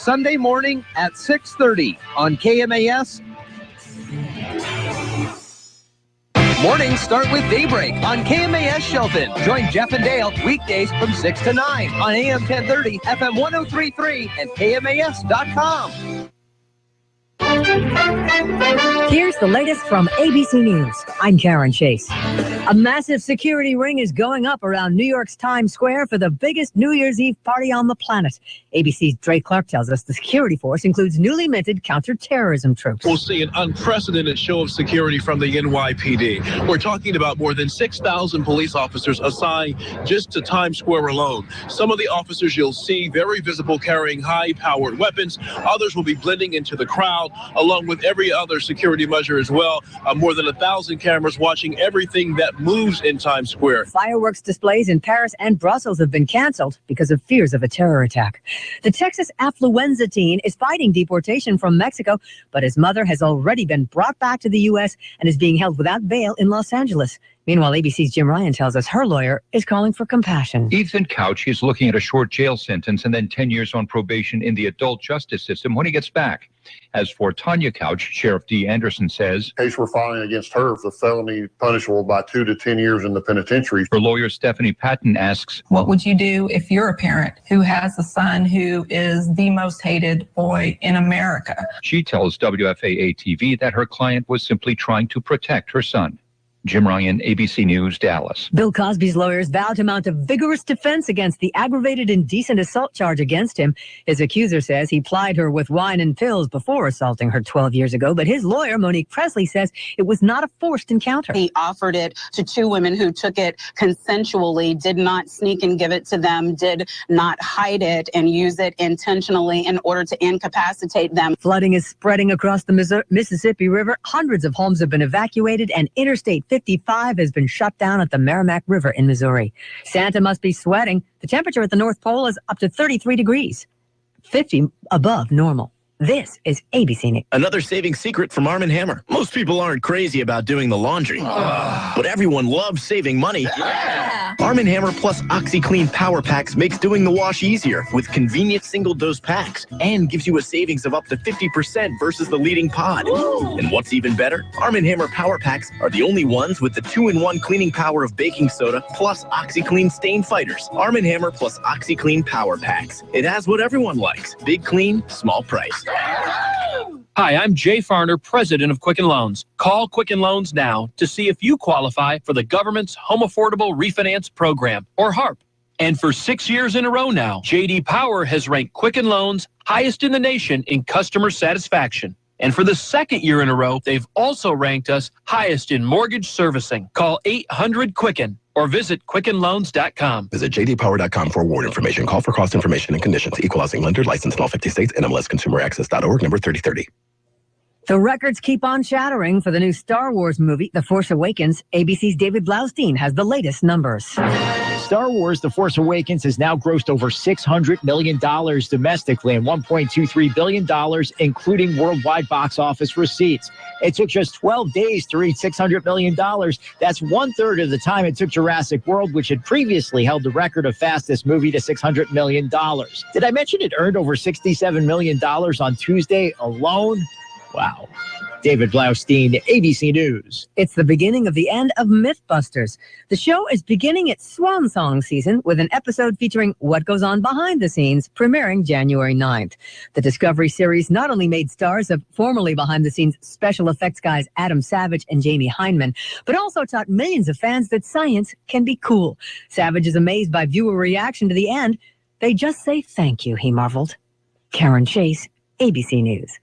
Sunday morning at 6:30 on KMAS. Mornings start with Daybreak on KMAS Shelton. Join Jeff and Dale weekdays from 6 to 9 on AM 1030, FM 1033, and KMAS.com. Here's the latest from ABC News. I'm Karen Chase. A massive security ring is going up around New York's Times Square for the biggest New Year's Eve party on the planet. ABC's Dre Clark tells us the security force includes newly minted counterterrorism troops. We'll see an unprecedented show of security from the NYPD. We're talking about more than 6,000 police officers assigned just to Times Square alone. Some of the officers you'll see very visible carrying high-powered weapons. Others will be blending into the crowd, along with every other security measure as well. More than 1,000 cameras watching everything that moves in Times Square. Fireworks displays in Paris and Brussels have been canceled because of fears of a terror attack. The Texas affluenza teen is fighting deportation from Mexico, but his mother has already been brought back to the U.S. and is being held without bail in Los Angeles. Meanwhile, ABC's Jim Ryan tells us her lawyer is calling for compassion. Ethan Couch is looking at a short jail sentence and then 10 years on probation in the adult justice system when he gets back. As for Tanya Couch, Sheriff D. Anderson says, case we're filing against her is a felony punishable by 2 to 10 years in the penitentiary. Her lawyer Stephanie Patton asks, what would you do if you're a parent who has a son who is the most hated boy in America? She tells WFAA-TV that her client was simply trying to protect her son. Jim Ryan, ABC News, Dallas. Bill Cosby's lawyers vowed to mount a vigorous defense against the aggravated indecent assault charge against him. His accuser says he plied her with wine and pills before assaulting her 12 years ago, but his lawyer, Monique Presley, says it was not a forced encounter. He offered it to 2 women who took it consensually, did not sneak and give it to them, did not hide it and use it intentionally in order to incapacitate them. Flooding is spreading across the Mississippi River. Hundreds of homes have been evacuated, and Interstate 55 has been shut down at the Merrimack River in Missouri. Santa must be sweating. The temperature at the North Pole is up to 33 degrees, 50 above normal. This is ABC News. Another saving secret from Arm & Hammer. Most people aren't crazy about doing the laundry, but everyone loves saving money. Yeah. Arm & Hammer plus OxyClean Power Packs makes doing the wash easier with convenient single-dose packs and gives you a savings of up to 50% versus the leading pod. Ooh. And what's even better, Arm & Hammer Power Packs are the only ones with the 2-in-1 cleaning power of baking soda plus OxyClean Stain Fighters. Arm & Hammer plus OxyClean Power Packs. It has what everyone likes. Big clean, small price. Hi, I'm Jay Farner, president of Quicken Loans. Call Quicken Loans now to see if you qualify for the government's Home Affordable Refinance Program, or HARP. And for 6 years in a row now, J.D. Power has ranked Quicken Loans highest in the nation in customer satisfaction. And for the 2nd year in a row, they've also ranked us highest in mortgage servicing. Call 800-QUICKEN or visit QuickenLoans.com. Visit jdpower.com for award information. Call for cost information and conditions. Equal housing lender, licensed in all 50 states. NMLSConsumerAccess.org, number 3030. The records keep on shattering for the new Star Wars movie, The Force Awakens. ABC's David Blaustein has the latest numbers. Star Wars The Force Awakens has now grossed over $600 million domestically and $1.23 billion, including worldwide box office receipts. It took just 12 days to reach $600 million. That's 1/3 of the time it took Jurassic World, which had previously held the record of fastest movie to $600 million. Did I mention it earned over $67 million on Tuesday alone? Wow. David Blaustein, ABC News. It's the beginning of the end of Mythbusters. The show is beginning its swan song season with an episode featuring what goes on behind the scenes, premiering January 9th. The Discovery series not only made stars of formerly behind-the-scenes special effects guys Adam Savage and Jamie Hyneman, but also taught millions of fans that science can be cool. Savage is amazed by viewer reaction to the end. They just say thank you, he marveled. Karen Chase, ABC News.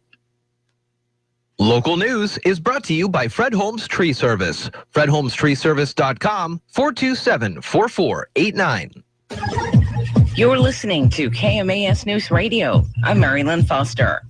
Local news is brought to you by Fred Holmes Tree Service. FredHolmesTreeService.com, 427-4489. You're listening to KMAS News Radio. I'm Marilyn Foster.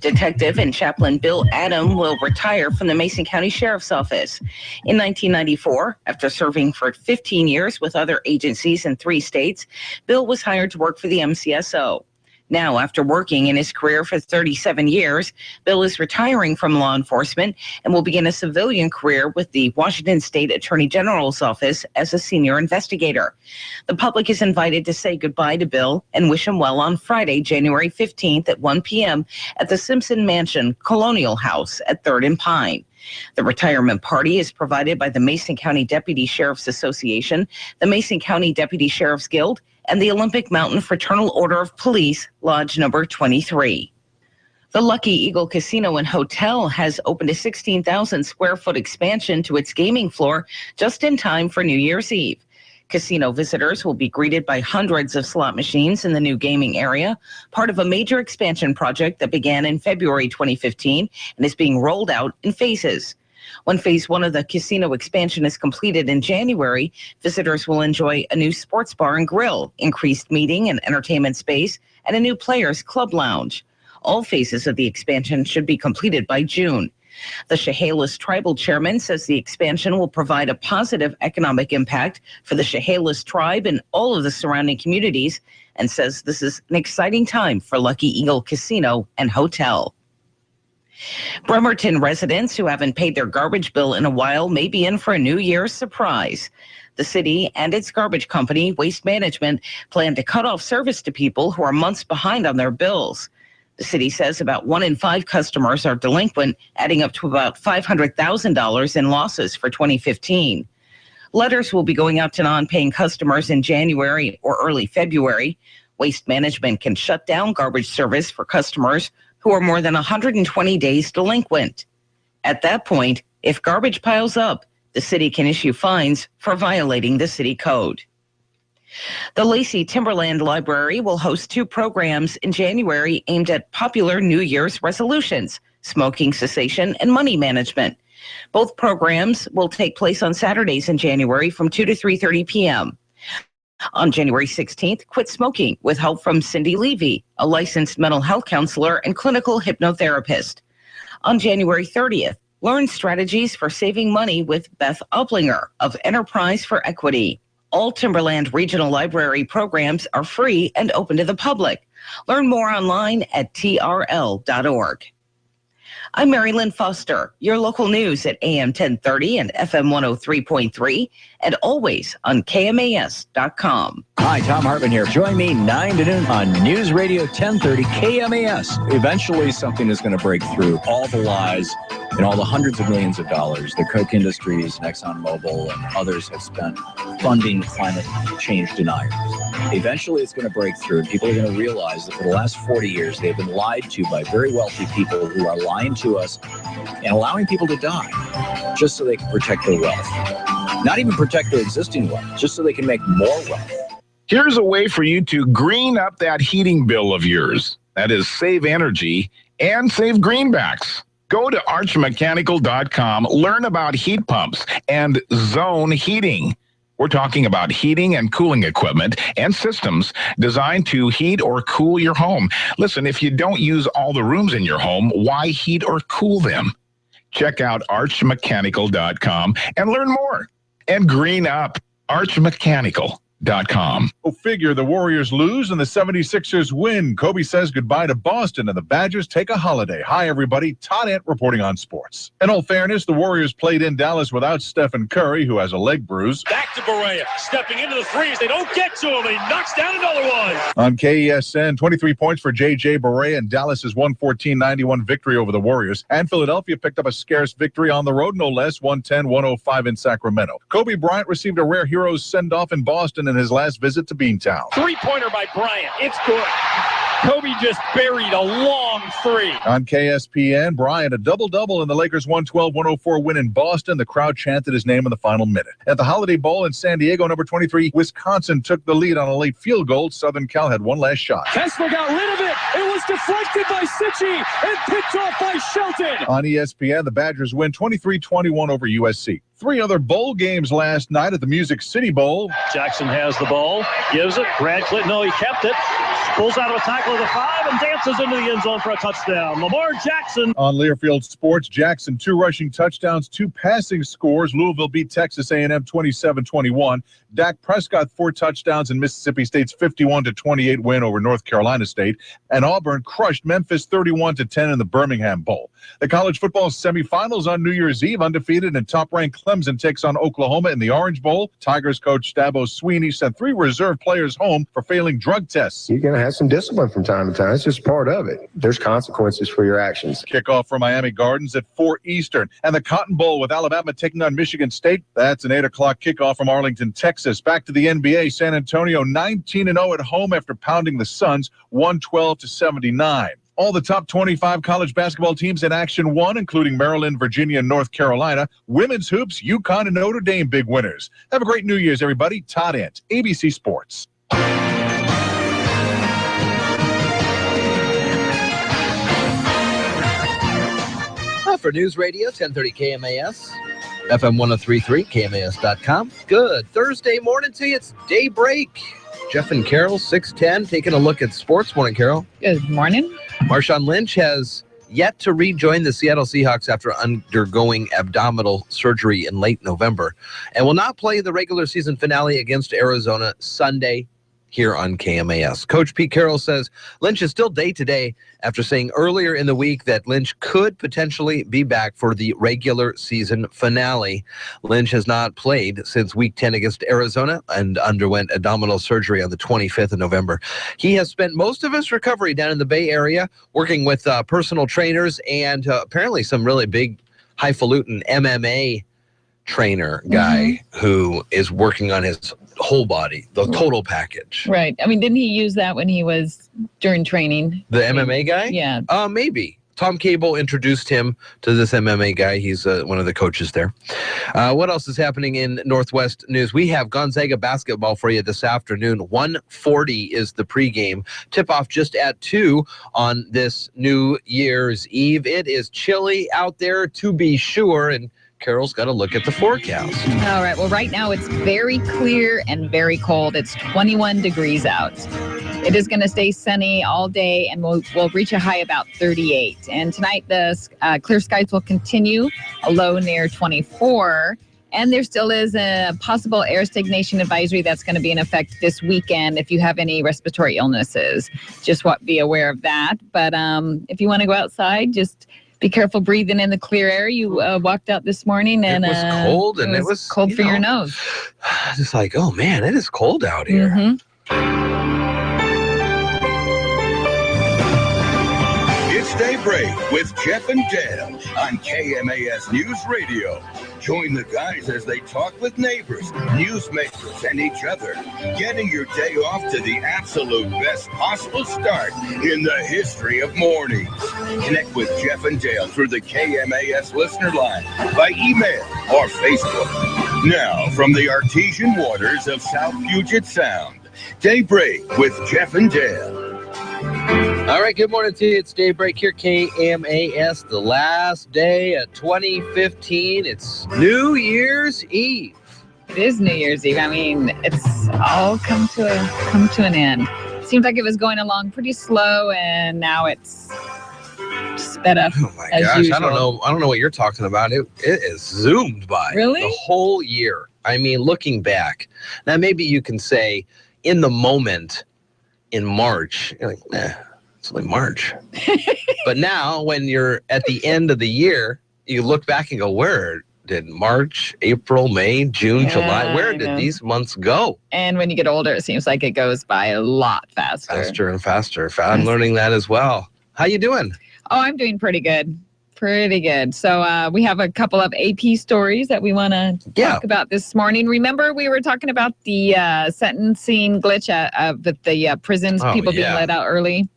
Detective and Chaplain Bill Adam will retire from the Mason County Sheriff's Office. In 1994, after serving for 15 years with other agencies in 3 states, Bill was hired to work for the MCSO. Now, after working in his career for 37 years, Bill is retiring from law enforcement and will begin a civilian career with the Washington State Attorney General's office as a senior investigator. The public is invited to say goodbye to Bill and wish him well on Friday, January 15th at 1 p.m. at the Simpson Mansion Colonial House at 3rd and Pine. The retirement party is provided by the Mason County Deputy Sheriff's Association, the Mason County Deputy Sheriff's Guild, and the Olympic Mountain Fraternal Order of Police, Lodge number 23. The Lucky Eagle Casino and Hotel has opened a 16,000 square foot expansion to its gaming floor just in time for New Year's Eve. Casino visitors will be greeted by hundreds of slot machines in the new gaming area, part of a major expansion project that began in February 2015 and is being rolled out in phases. When phase 1 of the casino expansion is completed in January, visitors will enjoy a new sports bar and grill, increased meeting and entertainment space, and a new players club lounge. All phases of the expansion should be completed by June. The Chehalis tribal chairman says the expansion will provide a positive economic impact for the Chehalis tribe and all of the surrounding communities, and says this is an exciting time for Lucky Eagle Casino and Hotel. Bremerton residents who haven't paid their garbage bill in a while may be in for a New Year's surprise. The city and its garbage company, Waste Management, plan to cut off service to people who are months behind on their bills. The city says about 1 in 5 customers are delinquent, adding up to about $500,000 in losses for 2015. Letters will be going out to non-paying customers in January or early February. Waste Management can shut down garbage service for customers who are more than 120 days delinquent. At that point, if garbage piles up, the city can issue fines for violating the city code. The Lacey Timberland Library will host 2 programs in January aimed at popular New Year's resolutions, smoking cessation and money management. Both programs will take place on Saturdays in January from 2 to 3:30 p.m. On January 16th, quit smoking with help from Cindy Levy, a licensed mental health counselor and clinical hypnotherapist. On January 30th, learn strategies for saving money with Beth Uplinger of Enterprise for Equity. All Timberland Regional Library programs are free and open to the public. Learn more online at trl.org. I'm Mary Lynn Foster, your local news at AM 1030 and FM 103.3, and always on KMAS.com. Hi, Tom Hartman here. Join me 9 to noon on Newsradio 1030 KMAS. Eventually, something is going to break through all the lies and all the hundreds of millions of dollars the Koch Industries, ExxonMobil, and others have spent funding climate change deniers. Eventually, it's going to break through, and people are going to realize that for the last 40 years, they've been lied to by very wealthy people who are lying to us and allowing people to die just so they can protect their wealth. Not even protect their existing wealth, just so they can make more wealth. Here's a way for you to green up that heating bill of yours. That is, save energy and save greenbacks. Go to archmechanical.com, learn about heat pumps and zone heating. We're talking about heating and cooling equipment and systems designed to heat or cool your home. Listen, if you don't use all the rooms in your home, why heat or cool them? Check out archmechanical.com and learn more. And green up, archmechanical.com. Go figure, the Warriors lose and the 76ers win. Kobe says goodbye to Boston and the Badgers take a holiday. Hi, everybody. Todd Ant reporting on sports. In all fairness, the Warriors played in Dallas without Stephen Curry, who has a leg bruise. Back to Barea, stepping into the threes. They don't get to him. He knocks down another one. On KESN, 23 points for J.J. Barea and Dallas's 114-91 victory over the Warriors. And Philadelphia picked up a scarce victory on the road, no less, 110-105 in Sacramento. Kobe Bryant received a rare hero's send-off in Boston in his last visit to Beantown. Three-pointer by Bryant. It's good. Kobe just buried a long three. On KSPN, Bryant, a double-double in the Lakers' 112-104 win in Boston. The crowd chanted his name in the final minute. At the Holiday Bowl in San Diego, number 23, Wisconsin took the lead on a late field goal. Southern Cal had one last shot. Kessler got rid of it. It was deflected by Sitchy and picked off by Shelton. On ESPN, the Badgers win 23-21 over USC. 3 other bowl games last night at the Music City Bowl. Jackson has the ball, gives it. Radcliffe, no, he kept it. Pulls out of a tackle of the 5 and dances into the end zone for a touchdown. Lamar Jackson. On Learfield Sports, Jackson, 2 rushing touchdowns, 2 passing scores. Louisville beat Texas A&M 27-21. Dak Prescott, 4 touchdowns in Mississippi State's 51-28 win over North Carolina State. And Auburn crushed Memphis 31-10 in the Birmingham Bowl. The college football semifinals on New Year's Eve, undefeated and top-ranked Clemson takes on Oklahoma in the Orange Bowl. Tigers coach Dabo Swinney sent 3 reserve players home for failing drug tests. You're going to have some discipline from time to time. It's just part of it. There's consequences for your actions. Kickoff for Miami Gardens at 4 Eastern. And the Cotton Bowl with Alabama taking on Michigan State. That's an 8 o'clock kickoff from Arlington, Texas. Back to the NBA. San Antonio 19-0 at home after pounding the Suns 112-79. All the top 25 college basketball teams in Action 1, including Maryland, Virginia, and North Carolina. Women's hoops, UConn and Notre Dame big winners. Have a great New Year's, everybody. Todd Ent, ABC Sports. For Newsradio, 1030 KMAS, FM 103.3, KMAS.com. Good Thursday morning to you. It's Daybreak. Jeff and Carol, 610, taking a look at sports. Morning, Carol. Good morning. Marshawn Lynch has yet to rejoin the Seattle Seahawks after undergoing abdominal surgery in late November and will not play the regular season finale against Arizona Sunday here on KMAS. Coach Pete Carroll says Lynch is still day-to-day after saying earlier in the week that Lynch could potentially be back for the regular season finale. Lynch has not played since Week 10 against Arizona and underwent abdominal surgery on the 25th of November. He has spent most of his recovery down in the Bay Area working with personal trainers and apparently some really big highfalutin MMA trainer guy who is working on his whole body, the total package. Right. I mean, didn't he use that when he was during training? The MMA guy? Yeah. Maybe. Tom Cable introduced him to this MMA guy. He's one of the coaches there. What else is happening in Northwest news? We have Gonzaga basketball for you this afternoon. 1:40 is the pregame. Tip-off just at 2 on this New Year's Eve. It is chilly out there, to be sure, and Carol's got to look at the forecast. All right. Well, right now it's very clear and very cold. It's 21 degrees out. It is going to stay sunny all day, and we'll reach a high about 38. And tonight, the clear skies will continue, a low near 24. And there still is a possible air stagnation advisory that's going to be in effect this weekend if you have any respiratory illnesses. Just be aware of that. But if you want to go outside, just be careful breathing in the clear air. You walked out this morning and it was cold, and it was cold for your nose. Just like, oh man, it is cold out here. It's Daybreak with Jeff and Dale on KMAS News Radio. Join the guys as they talk with neighbors, newsmakers, and each other, getting your day off to the absolute best possible start in the history of mornings. Connect with Jeff and Dale through the KMAS listener line, by email or Facebook. Now, from the artesian waters of South Puget Sound, Daybreak with Jeff and Dale. All right, good morning to you. It's Daybreak here, KMAS, the last day of 2015. It's New Year's Eve. It is New Year's Eve. I mean, it's all come to an end. Seems like it was going along pretty slow, and now it's sped up. Oh my gosh, usual. I don't know what you're talking about. It is zoomed by. Really? The whole year. I mean, looking back. Now, maybe you can say in the moment in March, you're like, nah. It's only March. But now when you're at the end of the year, you look back and go, where did March, April, May, June, July, where did these months go? And when you get older, it seems like it goes by a lot faster. Faster and faster. I'm learning that as well. How you doing? Oh, I'm doing pretty good. Pretty good. So we have a couple of AP stories that we want to talk about this morning. Remember, we were talking about the sentencing glitch with the prisons, people being let out early?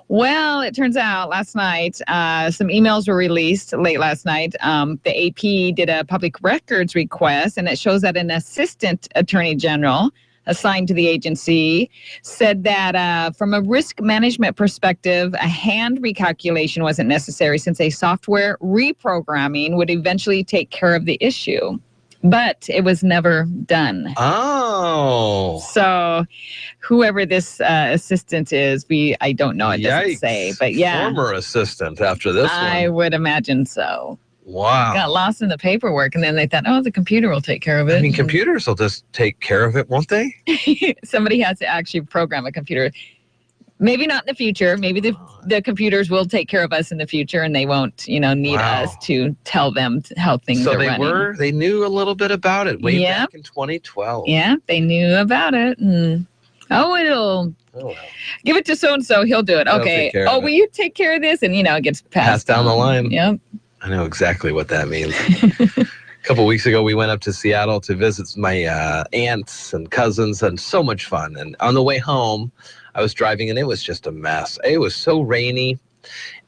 Well, it turns out last night, some emails were released late last night. The AP did a public records request, and it shows that an assistant attorney general assigned to the agency said that from a risk management perspective, a hand recalculation wasn't necessary since a software reprogramming would eventually take care of the issue. but it was never done. Oh. So whoever this assistant is, I don't know. It doesn't say, but yeah. Former assistant after this I would imagine so. Wow. Got lost in the paperwork, and then they thought, the computer will take care of it. I mean, computers will just take care of it, won't they? Somebody has to actually program a computer. Maybe not in the future. Maybe the computers will take care of us in the future, and they won't, need us to tell them how things are running. So they knew a little bit about it way back in 2012. Yeah, they knew about it. And, give it to so-and-so. He'll do it. Okay. Will you take care of this? And, it gets passed down the line. Yep. I know exactly what that means. A couple of weeks ago, we went up to Seattle to visit my aunts and cousins, and so much fun. And on the way home, I was driving, and it was just a mess. It was so rainy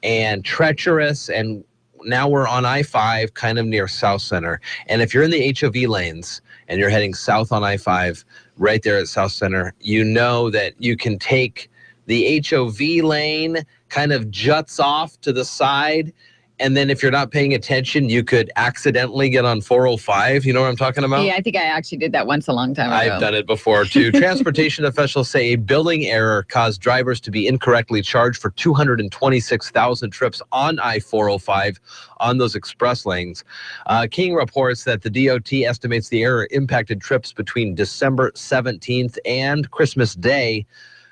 and treacherous, and now we're on I-5, kind of near South Center. And if you're in the HOV lanes and you're heading south on I-5, right there at South Center, you know that you can take the HOV lane, kind of juts off to the side. And then if you're not paying attention, you could accidentally get on 405. You know what I'm talking about? Yeah, I think I actually did that once a long time ago. I've done it before, too. Transportation officials say a billing error caused drivers to be incorrectly charged for 226,000 trips on I-405 on those express lanes. King reports that the DOT estimates the error impacted trips between December 17th and Christmas Day.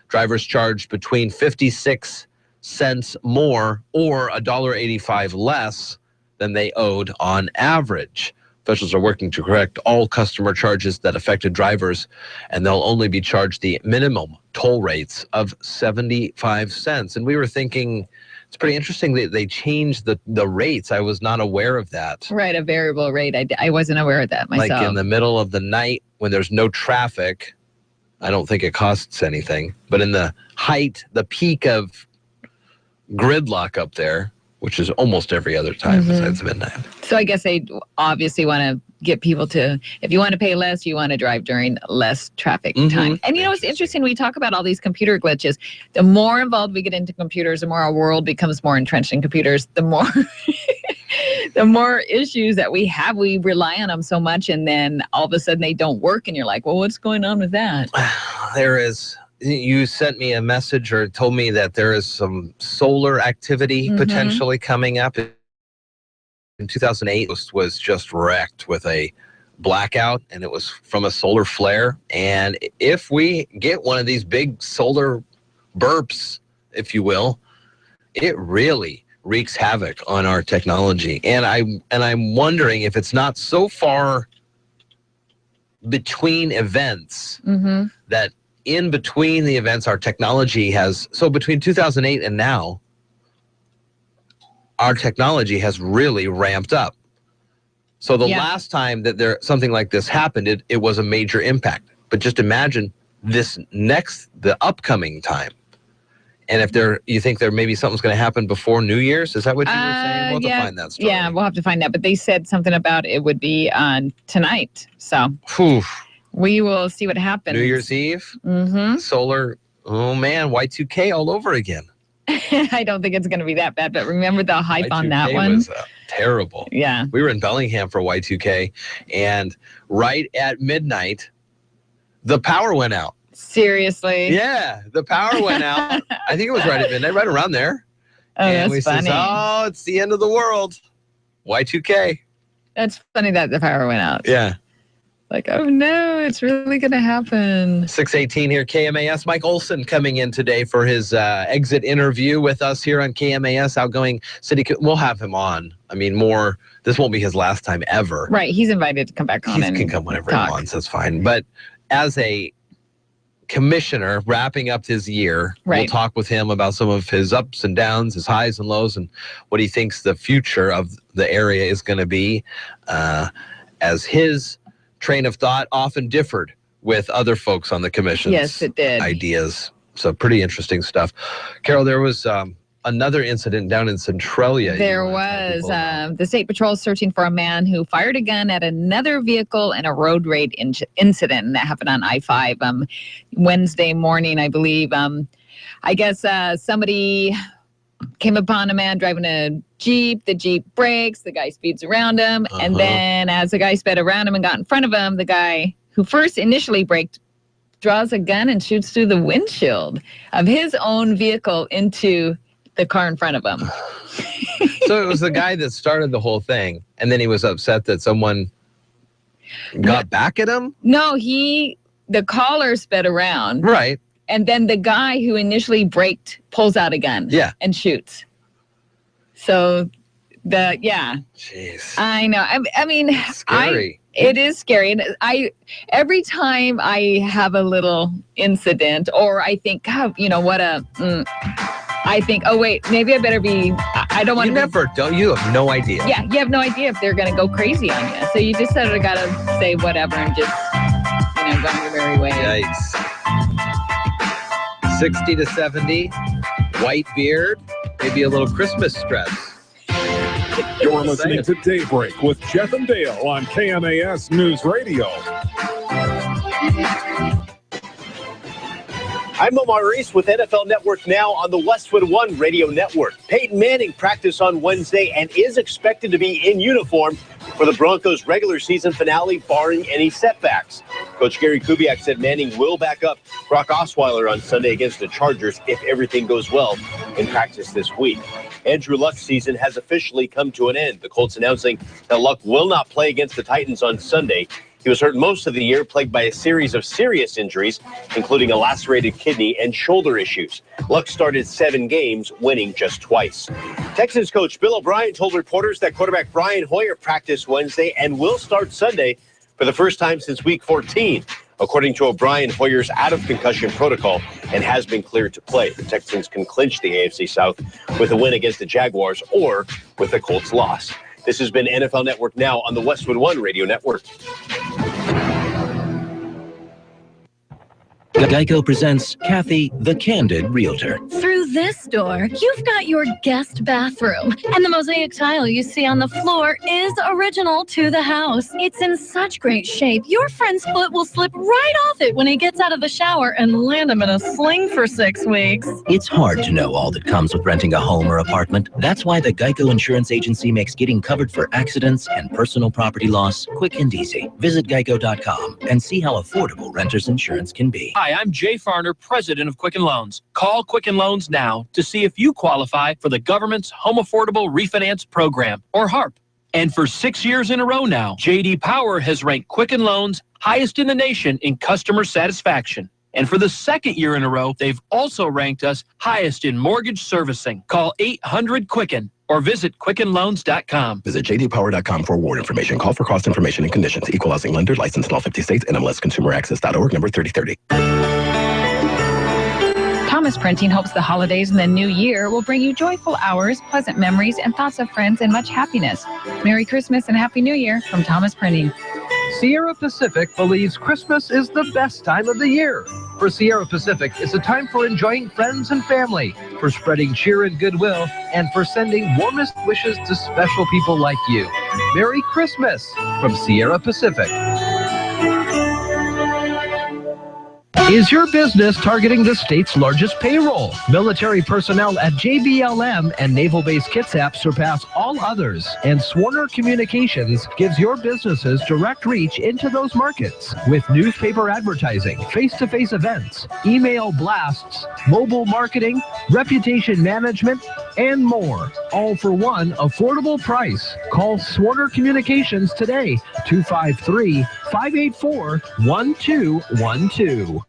Drivers charged between 56 cents more or $1.85 less than they owed on average. Officials are working to correct all customer charges that affected drivers, and they'll only be charged the minimum toll rates of 75 cents. And we were thinking, it's pretty interesting that they changed the rates. I was not aware of that. Right, a variable rate. I wasn't aware of that myself. Like in the middle of the night when there's no traffic, I don't think it costs anything. But in the peak of gridlock up there, which is almost every other time besides midnight. So I guess they obviously want to get people to, if you want to pay less, you want to drive during less traffic time. And it's interesting, we talk about all these computer glitches. The more involved we get into computers, the more our world becomes more entrenched in computers, the more the more issues that we have. We rely on them so much, and then all of a sudden they don't work, and you're like, well, what's going on with that? You sent me a message or told me that there is some solar activity potentially coming up. In 2008, was just wrecked with a blackout, and it was from a solar flare. And if we get one of these big solar burps, if you will, it really wreaks havoc on our technology. And I'm wondering if it's not so far between events that in between the events, our technology so between 2008 and now, our technology has really ramped up. So the last time that something like this happened, it was a major impact. But just imagine the upcoming time. And if you think maybe something's going to happen before New Year's, is that what you were saying? We'll have to find that story. Yeah, we'll have to find that. But they said something about it would be on tonight. So we will see what happens. New Year's Eve? Solar, oh man, Y2K all over again. I don't think it's going to be that bad, but remember the hype on that one? Was terrible. Yeah. We were in Bellingham for Y2K, and right at midnight, the power went out. Seriously? Yeah, the power went out. I think it was right at midnight, right around there. And that's funny. Says, it's the end of the world. Y2K. That's funny that the power went out. Yeah. Like, oh no, it's really going to happen. 6:18 here, KMAS. Mike Olson coming in today for his exit interview with us here on KMAS, outgoing city. We'll have him on. I mean, this won't be his last time ever. Right. He's invited to come back on. He can come whenever he wants. That's fine. But as a commissioner wrapping up his year, we'll talk with him about some of his ups and downs, his highs and lows, and what he thinks the future of the area is going to be, as his train of thought often differed with other folks on the commission's ideas. So pretty interesting stuff. Carol, there was another incident down in Centralia. There was. The State Patrol is searching for a man who fired a gun at another vehicle in a road rage incident. And that happened on I-5 Wednesday morning, I believe. I guess somebody came upon a man driving a Jeep. The Jeep brakes. The guy speeds around him. And then as the guy sped around him and got in front of him, the guy who first initially braked draws a gun and shoots through the windshield of his own vehicle into the car in front of him. So it was the guy that started the whole thing, and then he was upset that someone got back at him? No, the caller sped around. Right. And then the guy who initially braked pulls out a gun and shoots. So, Jeez. I know. I mean, scary. It is scary. And every time I have a little incident, or I think, God, I think, oh, wait, maybe I better be, I don't want to. You have no idea. Yeah, you have no idea if they're going to go crazy on you. So you just sort of got to say whatever and just, go on your merry way. Yikes. 60 to 70, white beard, maybe a little Christmas stress. You're listening to Daybreak with Jeff and Dale on KMAS News Radio. I'm Omar Reese with NFL Network Now on the Westwood One Radio Network. Peyton Manning practiced on Wednesday and is expected to be in uniform for the Broncos' regular season finale, barring any setbacks. Coach Gary Kubiak said Manning will back up Brock Osweiler on Sunday against the Chargers if everything goes well in practice this week. Andrew Luck's season has officially come to an end. The Colts announcing that Luck will not play against the Titans on Sunday. He was hurt most of the year, plagued by a series of serious injuries, including a lacerated kidney and shoulder issues. Luck started 7 games, winning just twice. Texans coach Bill O'Brien told reporters that quarterback Brian Hoyer practiced Wednesday and will start Sunday for the first time since week 14. According to O'Brien, Hoyer's out of concussion protocol and has been cleared to play. The Texans can clinch the AFC South with a win against the Jaguars or with the Colts' loss. This has been NFL Network Now on the Westwood One Radio Network. Geico presents Kathy, the Candid Realtor. Through this door, you've got your guest bathroom. And the mosaic tile you see on the floor is original to the house. It's in such great shape, your friend's foot will slip right off it when he gets out of the shower and land him in a sling for 6 weeks. It's hard to know all that comes with renting a home or apartment. That's why the Geico Insurance Agency makes getting covered for accidents and personal property loss quick and easy. Visit geico.com and see how affordable renter's insurance can be. Hi, I'm Jay Farner, president of Quicken Loans. Call Quicken Loans now to see if you qualify for the government's Home Affordable Refinance Program, or HARP. And for 6 years in a row now, J.D. Power has ranked Quicken Loans highest in the nation in customer satisfaction. And for the 2nd year in a row, they've also ranked us highest in mortgage servicing. Call 800-QUICKEN or visit QuickenLoans.com. Visit jdpower.com for award information. Call for cost information and conditions. Equal housing lender, licensed in all 50 states. NMLSConsumerAccess.org, number 3030. Thomas Printing hopes the holidays and the new year will bring you joyful hours, pleasant memories, and thoughts of friends and much happiness. Merry Christmas and Happy New Year from Thomas Printing. Sierra Pacific believes Christmas is the best time of the year. For Sierra Pacific, it's a time for enjoying friends and family, for spreading cheer and goodwill, and for sending warmest wishes to special people like you. Merry Christmas from Sierra Pacific. Is your business targeting the state's largest payroll? Military personnel at JBLM and Naval Base Kitsap surpass all others, and Swarner Communications gives your businesses direct reach into those markets with newspaper advertising, face-to-face events, email blasts, mobile marketing, reputation management, and more, all for one affordable price. Call Swarner Communications today, 253-584-1212.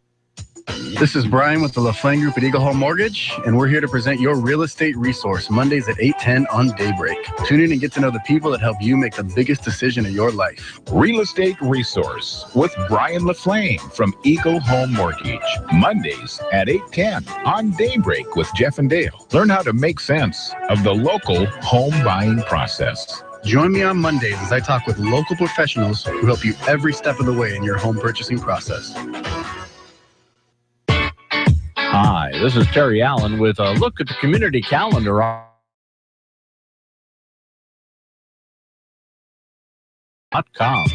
This is Brian with the LaFlame Group at Eagle Home Mortgage, and we're here to present your real estate resource Mondays at 8:10 on Daybreak. Tune in and get to know the people that help you make the biggest decision of your life. Real Estate Resource with Brian LaFlame from Eagle Home Mortgage. Mondays at 8:10 on Daybreak with Jeff and Dale. Learn how to make sense of the local home buying process. Join me on Mondays as I talk with local professionals who help you every step of the way in your home purchasing process. Hi, this is Terry Allen with a look at the community calendar on .com.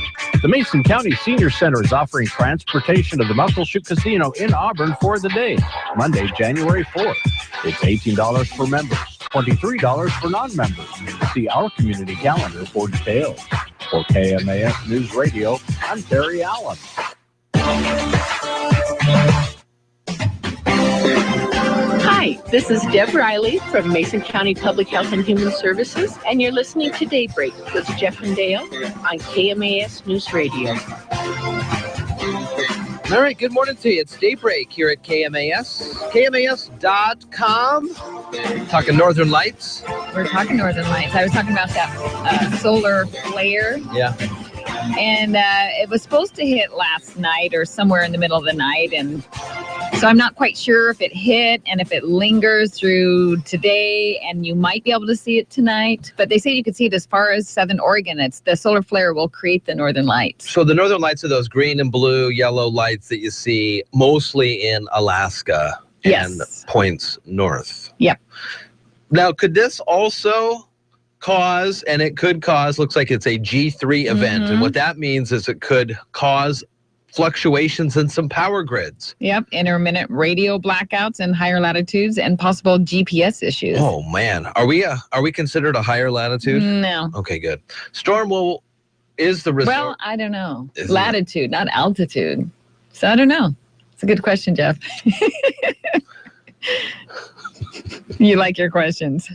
The Mason County Senior Center is offering transportation to the Muckleshoot Casino in Auburn for the day, Monday, January 4th. It's $18 for members. $23 for non-members. See our community calendar for details. For KMAS News Radio, I'm Terry Allen. Hi, this is Deb Riley from Mason County Public Health and Human Services, and you're listening to Daybreak with Jeff and Dale on KMAS News Radio. All right, good morning to you. It's Daybreak here at KMAS. KMAS.com. Talking Northern Lights. We're talking Northern Lights. I was talking about that solar flare. Yeah. And it was supposed to hit last night or somewhere in the middle of the night. And so I'm not quite sure if it hit and if it lingers through today, and you might be able to see it tonight. But they say you can see it as far as Southern Oregon. It's the solar flare will create the Northern Lights. So the Northern Lights are those green and blue, yellow lights that you see mostly in Alaska and points north. Yep. Now, could this also cause, and it could cause, looks like it's a G3 event. And what that means is it could cause fluctuations in some power grids. Yep, intermittent radio blackouts in higher latitudes and possible GPS issues. Oh man, are we considered a higher latitude? No. Okay, good. Storm is the result. Well, I don't know. Latitude, not altitude. So I don't know. It's a good question, Jeff. You like your questions.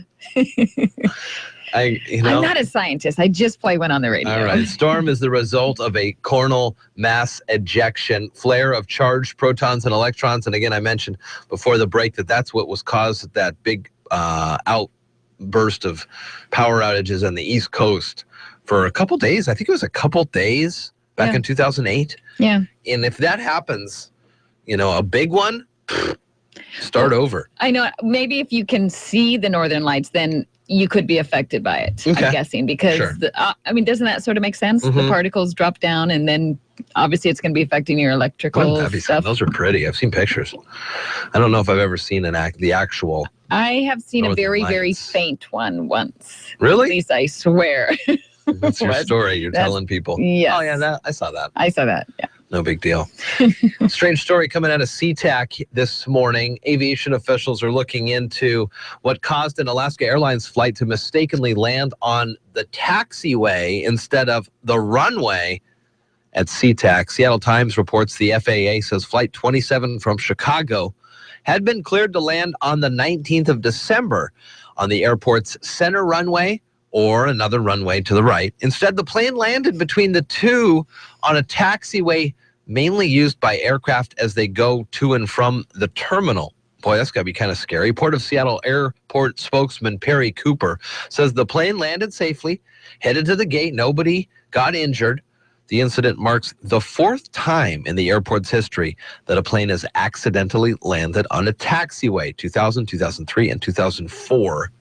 I'm not a scientist. I just play one on the radio. All right. Storm is the result of a coronal mass ejection, flare of charged protons and electrons. And again, I mentioned before the break that's what was caused that big outburst of power outages on the East Coast for a couple days. I think it was a couple days back in 2008. Yeah. And if that happens, a big one, start over. I know. Maybe if you can see the Northern Lights, then you could be affected by it, I'm guessing, because, doesn't that sort of make sense? The particles drop down, and then obviously it's going to be affecting your electrical stuff. Those are pretty. I've seen pictures. I don't know if I've ever seen the actual. I have seen Northern a very, Lights. very faint one once. Really? At least I swear. That's your story. You're telling people. Yes. Oh, yeah, I saw that. Yeah. No big deal. Strange story coming out of SeaTac this morning. Aviation officials are looking into what caused an Alaska Airlines flight to mistakenly land on the taxiway instead of the runway at SeaTac. Seattle Times reports the FAA says Flight 27 from Chicago had been cleared to land on the 19th of December on the airport's center runway or another runway to the right. Instead, the plane landed between the two on a taxiway mainly used by aircraft as they go to and from the terminal. Boy, that's got to be kind of scary. Port of Seattle Airport spokesman Perry Cooper says the plane landed safely, headed to the gate. Nobody got injured. The incident marks the fourth time in the airport's history that a plane has accidentally landed on a taxiway. 2000, 2003, and 2004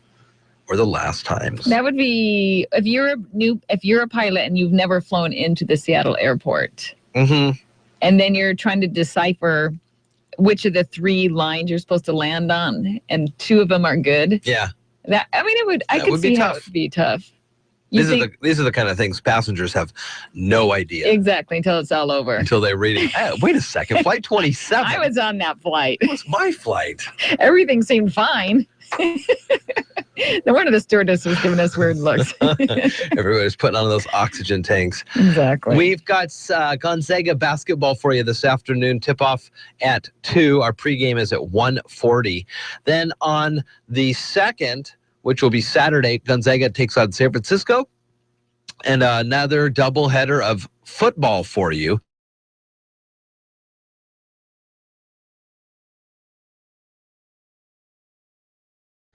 were the last times. That would be if you're a pilot and you've never flown into the Seattle airport, and then you're trying to decipher which of the three lines you're supposed to land on, and two of them are good. Yeah, I could see how it would be tough. These are the kind of things passengers have no idea. Exactly, until it's all over. Until they read it. Wait a second, Flight 27. I was on that flight. It was my flight. Everything seemed fine. No wonder the stewardess was giving us weird looks. Everybody's putting on those oxygen tanks. Exactly. We've got Gonzaga basketball for you this afternoon. Tip-off at 2. Our pregame is at 1:40. Then on the 2nd, which will be Saturday, Gonzaga takes on San Francisco. And another doubleheader of football for you.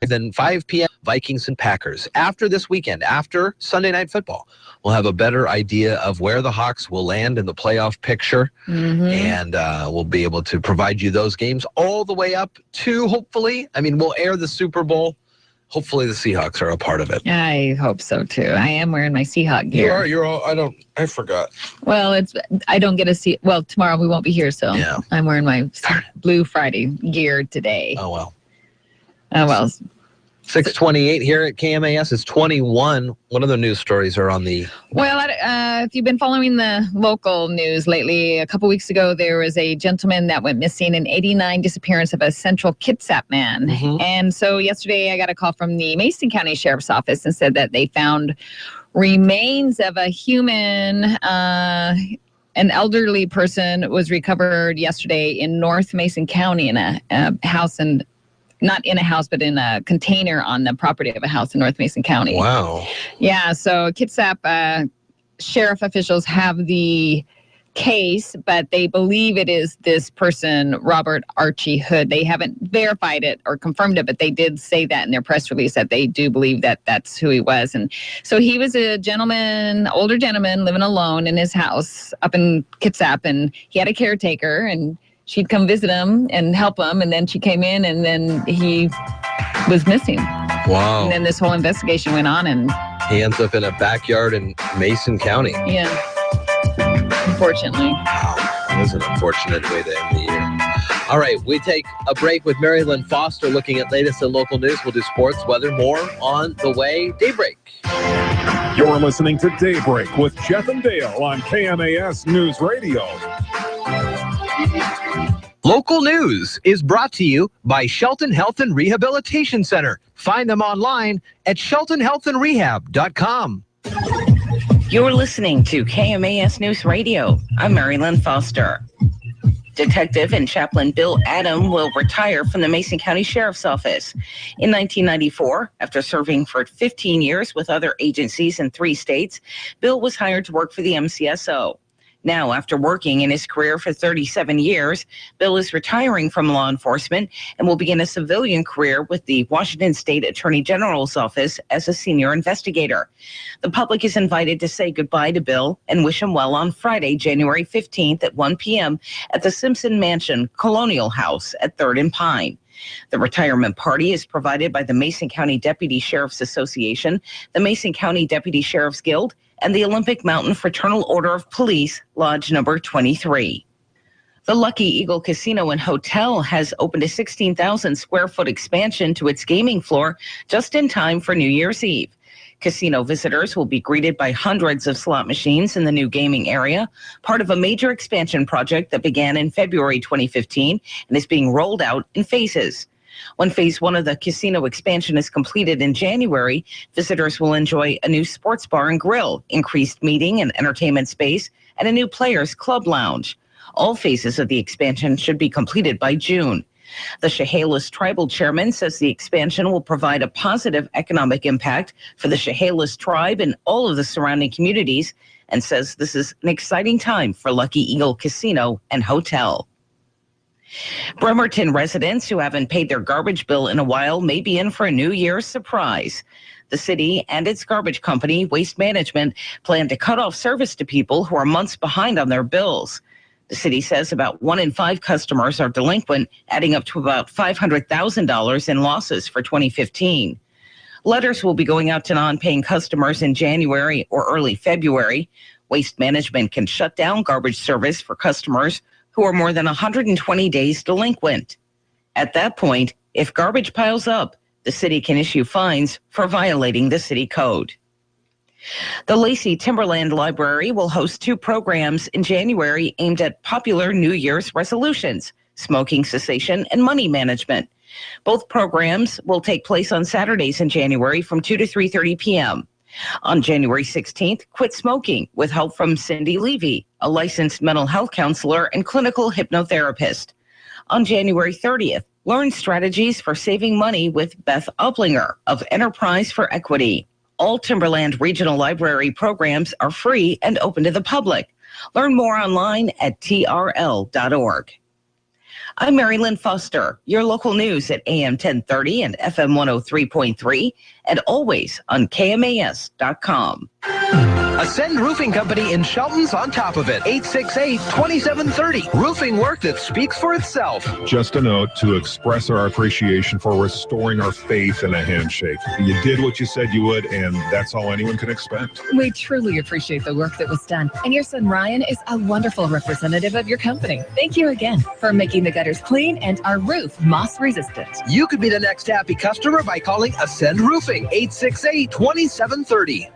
Then 5 p.m., Vikings and Packers. After this weekend, after Sunday Night Football, we'll have a better idea of where the Hawks will land in the playoff picture. And we'll be able to provide you those games all the way up to, hopefully, we'll air the Super Bowl. Hopefully the Seahawks are a part of it. I hope so, too. I am wearing my Seahawk gear. You're all, I forgot. Well, I don't get to see, well, tomorrow we won't be here, so I'm wearing my Blue Friday gear today. Oh, well. Oh, well. 6:28 here at KMAS. It's 21. What other news stories are on the... Well, if you've been following the local news lately, a couple weeks ago, there was a gentleman that went missing, an 89 disappearance of a Central Kitsap man. Mm-hmm. And so yesterday I got a call from the Mason County Sheriff's Office and said that they found remains of a human. An elderly person was recovered yesterday in North Mason County in a house, and not in a house, but in a container on the property of a house in North Mason County. Wow. Yeah, so Kitsap sheriff officials have the case, but they believe it is this person, Robert Archie Hood. They haven't verified it or confirmed it, but they did say that in their press release that they do believe that that's who he was. And so he was a gentleman, older gentleman, living alone in his house up in Kitsap, and he had a caretaker, and she'd come visit him and help him, and then she came in, and then he was missing. Wow. And then this whole investigation went on, and he ends up in a backyard in Mason County. Yeah. Unfortunately. Wow. That was an unfortunate way to end the year. All right, we take a break with Mary Lynn Foster looking at latest and local news. We'll do sports, weather, more on the way. Daybreak. You're listening to Daybreak with Jeff and Dale on KMAS News Radio. Local news is brought to you by Shelton Health and Rehabilitation Center. Find them online at sheltonhealthandrehab.com. You're listening to KMAS News Radio. I'm Mary Lynn Foster. Detective and Chaplain Bill Adam will retire from the Mason County Sheriff's Office. In 1994, after serving for 15 years with other agencies in 3 states, Bill was hired to work for the MCSO. Now, after working in his career for 37 years, Bill is retiring from law enforcement and will begin a civilian career with the Washington State Attorney General's office as a senior investigator. The public is invited to say goodbye to Bill and wish him well on Friday, January 15th at 1 p.m. at the Simpson Mansion Colonial House at 3rd and Pine. The retirement party is provided by the Mason County Deputy Sheriff's Association, the Mason County Deputy Sheriff's Guild, and the Olympic Mountain Fraternal Order of Police, Lodge number 23. The Lucky Eagle Casino and Hotel has opened a 16,000 square foot expansion to its gaming floor just in time for New Year's Eve. Casino visitors will be greeted by hundreds of slot machines in the new gaming area, part of a major expansion project that began in February 2015 and is being rolled out in phases. When phase 1 of the casino expansion is completed in January, visitors will enjoy a new sports bar and grill, increased meeting and entertainment space, and a new players club lounge. All phases of the expansion should be completed by June. The Chehalis tribal chairman says the expansion will provide a positive economic impact for the Chehalis tribe and all of the surrounding communities, and says this is an exciting time for Lucky Eagle Casino and Hotel. Bremerton residents who haven't paid their garbage bill in a while may be in for a New Year's surprise. The city and its garbage company, Waste Management, plan to cut off service to people who are months behind on their bills. The city says about 1 in 5 customers are delinquent, adding up to about $500,000 in losses for 2015. Letters will be going out to non-paying customers in January or early February. Waste Management can shut down garbage service for customers who are more than 120 days delinquent. At that point, if garbage piles up, the city can issue fines for violating the city code. The Lacey Timberland Library will host 2 programs in January aimed at popular New Year's resolutions, smoking cessation and money management. Both programs will take place on Saturdays in January from 2 to 3:30 p.m. On January 16th, Quit Smoking with help from Cindy Levy, a licensed mental health counselor and clinical hypnotherapist. On January 30th, Learn Strategies for Saving Money with Beth Uplinger of Enterprise for Equity. All Timberland Regional Library programs are free and open to the public. Learn more online at trl.org. I'm Mary Lynn Foster, your local news at AM 1030 and FM 103.3, and always on KMAS.com. Ascend Roofing Company in Shelton's on top of it. 868-2730. Roofing work that speaks for itself. Just a note to express our appreciation for restoring our faith in a handshake. You did what you said you would, and that's all anyone can expect. We truly appreciate the work that was done, and your son Ryan is a wonderful representative of your company. Thank you again for making the gutters clean and our roof moss resistant. You could be the next happy customer by calling Ascend Roofing, 868-2730.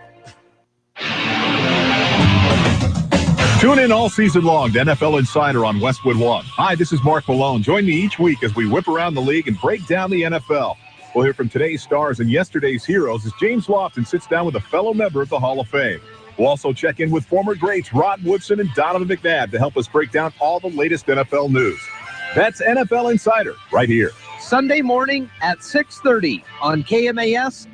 Tune in all season long to NFL Insider on Westwood One. Hi, this is Mark Malone. Join me each week as we whip around the league and break down the NFL. We'll hear from today's stars and yesterday's heroes as James Lofton sits down with a fellow member of the Hall of Fame. We'll also check in with former greats Rod Woodson and Donovan McNabb to help us break down all the latest NFL news. That's NFL Insider right here. Sunday morning at 6:30 on KMAS.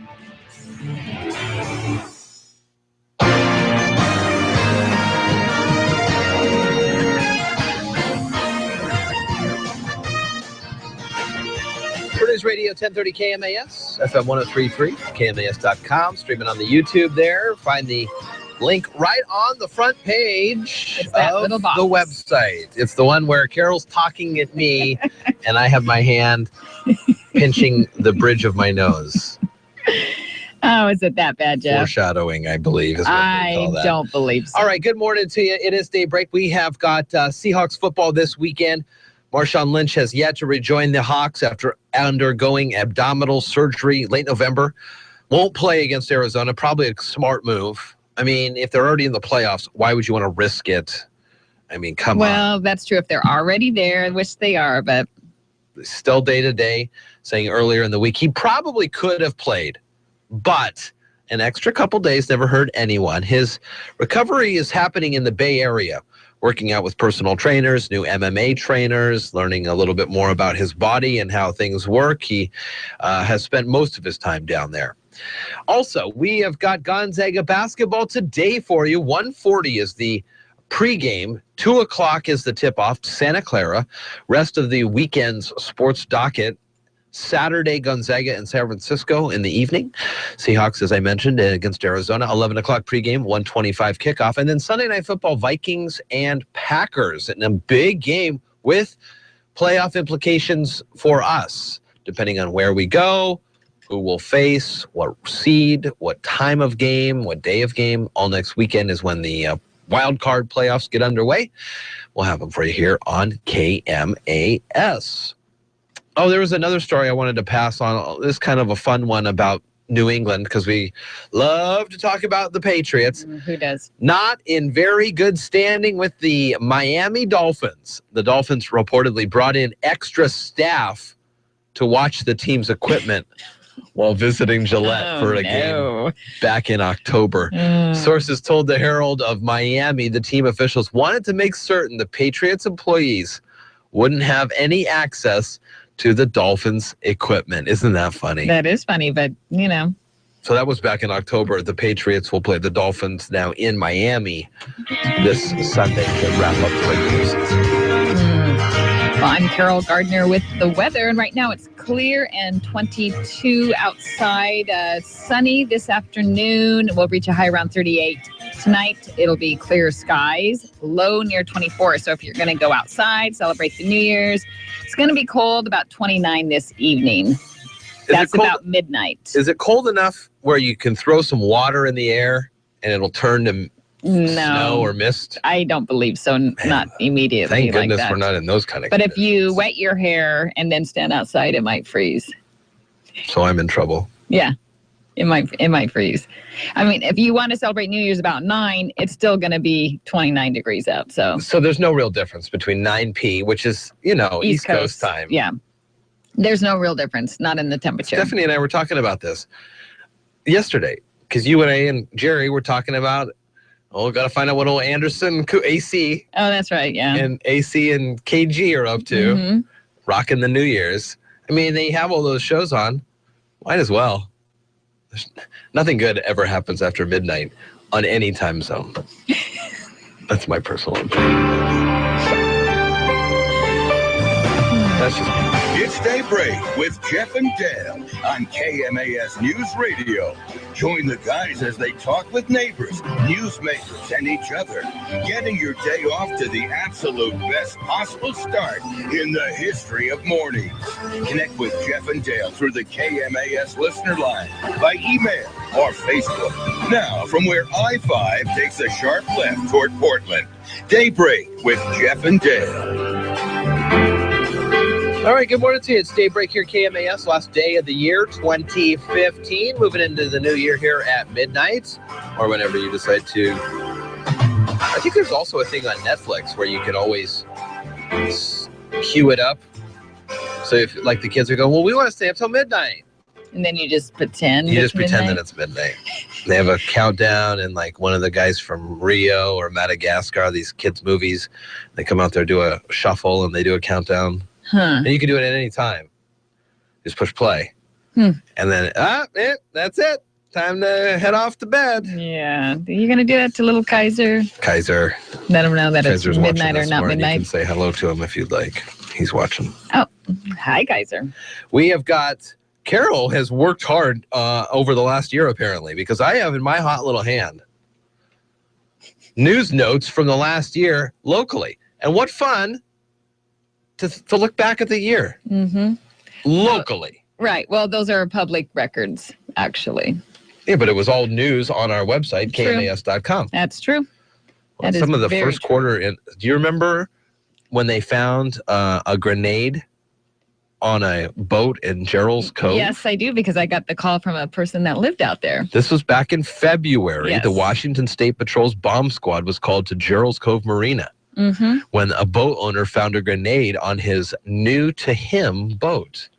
News Radio 1030 KMAS, FM 103.3, KMAS.com, streaming on the YouTube there. Find the link right on the front page of the website. It's the one where Carol's talking at me and I have my hand pinching the bridge of my nose. Oh, is it that bad, Jeff? Foreshadowing, I believe, is what they call that. I don't believe so. All right, good morning to you. It is Daybreak. We have got Seahawks football this weekend. Marshawn Lynch has yet to rejoin the Hawks after undergoing abdominal surgery late November. Won't play against Arizona. Probably a smart move. I mean, if they're already in the playoffs, why would you want to risk it? I mean, come on. Well, that's true if they're already there, which they are, but still day-to-day, saying earlier in the week he probably could have played, but an extra couple days never hurt anyone. His recovery is happening in the Bay Area, working out with personal trainers, new MMA trainers, learning a little bit more about his body and how things work. He has spent most of his time down there. Also, we have got Gonzaga basketball today for you. 1:40 is the pregame. 2 o'clock is the tip-off to Santa Clara. Rest of the weekend's sports docket. Saturday, Gonzaga and San Francisco in the evening. Seahawks, as I mentioned, against Arizona. 11 o'clock pregame, 1:25 kickoff. And then Sunday Night Football, Vikings and Packers in a big game with playoff implications for us, depending on where we go, who we'll face, what seed, what time of game, what day of game. All next weekend is when the wild card playoffs get underway. We'll have them for you here on KMAS. Oh, there was another story I wanted to pass on. This is kind of a fun one about New England because we love to talk about the Patriots. Who does? Not in very good standing with the Miami Dolphins. The Dolphins reportedly brought in extra staff to watch the team's equipment while visiting Gillette for a game back in October. Sources told the Herald of Miami the team officials wanted to make certain the Patriots employees wouldn't have any access to the Dolphins equipment. Isn't that funny? That is funny, but you know. So that was back in October. The Patriots will play the Dolphins now in Miami this Sunday to wrap up the regular season. Well, I'm Carol Gardner with the weather, and right now it's clear and 22 outside. Sunny this afternoon. We'll reach a high around 38. Tonight, it'll be clear skies, low near 24. So if you're going to go outside, celebrate the New Year's, it's going to be cold, about 29 this evening. That's about midnight. Is it cold enough where you can throw some water in the air and it'll turn to snow or mist? I don't believe so. Not immediately. Thank goodness like that. We're not in those kind of But conditions. if you wet your hair and then stand outside, it might freeze. So I'm in trouble. Yeah, it might freeze. I mean, if you want to celebrate New Year's about 9, it's still going to be 29 degrees out. So there's no real difference between 9 p, which is, East Coast time. Yeah. There's no real difference, not in the temperature. Stephanie and I were talking about this yesterday because you and I and Jerry were talking about, got to find out what old Anderson, AC. Oh, that's right, yeah. And AC and KG are up to, rocking the New Year's. I mean, they have all those shows on. Might as well. Nothing good ever happens after midnight on any time zone. That's my personal opinion. That's just me. It's Daybreak with Jeff and Dale on KMAS News Radio. Join the guys as they talk with neighbors, newsmakers, and each other, getting your day off to the absolute best possible start in the history of mornings. Connect with Jeff and Dale through the KMAS listener line, by email or Facebook. Now, from where I-5 takes a sharp left toward Portland, Daybreak with Jeff and Dale. All right, good morning to you. It's Daybreak here, KMAS, last day of the year, 2015. Moving into the new year here at midnight, or whenever you decide to. I think there's also a thing on Netflix where you can always queue it up. So if, like, the kids are going, well, we want to stay up till midnight. And then you just pretend. You just pretend that it's midnight. They have a countdown, and like one of the guys from Rio or Madagascar, these kids' movies, they come out there, do a shuffle, and they do a countdown. And you can do it at any time. Just push play. And then, that's it. Time to head off to bed. Yeah. You're going to do that to little Kaiser? Kaiser. Let him know that Kaiser's it's midnight or not morning. midnight. You can say hello to him if you'd like. He's watching. Oh, hi, Kaiser. We have got, Carol has worked hard over the last year, apparently, because I have in my hot little hand news notes from the last year locally. And what fun to look back at the year locally. Right. Well, those are public records, actually. Yeah, but it was all news on our website, KMAS.com. That's true. Well, some of the first quarter. Do you remember when they found a grenade on a boat in Gerald's Cove? Yes, I do, because I got the call from a person that lived out there. This was back in February. Yes. The Washington State Patrol's bomb squad was called to Gerald's Cove Marina when a boat owner found a grenade on his new-to-him boat.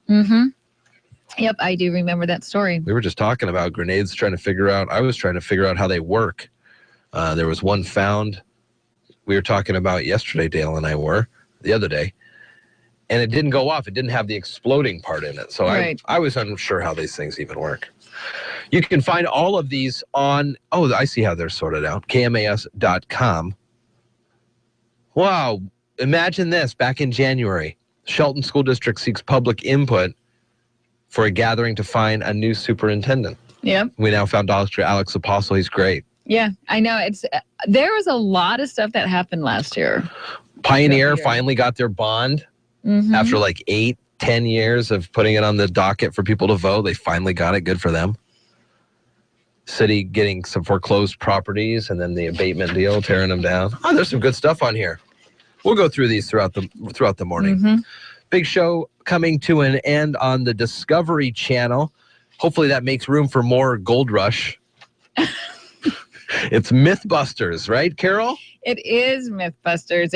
Yep, I do remember that story. We were just talking about grenades, I was trying to figure out how they work. There was one found, we were talking about yesterday, Dale and I were, the other day, and it didn't go off. It didn't have the exploding part in it. So I was unsure how these things even work. You can find all of these on, I see how they're sorted out, KMAS.com. Wow, imagine this, back in January, Shelton School District seeks public input for a gathering to find a new superintendent. Yep. We now found Dr. Alex Apostle. He's great. Yeah, I know. There was a lot of stuff that happened last year. Pioneer finally got their bond after like 8-10 years of putting it on the docket for people to vote. They finally got it. Good for them. City getting some foreclosed properties, and then the abatement deal, tearing them down. Oh, there's some good stuff on here. We'll go through these throughout the morning. Big show coming to an end on the Discovery Channel. Hopefully that makes room for more Gold Rush. It's Mythbusters, right, Carol? It is Mythbusters.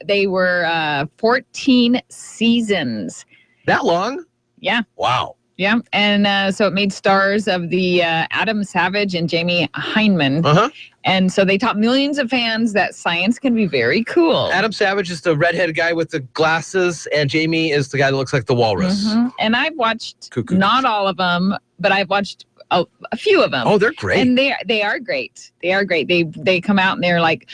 They were 14 seasons. That long? Yeah. Wow. Yeah, and so it made stars of the Adam Savage and Jamie Hyneman. And so they taught millions of fans that science can be very cool. Adam Savage is the redhead guy with the glasses, and Jamie is the guy that looks like the walrus. And I've watched not all of them, but I've watched a few of them. Oh, they're great. And they are great. They are great. They come out and they're like,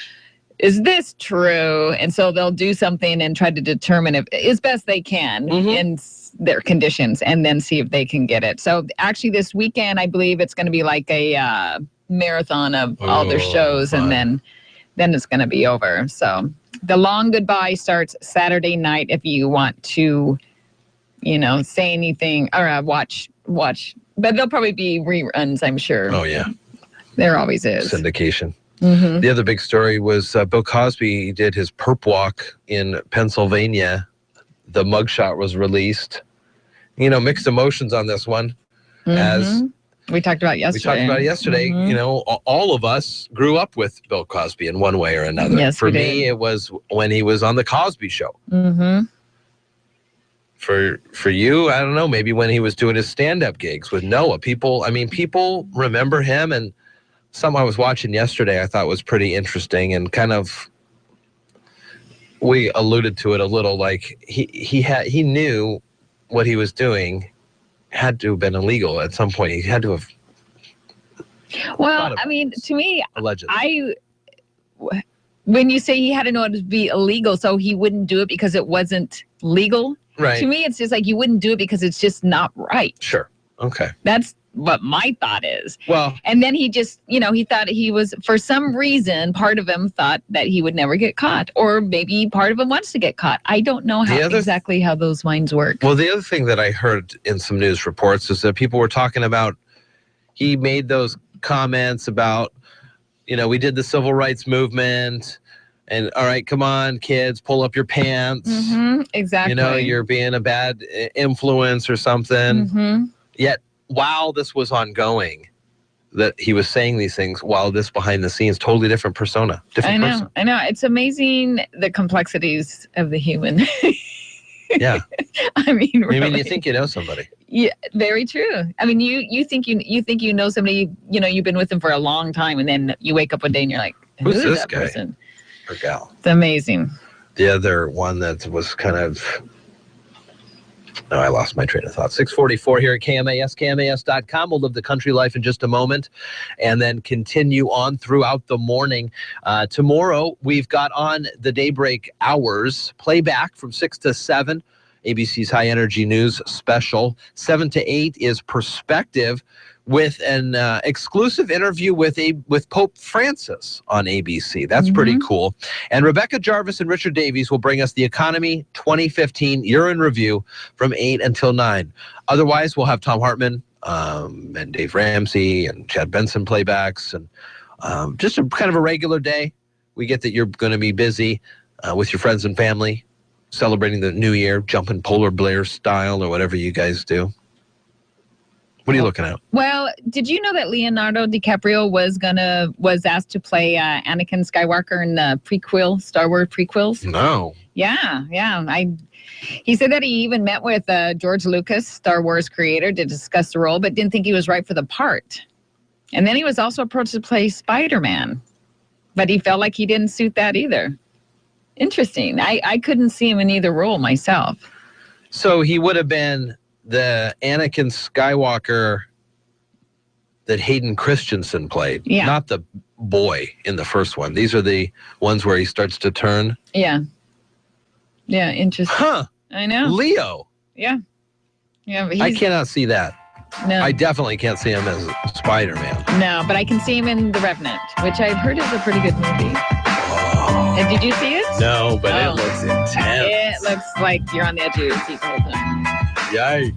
is this true? And so they'll do something and try to determine if as best they can in their conditions, and then see if they can get it. So actually this weekend, I believe it's going to be like a marathon of all their shows, and then it's going to be over. So the long goodbye starts Saturday night if you want to, say anything or watch. But there'll probably be reruns, I'm sure. Oh, yeah. There always is. Syndication. The other big story was Bill Cosby did his perp walk in Pennsylvania. The mugshot was released. Mixed emotions on this one. As we talked about yesterday. All of us grew up with Bill Cosby in one way or another. Yes, For me, it was when he was on the Cosby Show. For you, I don't know, maybe when he was doing his stand-up gigs with Noah. People remember him, and something I was watching yesterday I thought was pretty interesting, and kind of we alluded to it a little, like he knew what he was doing had to have been illegal at some point. He had to have. Well, I mean, to me, allegedly. When you say he had to know it to be illegal, so he wouldn't do it because it wasn't legal, Right. To me, it's just like you wouldn't do it because it's just not right. Sure. Okay. That's what my thought is. Well, and then he just, he thought he was, for some reason, part of him thought that he would never get caught, or maybe part of him wants to get caught. I don't know exactly how those minds work. Well, the other thing that I heard in some news reports is that people were talking about, he made those comments about, we did the civil rights movement, and all right, come on, kids, pull up your pants. Mm-hmm, exactly. You're being a bad influence or something. Mm-hmm. Yet, while this was ongoing, that he was saying these things, while this behind the scenes, totally different persona, different person. I know. It's amazing the complexities of the human. Yeah. I mean, really. Maybe you think you know somebody. Yeah, very true. I mean, you think you know somebody, you've been with them for a long time, and then you wake up one day and you're like, who's this that guy? Person? Or gal. It's amazing. The other one that was kind of, I lost my train of thought. 6:44 here at KMAS, KMAS.com. We'll live the country life in just a moment and then continue on throughout the morning. Tomorrow, we've got on the Daybreak Hours playback from 6 to 7, ABC's High Energy News special. 7 to 8 is Perspective, with an exclusive interview with Pope Francis on ABC. That's pretty cool. And Rebecca Jarvis and Richard Davies will bring us the Economy 2015 Year in Review from 8 until 9. Otherwise, we'll have Tom Hartman and Dave Ramsey and Chad Benson playbacks, and just a kind of a regular day. We get that you're going to be busy with your friends and family, celebrating the new year, jumping polar bear style or whatever you guys do. What are you looking at? Well, did you know that Leonardo DiCaprio was asked to play Anakin Skywalker in the Star Wars prequels? No. Yeah. He said that he even met with George Lucas, Star Wars creator, to discuss the role, but didn't think he was right for the part. And then he was also approached to play Spider-Man, but he felt like he didn't suit that either. Interesting. I couldn't see him in either role myself. So he would have been the Anakin Skywalker that Hayden Christensen played, not the boy in the first one. These are the ones where he starts to turn. Yeah, interesting. Huh. I know. Leo. Yeah. But I cannot see that. No. I definitely can't see him as Spider-Man. No, but I can see him in The Revenant, which I've heard is a pretty good movie. And did you see it? No, but it looks intense. It looks like you're on the edge of your seat the whole time. Yikes.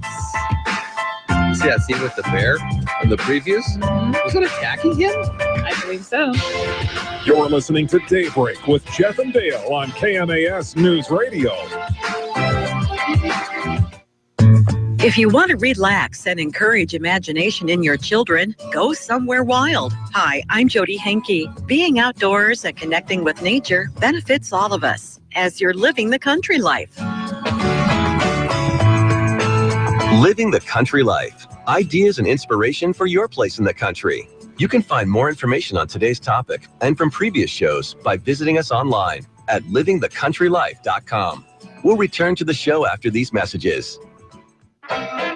You see that scene with the bear in the previews? Was it attacking him? I believe so. You're listening to Daybreak with Jeff and Dale on KMAS News Radio. If you want to relax and encourage imagination in your children, go somewhere wild. Hi, I'm Jody Henke. Being outdoors and connecting with nature benefits all of us as you're living the country life. Living the country life. Ideas and inspiration for your place in the country. You can find more information on today's topic and from previous shows by visiting us online at livingthecountrylife.com. We'll return to the show after these messages.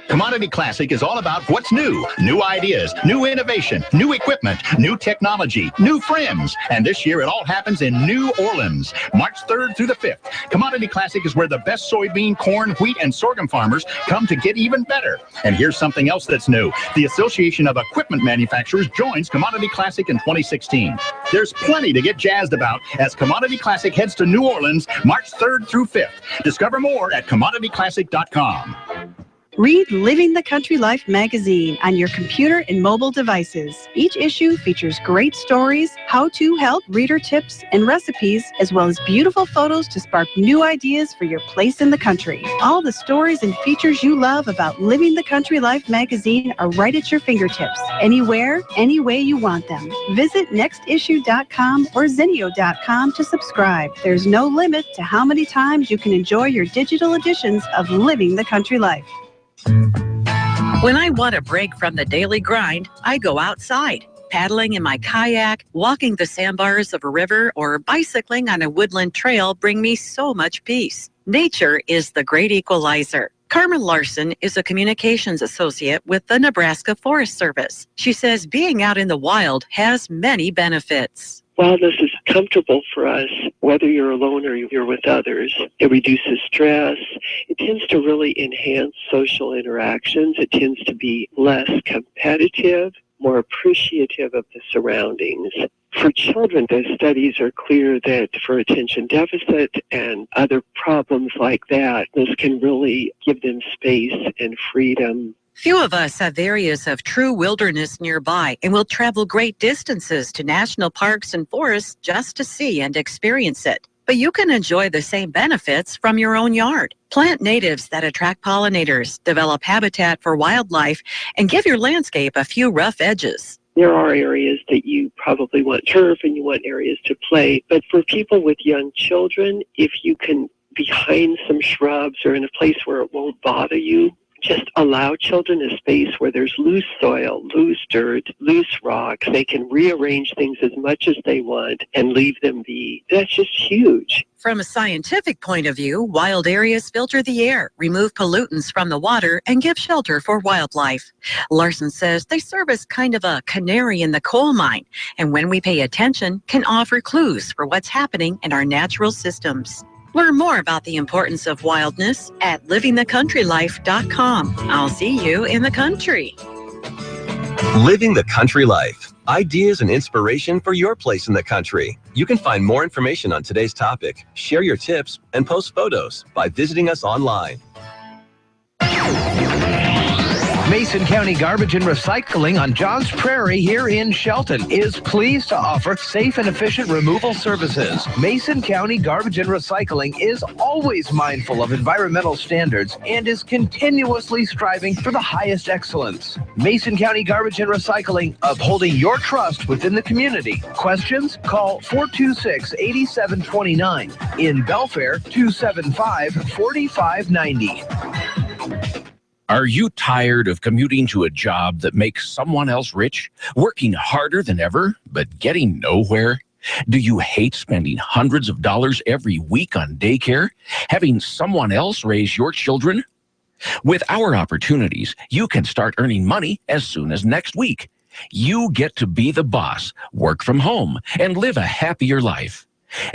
Commodity Classic is all about what's new. New ideas, new innovation, new equipment, new technology, new friends. And this year it all happens in New Orleans, March 3rd through the 5th. Commodity Classic is where the best soybean, corn, wheat, and sorghum farmers come to get even better. And here's something else that's new. The Association of Equipment Manufacturers joins Commodity Classic in 2016. There's plenty to get jazzed about as Commodity Classic heads to New Orleans, March 3rd through 5th. Discover more at commodityclassic.com. Read Living the Country Life magazine on your computer and mobile devices. Each issue features great stories, how-to help, reader tips, and recipes, as well as beautiful photos to spark new ideas for your place in the country. All the stories and features you love about Living the Country Life magazine are right at your fingertips, anywhere, any way you want them. Visit nextissue.com or zenio.com to subscribe. There's no limit to how many times you can enjoy your digital editions of Living the Country Life. When I want a break from the daily grind, I go outside, paddling in my kayak, walking the sandbars of a river, or bicycling on a woodland trail bring me so much peace. Nature is the great equalizer. Carmen Larson is a communications associate with the Nebraska Forest Service. She says being out in the wild has many benefits. Wildness is comfortable for us, whether you're alone or you're with others. It reduces stress. It tends to really enhance social interactions. It tends to be less competitive, more appreciative of the surroundings. For children, the studies are clear that for attention deficit and other problems like that, this can really give them space and freedom. Few of us have areas of true wilderness nearby and will travel great distances to national parks and forests just to see and experience it. But you can enjoy the same benefits from your own yard. Plant natives that attract pollinators, develop habitat for wildlife, and give your landscape a few rough edges. There are areas that you probably want turf and you want areas to play. But for people with young children, if you can behind some shrubs or in a place where it won't bother you, just allow children a space where there's loose soil, loose dirt, loose rocks. They can rearrange things as much as they want and leave them be. That's just huge. From a scientific point of view, wild areas filter the air, remove pollutants from the water, and give shelter for wildlife. Larson says they serve as kind of a canary in the coal mine, and when we pay attention, can offer clues for what's happening in our natural systems. Learn more about the importance of wildness at livingthecountrylife.com. I'll see you in the country. Living the country life. Ideas and inspiration for your place in the country. You can find more information on today's topic, share your tips, and post photos by visiting us online. Mason County Garbage and Recycling on Johns Prairie here in Shelton is pleased to offer safe and efficient removal services. Mason County Garbage and Recycling is always mindful of environmental standards and is continuously striving for the highest excellence. Mason County Garbage and Recycling, upholding your trust within the community. Questions? Call 426-8729. In Belfair, 275-4590. Are you tired of commuting to a job that makes someone else rich, working harder than ever, but getting nowhere? Do you hate spending hundreds of dollars every week on daycare, having someone else raise your children? With our opportunities, you can start earning money as soon as next week. You get to be the boss, work from home, and live a happier life.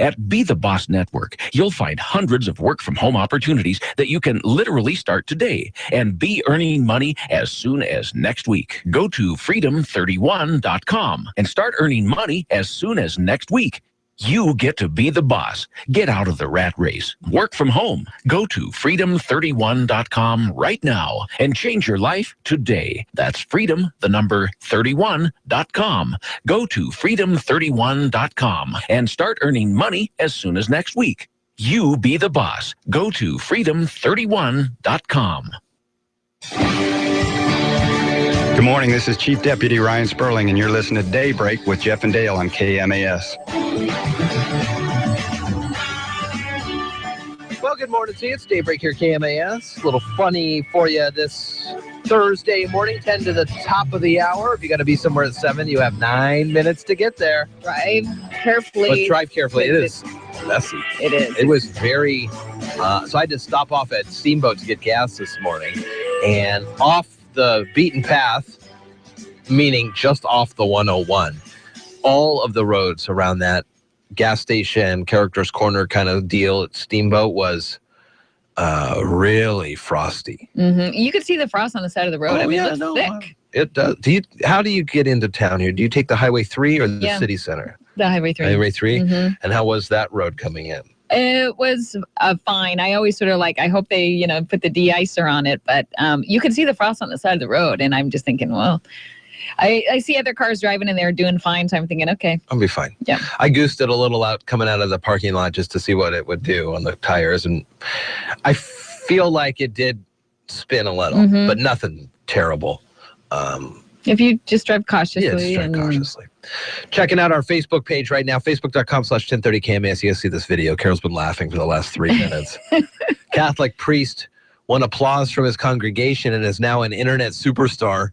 At Be the Boss Network, you'll find hundreds of work-from-home opportunities that you can literally start today and be earning money as soon as next week. Go to freedom31.com and start earning money as soon as next week. You get to be the boss. Get out of the rat race. Work from home. Go to freedom31.com right now and change your life today. That's freedom31.com. Go to freedom31.com and start earning money as soon as next week. You be the boss. Go to freedom31.com. Good morning. This is Chief Deputy Ryan Sperling, and you're listening to Daybreak with Jeff and Dale on KMAS. Well, good morning to you. It's Daybreak here, KMAS. A little funny for you this Thursday morning, 10 to the top of the hour. If you got to be somewhere at 7, you have 9 minutes to get there. Drive carefully. But drive carefully. It is messy. It is. It was very, so I had to stop off at Steamboat to get gas this morning. And off the beaten path, meaning just off the 101, all of the roads around that gas station, Characters Corner kind of deal at Steamboat was really frosty. Mm-hmm. You could see the frost on the side of the road. It looks thick. It does. How do you get into town here? Do you take the Highway 3 or the city center? The Highway 3. Highway 3? Mm-hmm. And how was that road coming in? It was fine. I always sort of I hope they, put the de-icer on it. But you could see the frost on the side of the road. And I'm just thinking, well, I see other cars driving and they're doing fine. So I'm thinking, okay. I'll be fine. Yeah. I goosed it a little out coming out of the parking lot just to see what it would do on the tires. And I feel like it did spin a little, but nothing terrible. If you just drive cautiously. Yeah, just drive cautiously. Checking out our Facebook page right now, facebook.com/1030KMAS. You guys see this video. Carol's been laughing for the last 3 minutes. Catholic priest won applause from his congregation and is now an internet superstar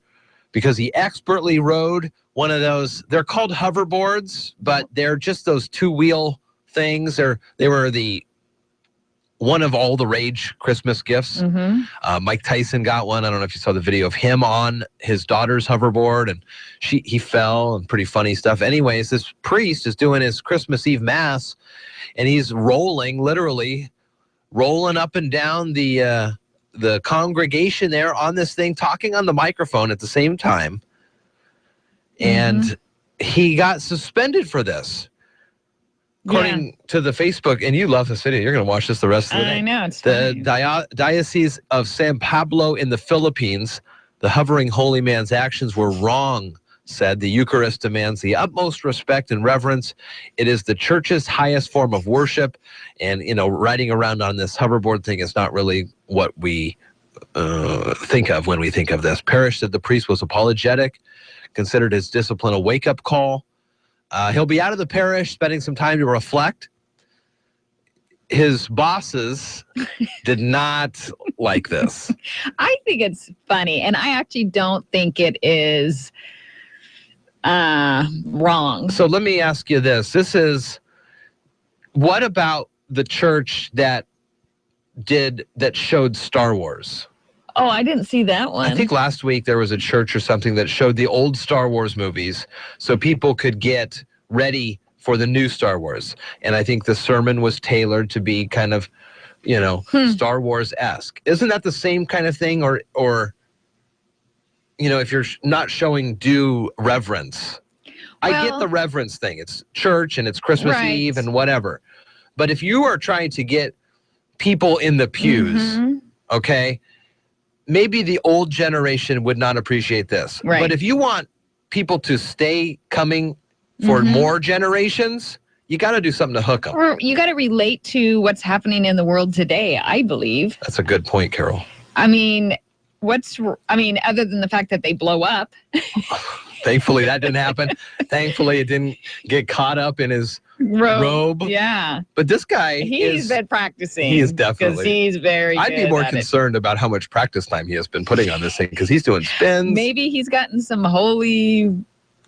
because he expertly rode one of those. They're called hoverboards, but they're just those two-wheel things. They were the one of all the rage Christmas gifts. Mike Tyson got one. I don't know if you saw the video of him on his daughter's hoverboard, and he fell, and pretty funny stuff. Anyways, this priest is doing his Christmas Eve Mass, and he's literally rolling up and down the congregation there on this thing, talking on the microphone at the same time. And he got suspended for this. According to the Facebook, and you love this video, you're going to watch this the rest of the day. I know, it's the Diocese of San Pablo in the Philippines, the hovering holy man's actions were wrong, said. The Eucharist demands the utmost respect and reverence. It is the church's highest form of worship. And, riding around on this hoverboard thing is not really what we think of when we think of this. Parish said the priest was apologetic, considered his discipline a wake-up call. He'll be out of the parish, spending some time to reflect. His bosses did not like this. I think it's funny, and I actually don't think it is wrong. So let me ask you this. What about the church that showed Star Wars? Oh, I didn't see that one. I think last week there was a church or something that showed the old Star Wars movies so people could get ready for the new Star Wars. And I think the sermon was tailored to be kind of, Star Wars-esque. Isn't that the same kind of thing? Or if you're not showing due reverence. I get the reverence thing. It's church and it's Christmas Eve and whatever. But if you are trying to get people in the pews, okay, maybe the old generation would not appreciate this. Right. But if you want people to stay coming for more generations, you got to do something to hook them. Or you got to relate to what's happening in the world today, I believe. That's a good point, Carol. I mean, other than the fact that they blow up. Thankfully, that didn't happen. Thankfully, it didn't get caught up in his robe. Yeah. But this guy He's been practicing. He is definitely. Because he's very I'd be more concerned about how much practice time he has been putting on this thing, because he's doing spins. Maybe he's gotten some holy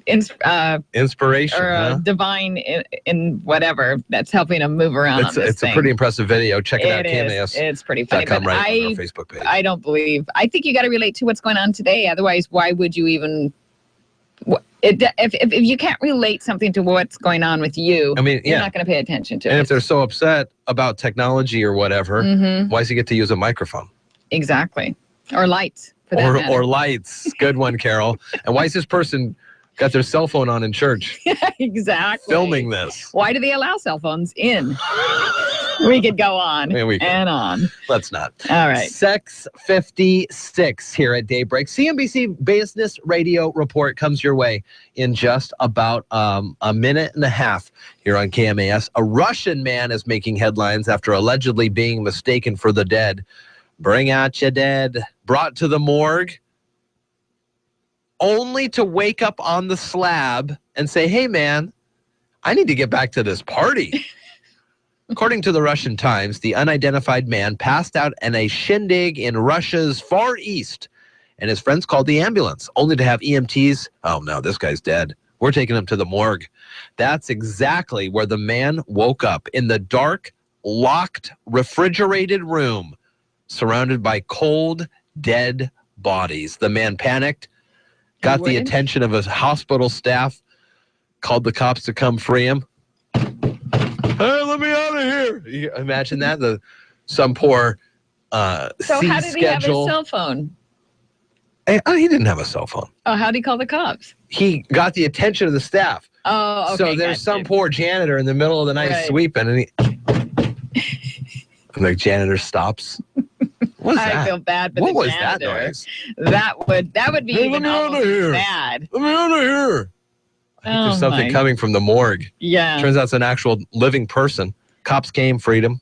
inspiration or divine in whatever that's helping him move around on this It's thing. a pretty impressive video. Check it out, is. KMAS. It's pretty funny. But on our Facebook page. I don't believe. I think you got to relate to what's going on today. Otherwise, why would you even? If you can't relate something to what's going on with you, you're not going to pay attention to it. And if they're so upset about technology or whatever, why does he get to use a microphone? Exactly. Or lights. For that matter. Or lights. Good one, Carol. And why is this person got their cell phone on in church? Exactly. Filming this. Why do they allow cell phones in? We could go on and on. Let's not. All right. 6:56 here at Daybreak. CNBC Business Radio Report comes your way in just about a minute and a half here on KMAS. A Russian man is making headlines after allegedly being mistaken for the dead. Bring out your dead. Brought to the morgue, only to wake up on the slab and say, hey, man, I need to get back to this party. According to the Russian Times, the unidentified man passed out in a shindig in Russia's Far East, and his friends called the ambulance, only to have EMTs, oh, no, this guy's dead. We're taking him to the morgue. That's exactly where the man woke up, in the dark, locked, refrigerated room, surrounded by cold, dead bodies. The man panicked, got the attention of his hospital staff, called the cops to come free him. Hey, let me out of here. You imagine that? Some poor So how did he have his cell phone? He didn't have a cell phone. Oh, how did he call the cops? He got the attention of the staff. Oh, okay. So there's some poor janitor in the middle of the night sweeping, and the janitor stops. What's that? I feel bad for what the was janitor. that noise? That would be even almost bad. Let me out of here. I think there's something coming from the morgue. Yeah. Turns out it's an actual living person. Cops came, freed him.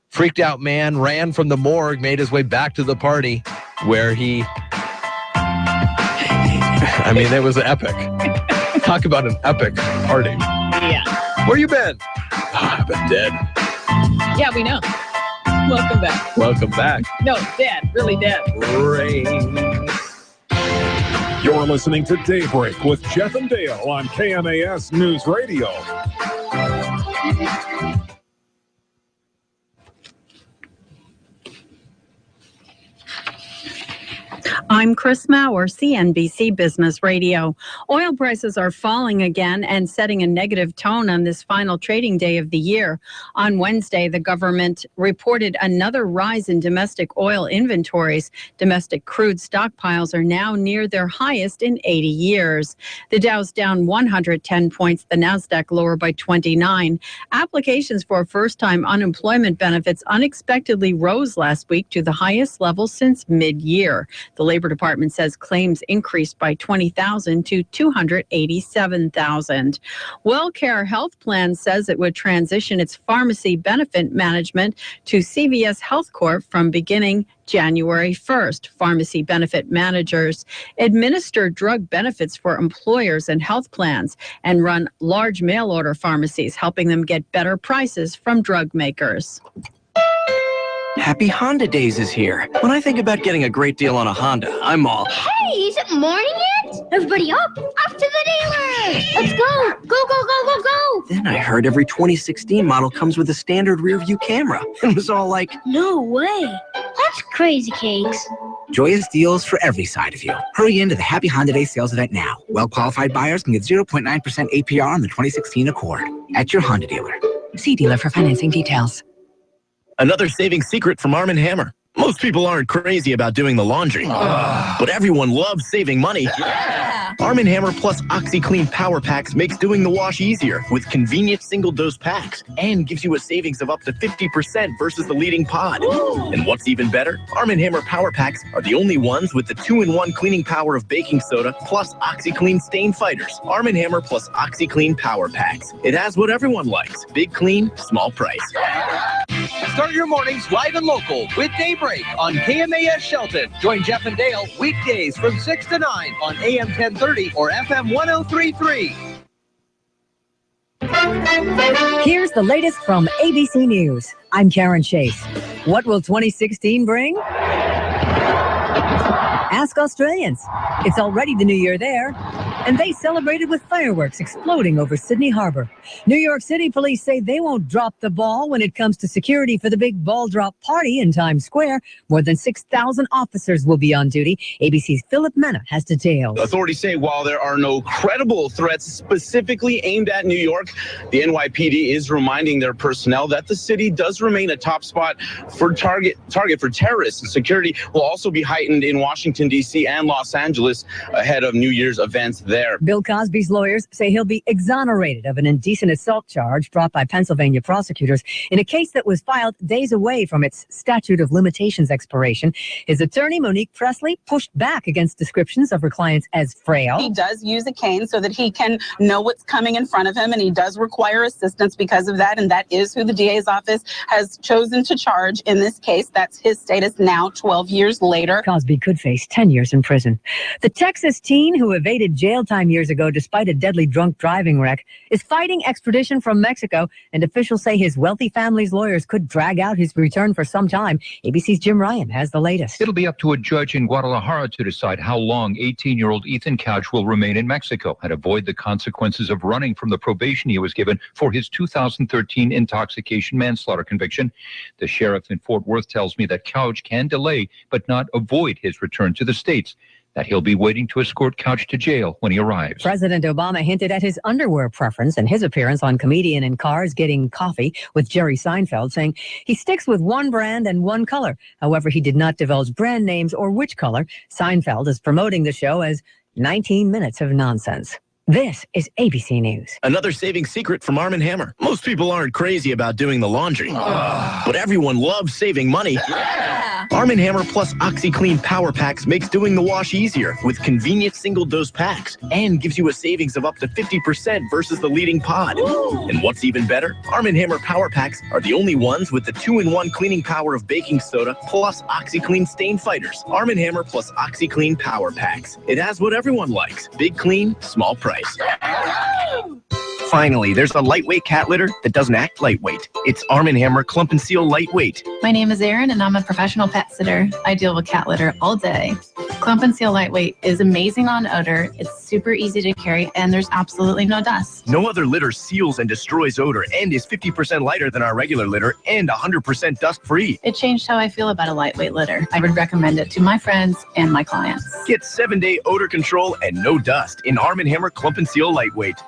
Freaked out man ran from the morgue, made his way back to the party where he... it was epic. Talk about an epic party. Yeah. Where you been? I've been dead. Yeah, we know. Welcome back. Welcome back. No, dead. Really dead. Rain. You're listening to Daybreak with Jeff and Dale on KMAS News Radio. I'm Chris Maurer, CNBC Business Radio. Oil prices are falling again and setting a negative tone on this final trading day of the year. On Wednesday, the government reported another rise in domestic oil inventories. Domestic crude stockpiles are now near their highest in 80 years. The Dow's down 110 points, the Nasdaq lower by 29. Applications for first-time unemployment benefits unexpectedly rose last week to the highest level since mid-year. The Labor Department says claims increased by 20,000 to 287,000. WellCare Health Plan says it would transition its pharmacy benefit management to CVS Health Corp from beginning January 1st. Pharmacy benefit managers administer drug benefits for employers and health plans and run large mail-order pharmacies, helping them get better prices from drug makers. Happy Honda Days is here. When I think about getting a great deal on a Honda, I'm all... Hey, is it morning yet? Everybody up to the dealer! Let's go! Go, go, go, go, go! Then I heard every 2016 model comes with a standard rear view camera. And was all like... No way! That's crazy cakes. Joyous deals for every side of you. Hurry into the Happy Honda Day sales event now. Well-qualified buyers can get 0.9% APR on the 2016 Accord at your Honda dealer. See dealer for financing details. Another saving secret from Arm & Hammer. Most people aren't crazy about doing the laundry, but everyone loves saving money. Yeah. Arm & Hammer Plus OxyClean Power Packs makes doing the wash easier with convenient single-dose packs and gives you a savings of up to 50% versus the leading pod. Ooh. And what's even better, Arm & Hammer Power Packs are the only ones with the 2-in-1 cleaning power of baking soda plus OxyClean Stain Fighters. Arm & Hammer Plus OxyClean Power Packs. It has what everyone likes. Big clean, small price. Start your mornings live and local with Daybreak on KMAS Shelton. Join Jeff and Dale weekdays from 6 to 9 on AM 1030 or FM 1033. Here's the latest from ABC News. I'm Karen Chase. What will 2016 bring? Ask Australians. It's already the new year there, and they celebrated with fireworks exploding over Sydney Harbor. New York City police say they won't drop the ball when it comes to security for the big ball drop party in Times Square. More than 6,000 officers will be on duty. ABC's Philip Mena has details. Authorities say while there are no credible threats specifically aimed at New York, the NYPD is reminding their personnel that the city does remain a top spot for target for terrorists. Security will also be heightened in Washington, D.C. and Los Angeles ahead of New Year's events there. Bill Cosby's lawyers say he'll be exonerated of an indecent assault charge brought by Pennsylvania prosecutors in a case that was filed days away from its statute of limitations expiration. His attorney, Monique Presley, pushed back against descriptions of her clients as frail. He does use a cane so that he can know what's coming in front of him, and he does require assistance because of that, and that is who the DA's office has chosen to charge in this case. That's his status now, 12 years later. Cosby could face 10 years in prison. The Texas teen who evaded jail time years ago despite a deadly drunk driving wreck is fighting extradition from Mexico, and officials say his wealthy family's lawyers could drag out his return for some time. ABC's Jim Ryan has the latest. It'll be up to a judge in Guadalajara to decide how long 18-year-old Ethan Couch will remain in Mexico and avoid the consequences of running from the probation he was given for his 2013 intoxication manslaughter conviction. The sheriff in Fort Worth tells me that Couch can delay but not avoid his return to the States, that he'll be waiting to escort Couch to jail when he arrives. President Obama hinted at his underwear preference in his appearance on Comedian in Cars Getting Coffee with Jerry Seinfeld, saying he sticks with one brand and one color. However, he did not divulge brand names or which color. Seinfeld is promoting the show as 19 minutes of nonsense. This is ABC News. Another saving secret from Arm & Hammer. Most people aren't crazy about doing the laundry, but everyone loves saving money. Yeah. Arm & Hammer Plus OxyClean Power Packs makes doing the wash easier with convenient single-dose packs and gives you a savings of up to 50% versus the leading pod. Ooh. And what's even better, Arm & Hammer Power Packs are the only ones with the 2-in-1 cleaning power of baking soda plus OxyClean Stain Fighters. Arm & Hammer Plus OxyClean Power Packs. It has what everyone likes. Big clean, small price. Finally, there's a lightweight cat litter that doesn't act lightweight. It's Arm & Hammer Clump and Seal Lightweight. My name is Erin, and I'm a professional pet sitter. I deal with cat litter all day. Clump and Seal Lightweight is amazing on odor. It's super easy to carry, and there's absolutely no dust. No other litter seals and destroys odor and is 50% lighter than our regular litter and 100% dust-free. It changed how I feel about a lightweight litter. I would recommend it to my friends and my clients. Get 7-day odor control and no dust in Arm & Hammer Clump and Seal Lightweight.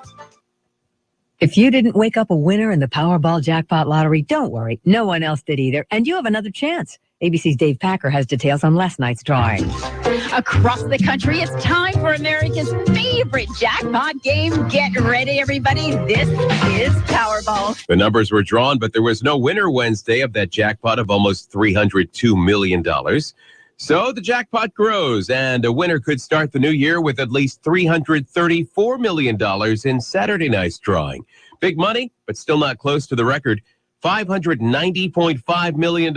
If you didn't wake up a winner in the Powerball Jackpot Lottery, don't worry. No one else did either, and you have another chance. ABC's Dave Packer has details on last night's drawing. Across the country, it's time for America's favorite jackpot game. Get ready, everybody. This is Powerball. The numbers were drawn, but there was no winner Wednesday of that jackpot of almost $302 million. So the jackpot grows, and a winner could start the new year with at least $334 million in Saturday night's drawing. Big money, but still not close to the record. $590.5 million,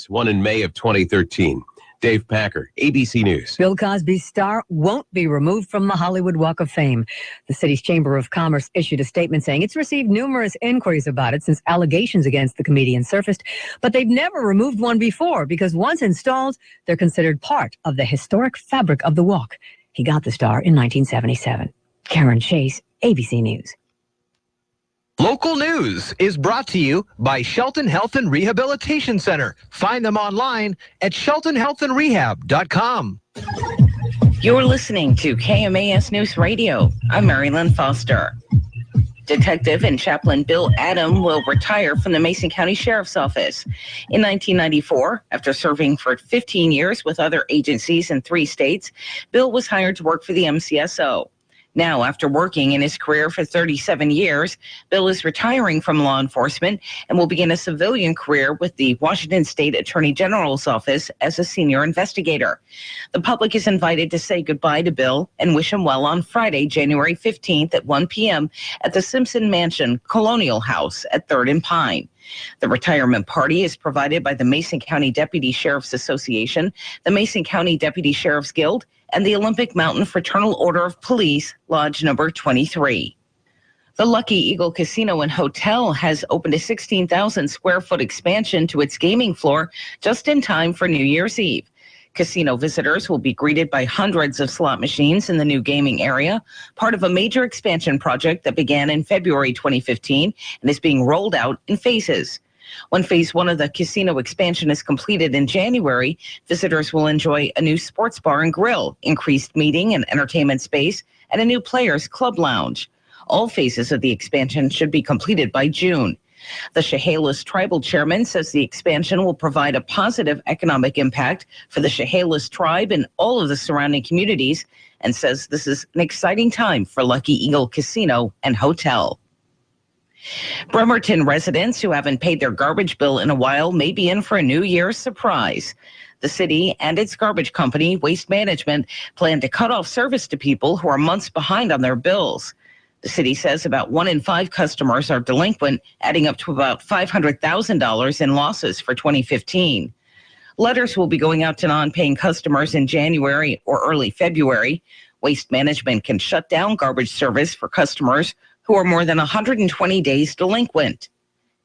won in May of 2013. Dave Packer, ABC News. Bill Cosby's star won't be removed from the Hollywood Walk of Fame. The city's Chamber of Commerce issued a statement saying it's received numerous inquiries about it since allegations against the comedian surfaced, but they've never removed one before because once installed, they're considered part of the historic fabric of the walk. He got the star in 1977. Karen Chase, ABC News. Local news is brought to you by Shelton Health and Rehabilitation Center. Find them online at sheltonhealthandrehab.com. You're listening to KMAS News Radio. I'm Marilyn Foster. Detective and Chaplain Bill Adam will retire from the Mason County Sheriff's Office. In 1994, after serving for 15 years with other agencies in 3 states, Bill was hired to work for the MCSO. Now, after working in his career for 37 years, Bill is retiring from law enforcement and will begin a civilian career with the Washington State Attorney General's office as a senior investigator. The public is invited to say goodbye to Bill and wish him well on Friday, January 15th at 1 p.m. at the Simpson Mansion Colonial House at 3rd and Pine. The retirement party is provided by the Mason County Deputy Sheriff's Association, the Mason County Deputy Sheriff's Guild, and the Olympic Mountain Fraternal Order of Police, Lodge number 23. The Lucky Eagle Casino and Hotel has opened a 16,000 square foot expansion to its gaming floor just in time for New Year's Eve. Casino visitors will be greeted by hundreds of slot machines in the new gaming area, part of a major expansion project that began in February 2015 and is being rolled out in phases. When phase 1 of the casino expansion is completed in January, visitors will enjoy a new sports bar and grill, increased meeting and entertainment space, and a new players club lounge. All phases of the expansion should be completed by June. The Chehalis tribal chairman says the expansion will provide a positive economic impact for the Chehalis tribe and all of the surrounding communities, and says this is an exciting time for Lucky Eagle Casino and Hotel. Bremerton residents who haven't paid their garbage bill in a while may be in for a New Year's surprise. The city and its garbage company, Waste Management, plan to cut off service to people who are months behind on their bills. The city says about 1 in 5 customers are delinquent, adding up to about $500,000 in losses for 2015. Letters will be going out to non-paying customers in January or early February. Waste Management can shut down garbage service for customers who are more than 120 days delinquent.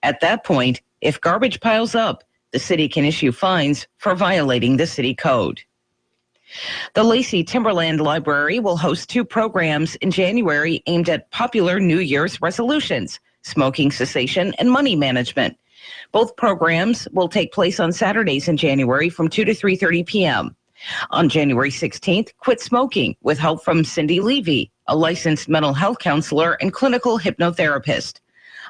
At that point, if garbage piles up, the city can issue fines for violating the city code. The Lacey Timberland Library will host 2 programs in January aimed at popular New Year's resolutions, smoking cessation and money management. Both programs will take place on Saturdays in January from 2 to 3:30 p.m. On January 16th, quit smoking with help from Cindy Levy, a licensed mental health counselor and clinical hypnotherapist.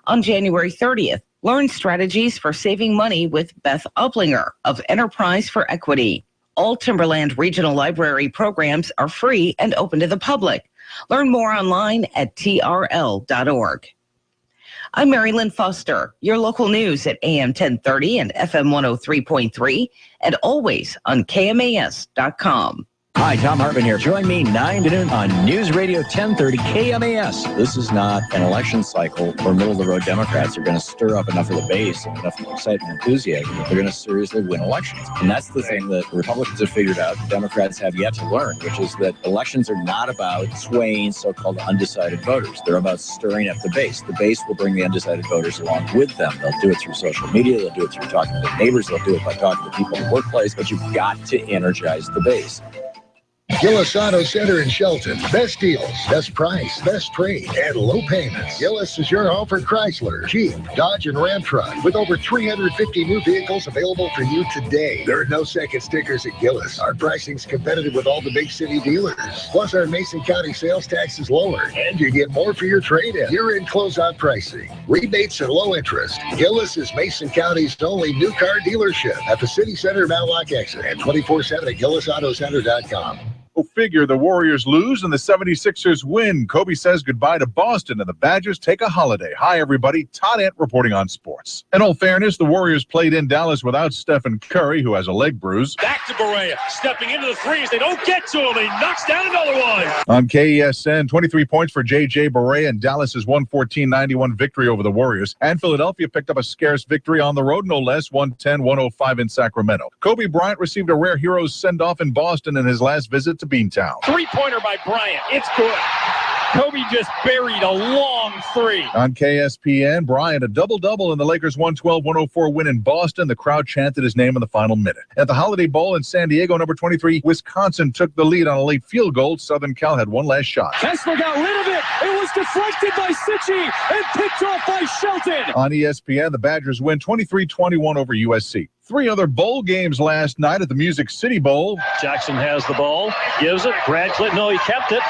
On January 30th, learn strategies for saving money with Beth Uplinger of Enterprise for Equity. All Timberland Regional Library programs are free and open to the public. Learn more online at trl.org. I'm Mary Lynn Foster, your local news at AM 1030 and FM 103.3, and always on KMAS.com. Hi, Tom Hartman here. Join me 9 to noon on News Radio 1030 KMAS. This is not an election cycle where middle-of-the-road Democrats are going to stir up enough of the base, enough excitement and enthusiasm that they're going to seriously win elections. And that's the thing that Republicans have figured out, Democrats have yet to learn, which is that elections are not about swaying so-called undecided voters. They're about stirring up the base. The base will bring the undecided voters along with them. They'll do it through social media. They'll do it through talking to their neighbors. They'll do it by talking to people in the workplace. But you've got to energize the base. Gillis Auto Center in Shelton. Best deals, best price, best trade, and low payments. Gillis is your home for Chrysler, Jeep, Dodge, and Ram truck with over 350 new vehicles available for you today. There are no second stickers at Gillis. Our pricing's competitive with all the big city dealers. Plus, our Mason County sales tax is lower, and you get more for your trade-in. You're in closeout pricing, rebates, and low interest. Gillis is Mason County's only new car dealership at the City Center Mount Lock exit and 24/7 at GillisAutoCenter.com. Go figure, the Warriors lose and the 76ers win. Kobe says goodbye to Boston and the Badgers take a holiday. Hi, everybody. Todd Ant reporting on sports. In all fairness, the Warriors played in Dallas without Stephen Curry, who has a leg bruise. Back to Barea, stepping into the threes. They don't get to him. He knocks down another one. On KESN, 23 points for J.J. Barea and Dallas's 114-91 victory over the Warriors. And Philadelphia picked up a scarce victory on the road, no less, 110-105 in Sacramento. Kobe Bryant received a rare hero's send-off in Boston in his last visit to Beantown. Three-pointer by Bryant. It's good. Kobe just buried a long three. On KSPN, Bryant, a double-double in the Lakers' 112-104 win in Boston. The crowd chanted his name in the final minute. At the Holiday Bowl in San Diego, number 23, Wisconsin took the lead on a late field goal. Southern Cal had one last shot. Kessler got rid of it. It was deflected by Sitchy and picked off by Shelton. On ESPN, the Badgers win 23-21 over USC. 3 other bowl games last night at the Music City Bowl. Jackson has the ball, gives it. Brad Clinton, no, he kept it.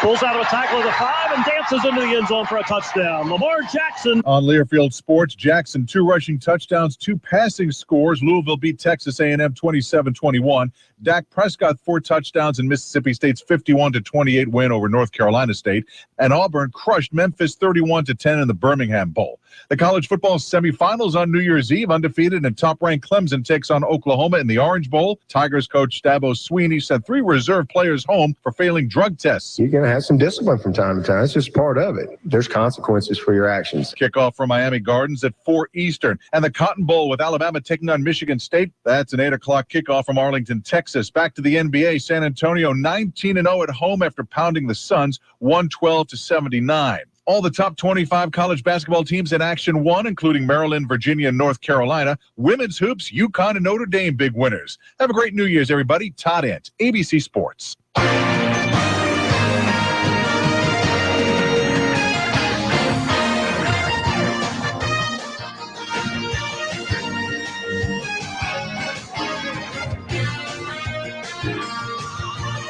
Pulls out of a tackle of the 5 and dances into the end zone for a touchdown. Lamar Jackson. On Learfield Sports, Jackson, 2 rushing touchdowns, 2 passing scores. Louisville beat Texas A&M 27-21. Dak Prescott, 4 touchdowns in Mississippi State's 51-28 win over North Carolina State. And Auburn crushed Memphis 31-10 in the Birmingham Bowl. The college football semifinals on New Year's Eve, undefeated and top-ranked Clemson takes on Oklahoma in the Orange Bowl. Tigers coach Dabo Swinney sent 3 reserve players home for failing drug tests. You're going to have some discipline from time to time. It's just part of it. There's consequences for your actions. Kickoff from Miami Gardens at 4 Eastern. And the Cotton Bowl with Alabama taking on Michigan State. That's an 8 o'clock kickoff from Arlington, Texas. Back to the NBA, San Antonio 19-0 at home after pounding the Suns 112-79. All the top 25 college basketball teams in Action 1, including Maryland, Virginia, and North Carolina. Women's hoops, UConn and Notre Dame, big winners. Have a great New Year's, everybody. Todd Ant, ABC Sports.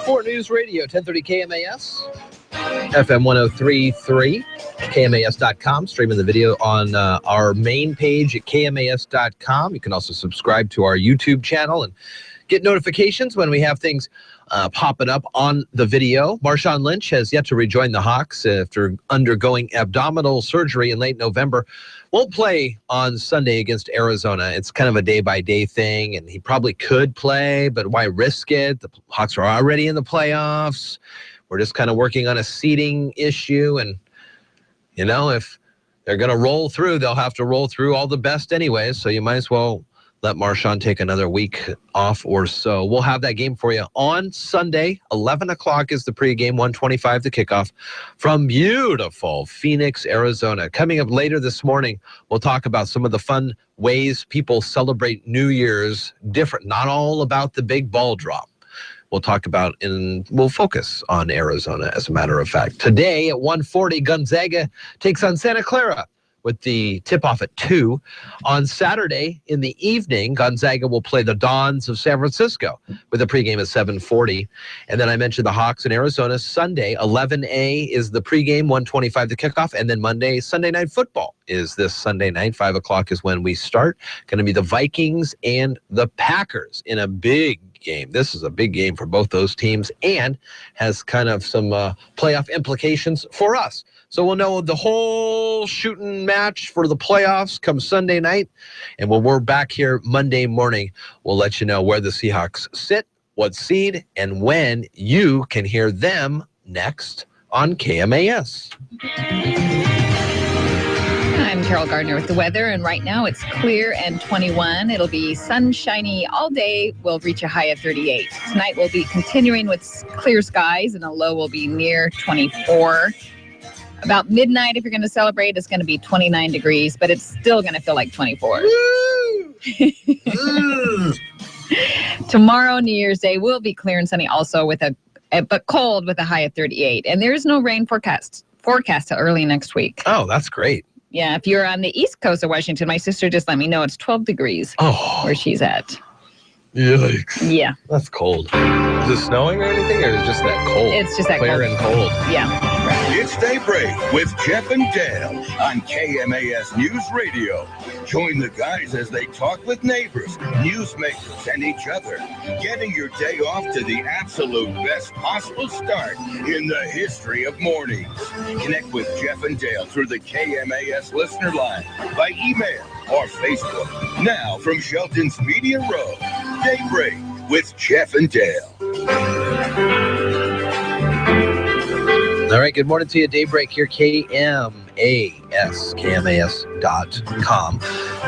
For News Radio, 1030 KMAS, FM 103.3, KMAS.com, streaming the video on our main page at KMAS.com. You can also subscribe to our YouTube channel and get notifications when we have things popping up on the video. Marshawn Lynch has yet to rejoin the Hawks after undergoing abdominal surgery in late November. Won't play on Sunday against Arizona. It's kind of a day-by-day thing, and he probably could play, but why risk it? The Hawks are already in the playoffs. We're just kind of working on a seeding issue, and, you know, if they're going to roll through, they'll have to roll through all the best anyways, so you might as well let Marshawn take another week off or so. We'll have that game for you on Sunday. 11 o'clock is the pregame, 1:25 the kickoff from beautiful Phoenix, Arizona. Coming up later this morning, we'll talk about some of the fun ways people celebrate New Year's different, not all about the big ball drop. We'll talk about we'll focus on Arizona, as a matter of fact. Today at 1:40, Gonzaga takes on Santa Clara, with the tip-off at 2. On Saturday in the evening, Gonzaga will play the Dons of San Francisco with a pregame at 7:40. And then I mentioned the Hawks in Arizona. Sunday, 11A is the pregame, 1:25 the kickoff. And then Sunday Night Football is this Sunday night. 5 o'clock is when we start. Going to be the Vikings and the Packers in a big game. This is a big game for both those teams and has kind of some playoff implications for us. So we'll know the whole shooting match for the playoffs come Sunday night. And when we're back here Monday morning, we'll let you know where the Seahawks sit, what seed, and when you can hear them next on KMAS. I'm Carol Gardner with the weather, and right now it's clear and 21. It'll be sunshiny all day. We'll reach a high of 38. Tonight we'll be continuing with clear skies, and a low will be near 24. About midnight, if you're going to celebrate, it's going to be 29 degrees, but it's still going to feel like 24. Tomorrow, New Year's Day, will be clear and sunny also with a but cold with a high of 38. And there is no rain forecast till early next week. Oh, that's great. Yeah, if you're on the east coast of Washington, my sister just let me know it's 12 degrees where she's at. Yikes. Yeah. That's cold. Is it snowing or anything, or is it just that cold? It's just that clear and cold. Yeah. It's Daybreak with Jeff and Dale on KMAS News Radio. Join the guys as they talk with neighbors, newsmakers, and each other, getting your day off to the absolute best possible start in the history of mornings. Connect with Jeff and Dale through the KMAS listener line by email or Facebook. Now from Shelton's Media Row, Daybreak with Jeff and Dale. All right, good morning to you. Daybreak here, KMAS, KMAS.com.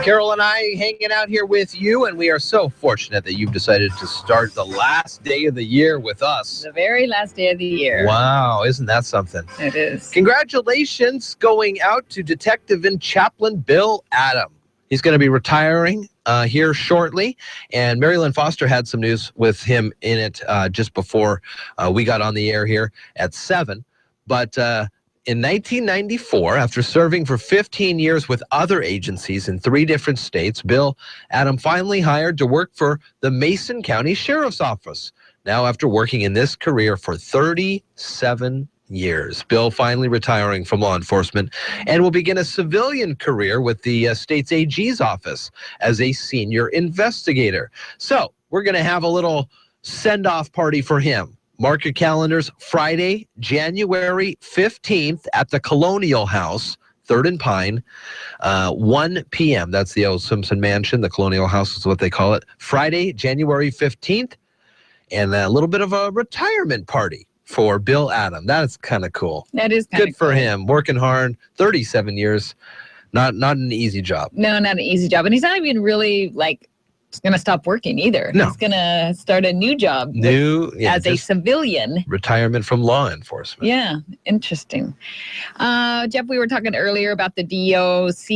Carol and I hanging out here with you, and we are so fortunate that you've decided to start the last day of the year with us. The very last day of the year. Wow, isn't that something? It is. Congratulations going out to Detective and Chaplain Bill Adam. He's going to be retiring here shortly, and Marilyn Foster had some news with him in it just before we got on the air here at 7. But in 1994, after serving for 15 years with other agencies in 3 different states, Bill Adam finally hired to work for the Mason County Sheriff's Office. Now, after working in this career for 37 years, Bill finally retiring from law enforcement and will begin a civilian career with the state's AG's office as a senior investigator. So we're going to have a little send-off party for him. Mark your calendars, Friday, January 15th at the Colonial House, 3rd and Pine, 1 p.m. That's the old Simpson Mansion. The Colonial House is what they call it. Friday, January 15th, and a little bit of a retirement party for Bill Adam. That's kind of cool. That is kind of good for him. Working hard, 37 years. Not an easy job. No, not an easy job. And he's not even really going to stop working either. No. He's going to start a new job as a civilian. Retirement from law enforcement. Yeah, interesting. Jeff, we were talking earlier about the DOC,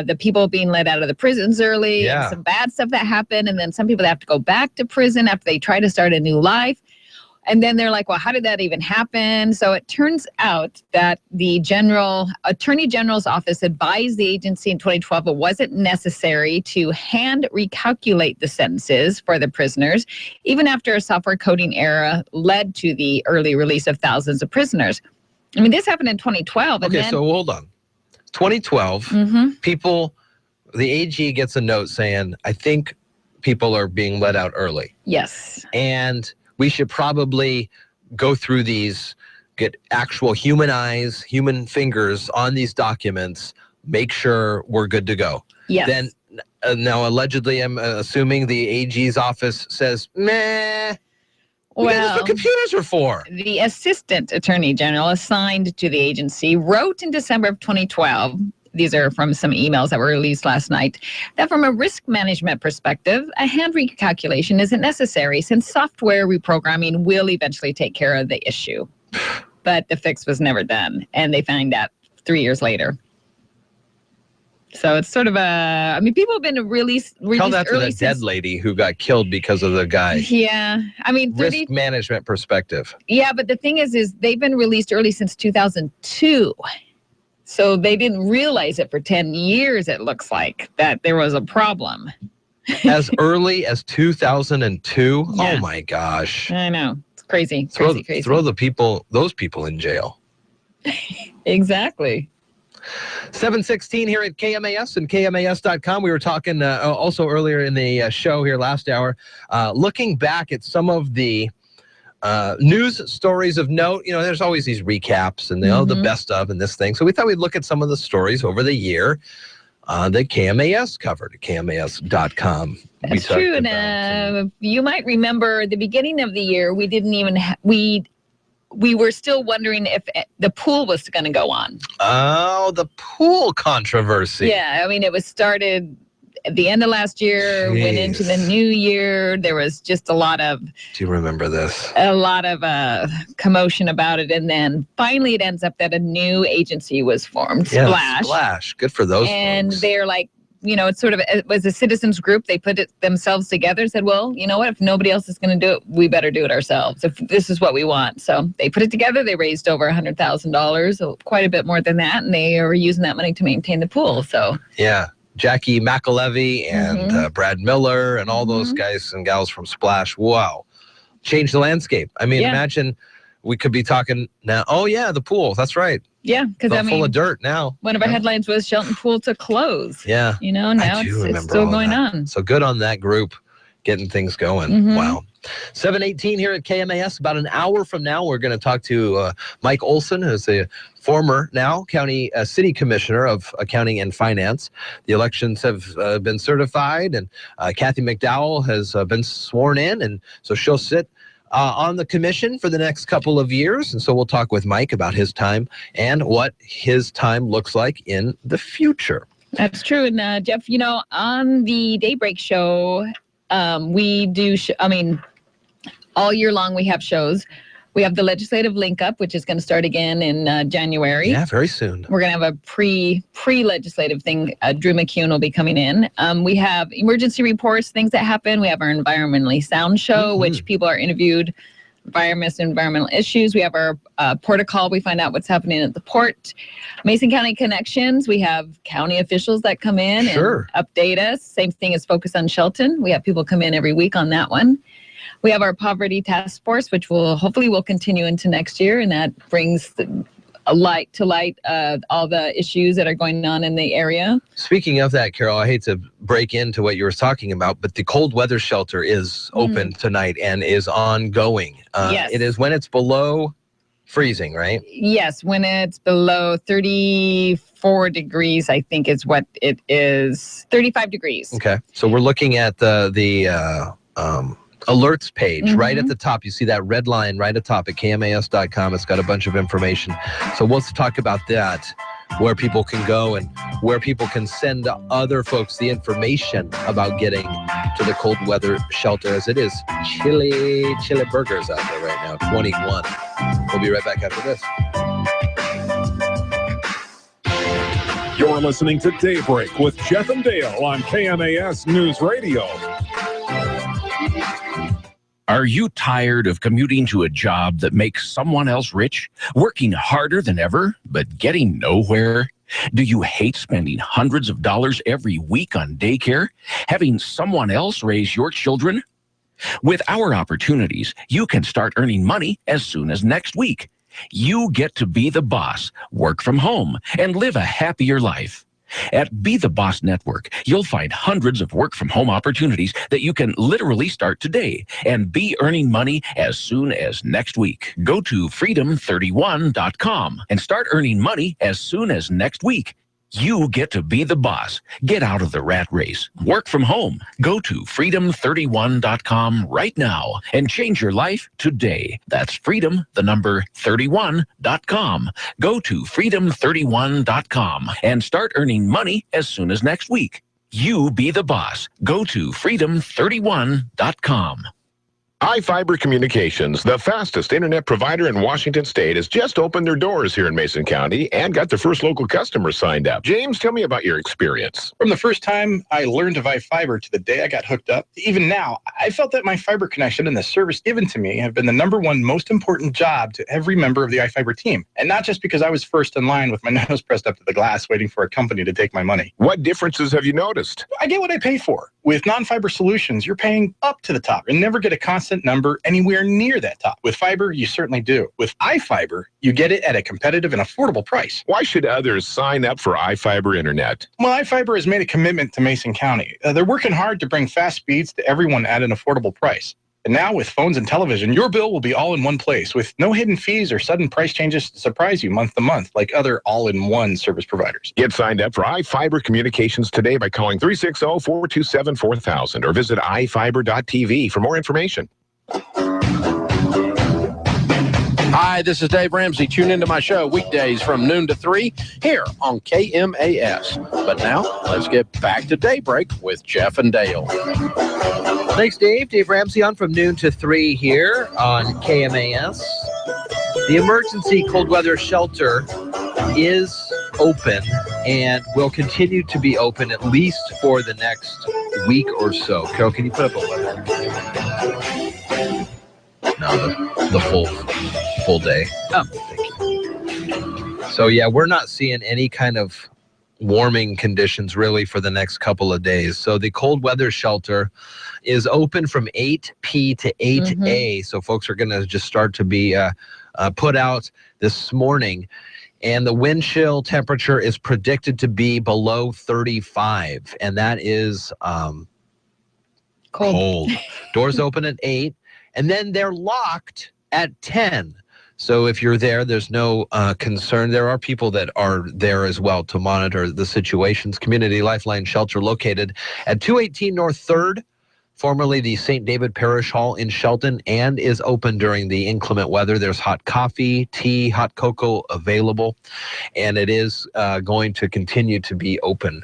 the people being let out of the prisons early, and some bad stuff that happened, and then some people that have to go back to prison after they try to start a new life. And then they're like, well, how did that even happen? So it turns out that the Attorney General's office advised the agency in 2012 it wasn't necessary to hand recalculate the sentences for the prisoners, even after a software coding error led to the early release of thousands of prisoners. I mean, this happened in 2012. Okay, so hold on. 2012, the AG gets a note saying, I think people are being let out early. Yes. And we should probably go through these, get actual human eyes, human fingers on these documents, make sure we're good to go. Yes. Then, now allegedly, I'm assuming the AG's office says, meh. Well, that's what computers are for. The Assistant Attorney General assigned to the agency wrote in December of 2012, these are from some emails that were released last night, that from a risk management perspective, a hand recalculation isn't necessary since software reprogramming will eventually take care of the issue. But the fix was never done, and they found out 3 years later. So it's sort of people have been released Tell that to early the dead lady who got killed because of the guy. Yeah, I mean, risk management perspective. Yeah, but the thing is they've been released early since 2002. So they didn't realize it for 10 years, it looks like, that there was a problem. As early as 2002? Yeah. Oh, my gosh. I know. It's crazy, crazy. Throw those people in jail. Exactly. 7:16 here at KMAS and KMAS.com. We were talking also earlier in the show here last hour, looking back at some of the news stories of note. You know, there's always these recaps and the best of and this thing. So we thought we'd look at some of the stories over the year that KMAS covered at KMAS.com. That's true. And you might remember the beginning of the year, we didn't even we were still wondering if the pool was going to go on. Oh, the pool controversy. Yeah, I mean, it was started at the end of last year, went into the new year. There was just a lot of... Do you remember this? A lot of commotion about it. And then finally it ends up that a new agency was formed, Yeah, Splash. Splash. Good for those And folks. they're like, it's sort of, it was a citizens group. They put it themselves together and said, well, you know what, if nobody else is going to do it, we better do it ourselves if this is what we want. So they put it together. They raised over $100,000, so quite a bit more than that. And they are using that money to maintain the pool. So yeah, Jackie McAlevey and Brad Miller and all those guys and gals from Splash. Wow. Changed the landscape. I mean, imagine we could be talking now. Oh yeah, the pool. That's right. Yeah, because full of dirt now. One of our headlines was Shelton Pool to close. Yeah. Now it's still going on. So good on that group getting things going. Wow. 7:18 here at KMAS. About an hour from now, we're going to talk to Mike Olson, who's a former now city commissioner of accounting and finance. The elections have been certified, and Kathy McDowell has been sworn in, and so she'll sit on the commission for the next couple of years. And so we'll talk with Mike about his time and what his time looks like in the future. That's true. And Jeff, on the Daybreak show, we do, all year long we have shows. We have the legislative link up, which is going to start again in January. Yeah, very soon. We're going to have a pre-legislative thing. Drew McCune will be coming in. We have emergency reports, things that happen. We have our environmentally sound show, which people are interviewed, environmental issues. We have our protocol. We find out what's happening at the port. Mason County Connections. We have county officials that come in and update us. Same thing is Focus on Shelton. We have people come in every week on that one. We have our poverty task force, which will continue into next year, and that brings a light to all the issues that are going on in the area. Speaking of that, Carol, I hate to break into what you were talking about, but the cold weather shelter is open tonight and is ongoing. Yes. It is when it's below freezing, right? Yes, when it's below 34 degrees, I think is what it is. 35 degrees. Okay, so we're looking at the alerts page right at the top. You see that red line right at the top at KMAS.com. It's got a bunch of information. So let's talk about that, where people can go and where people can send other folks the information about getting to the cold weather shelter, as it is chilly burgers out there right now, 21. We'll be right back after this. You're listening to Daybreak with Jeff and Dale on KMAS News Radio. Are you tired of commuting to a job that makes someone else rich, working harder than ever, but getting nowhere? Do you hate spending hundreds of dollars every week on daycare, having someone else raise your children? With our opportunities, you can start earning money as soon as next week. You get to be the boss, work from home, and live a happier life. At Be the Boss Network, you'll find hundreds of work-from-home opportunities that you can literally start today and be earning money as soon as next week. Go to freedom31.com and start earning money as soon as next week. You get to be the boss. Get out of the rat race. Work from home. Go to freedom31.com right now and change your life today. That's freedom31.com. Go to freedom31.com and start earning money as soon as next week. You be the boss. Go to freedom31.com. iFiber Communications, the fastest internet provider in Washington State, has just opened their doors here in Mason County and got their first local customers signed up. James, tell me about your experience. From the first time I learned of iFiber to the day I got hooked up, even now, I felt that my fiber connection and the service given to me have been the #1 most important job to every member of the iFiber team. And not just because I was first in line with my nose pressed up to the glass waiting for a company to take my money. What differences have you noticed? I get what I pay for. With non-fiber solutions, you're paying up to the top and never get a constant number anywhere near that top. With fiber, you certainly do. With iFiber, you get it at a competitive and affordable price. Why should others sign up for iFiber Internet? Well, iFiber has made a commitment to Mason County. They're working hard to bring fast speeds to everyone at an affordable price. And now with phones and television, your bill will be all in one place with no hidden fees or sudden price changes to surprise you month to month like other all-in-one service providers. Get signed up for iFiber Communications today by calling 360-427-4000 or visit iFiber.tv for more information. Hi, this is Dave Ramsey. Tune into my show weekdays from noon to 3 here on KMAS. But now, let's get back to Daybreak with Jeff and Dale. Thanks, Dave. Dave Ramsey on from noon to 3 here on KMAS. The emergency cold weather shelter is open and will continue to be open at least for the next week or so. Carol, can you put up a weather? No, the full day. Oh. Thank you. So yeah, we're not seeing any kind of warming conditions really for the next couple of days. So the cold weather shelter is open from 8p to 8a. So folks are going to just start to be put out this morning. And the wind chill temperature is predicted to be below 35. And that is cold. Doors open at 8. And then they're locked at 10. So if you're there, there's no concern. There are people that are there as well to monitor the situations. Community Lifeline Shelter located at 218 North 3rd, formerly the St. David Parish Hall in Shelton, and is open during the inclement weather. There's hot coffee, tea, hot cocoa available, and it is going to continue to be open.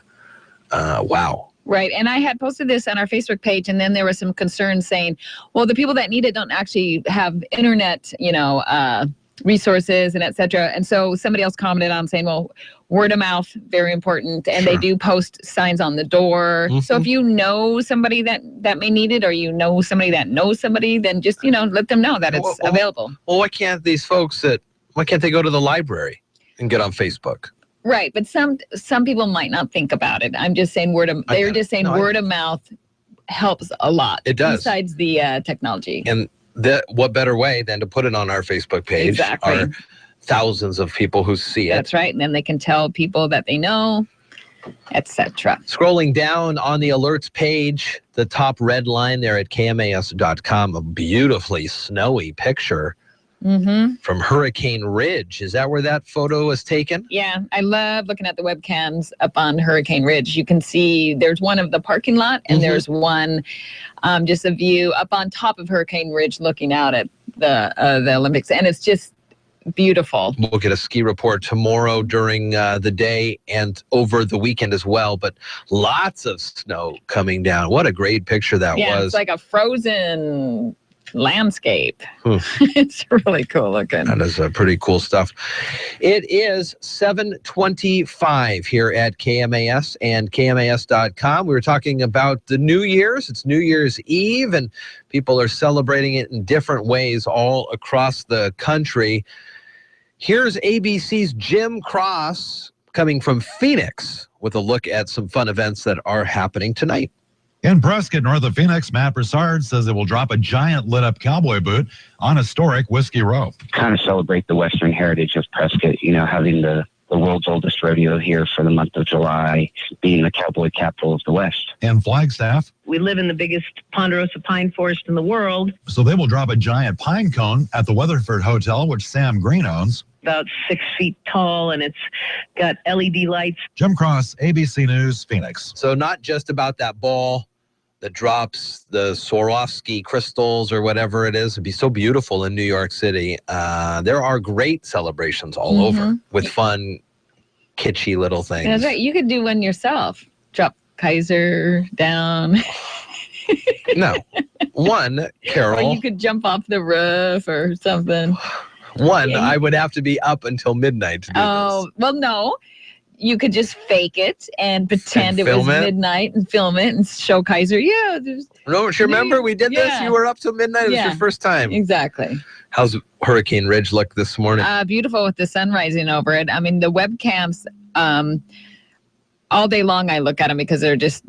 Wow. Right. And I had posted this on our Facebook page, and then there was some concern saying, well, the people that need it don't actually have internet, resources and et cetera. And so somebody else commented on saying, well, word of mouth, very important. And they do post signs on the door. So if you know somebody that may need it, or you know somebody that knows somebody, then just, let them know that it's available. Well, why can't they go to the library and get on Facebook? Right. But some people might not think about it. I'm just saying word of mouth helps a lot. It does. Besides the technology. And what better way than to put it on our Facebook page? Exactly. Our thousands of people who see it. That's right. And then they can tell people that they know, etc. Scrolling down on the alerts page, the top red line there at KMAS.com, a beautifully snowy picture from Hurricane Ridge. Is that where that photo was taken? Yeah, I love looking at the webcams up on Hurricane Ridge. You can see there's one of the parking lot, and there's one just a view up on top of Hurricane Ridge looking out at the Olympics. And it's just beautiful. We'll get a ski report tomorrow during the day and over the weekend as well, but lots of snow coming down. What a great picture that was. Yeah, it's like a frozen landscape. It's really cool looking. That is pretty cool stuff. It is 7:25 here at KMAS and KMAS.com. We were talking about the New Year's. It's New Year's Eve, and people are celebrating it in different ways all across the country. Here's ABC's Jim Cross coming from Phoenix with a look at some fun events that are happening tonight. In Prescott, north of Phoenix, Matt Broussard says it will drop a giant lit-up cowboy boot on historic Whiskey Row. Kind of celebrate the Western heritage of Prescott, having the world's oldest rodeo here for the month of July, being the cowboy capital of the West. In Flagstaff, we live in the biggest ponderosa pine forest in the world. So they will drop a giant pine cone at the Weatherford Hotel, which Sam Green owns. About 6 feet tall, and it's got LED lights. Jim Cross, ABC News, Phoenix. So not just about that ball that drops the Swarovski crystals or whatever it is. It'd be so beautiful in New York City. There are great celebrations all over with fun, kitschy little things. That's right. You could do one yourself. Drop Kaiser down. No. One, Carol. Or you could jump off the roof or something. I would have to be up until midnight to do this. Well, no. You could just fake it and pretend it was midnight and film it and show Kaiser. Yeah. Remember we did this? You were up till midnight. It was your first time. Exactly. How's Hurricane Ridge look this morning? Beautiful with the sun rising over it. I mean, the webcams, all day long I look at them because they're just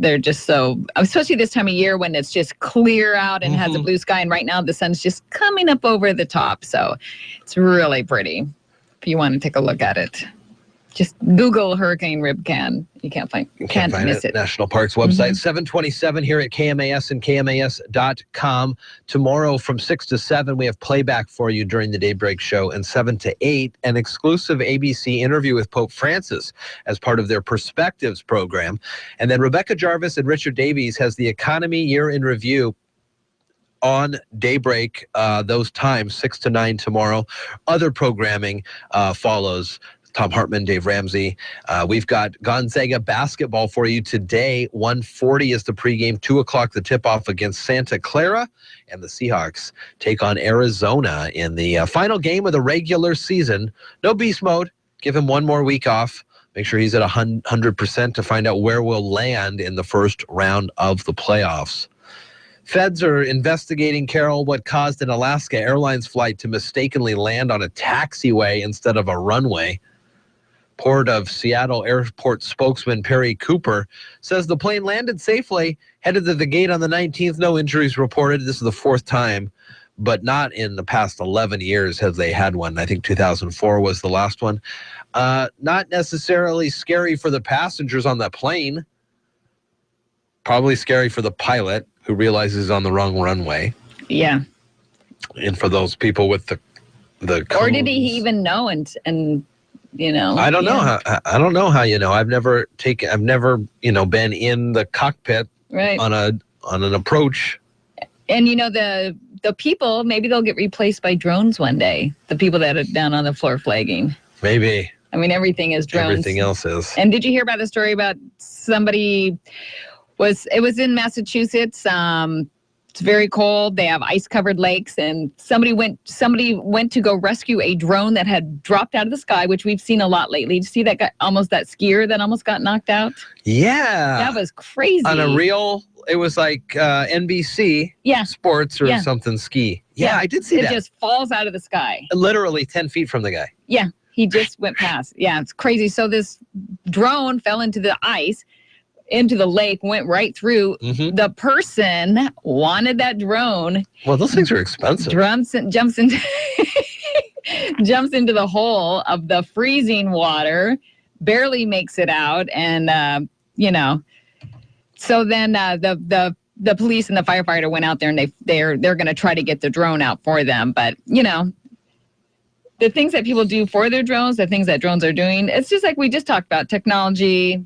so, especially this time of year when it's just clear out and has a blue sky. And right now the sun's just coming up over the top. So it's really pretty if you want to take a look at it. Just Google Hurricane Ribcan. You can't miss it. National Parks website. 7:27 here at KMAS and KMAS.com. Tomorrow from 6 to 7, we have playback for you during the Daybreak show. And 7 to 8, an exclusive ABC interview with Pope Francis as part of their Perspectives program. And then Rebecca Jarvis and Richard Davies has the Economy Year in Review on Daybreak, those times, 6 to 9 tomorrow. Other programming follows. Tom Hartman, Dave Ramsey. We've got Gonzaga basketball for you today. 1:40 is the pregame, 2 o'clock the tip-off against Santa Clara, and the Seahawks take on Arizona in the final game of the regular season. No beast mode. Give him one more week off. Make sure he's at 100% to find out where we'll land in the first round of the playoffs. Feds are investigating, Carol, what caused an Alaska Airlines flight to mistakenly land on a taxiway instead of a runway. Port of Seattle Airport spokesman Perry Cooper says the plane landed safely, headed to the gate on the 19th. No injuries reported. This is the fourth time, but not in the past 11 years have they had one. I think 2004 was the last one. Not necessarily scary for the passengers on that plane. Probably scary for the pilot who realizes he's on the wrong runway. Yeah. And for those people with the Or did he even know? And you know, I don't know. I don't know how you know. I've never been in the cockpit right on an approach. And you know, the people, maybe they'll get replaced by drones one day. The people that are down on the floor flagging. Maybe. I mean, everything is drones. Everything else is. And did you hear about the story about somebody it was in Massachusetts? It's very cold. They have ice-covered lakes, and somebody went to go rescue a drone that had dropped out of the sky, which we've seen a lot lately. Did you see that guy, that skier that almost got knocked out? Yeah. That was crazy. On a real, it was like NBC Sports or something ski. Yeah, I did see that. It just falls out of the sky. Literally 10 feet from the guy. Yeah, he just went past. Yeah, it's crazy. So this drone fell into the ice, into the lake, went right through. Mm-hmm. The person wanted that drone. Well, those things are expensive. Jumps into the hole of the freezing water, barely makes it out, and so then the police and the firefighter went out there, and they're going to try to get the drone out for them. But the things that people do for their drones, the things that drones are doing, it's just like we just talked about technology.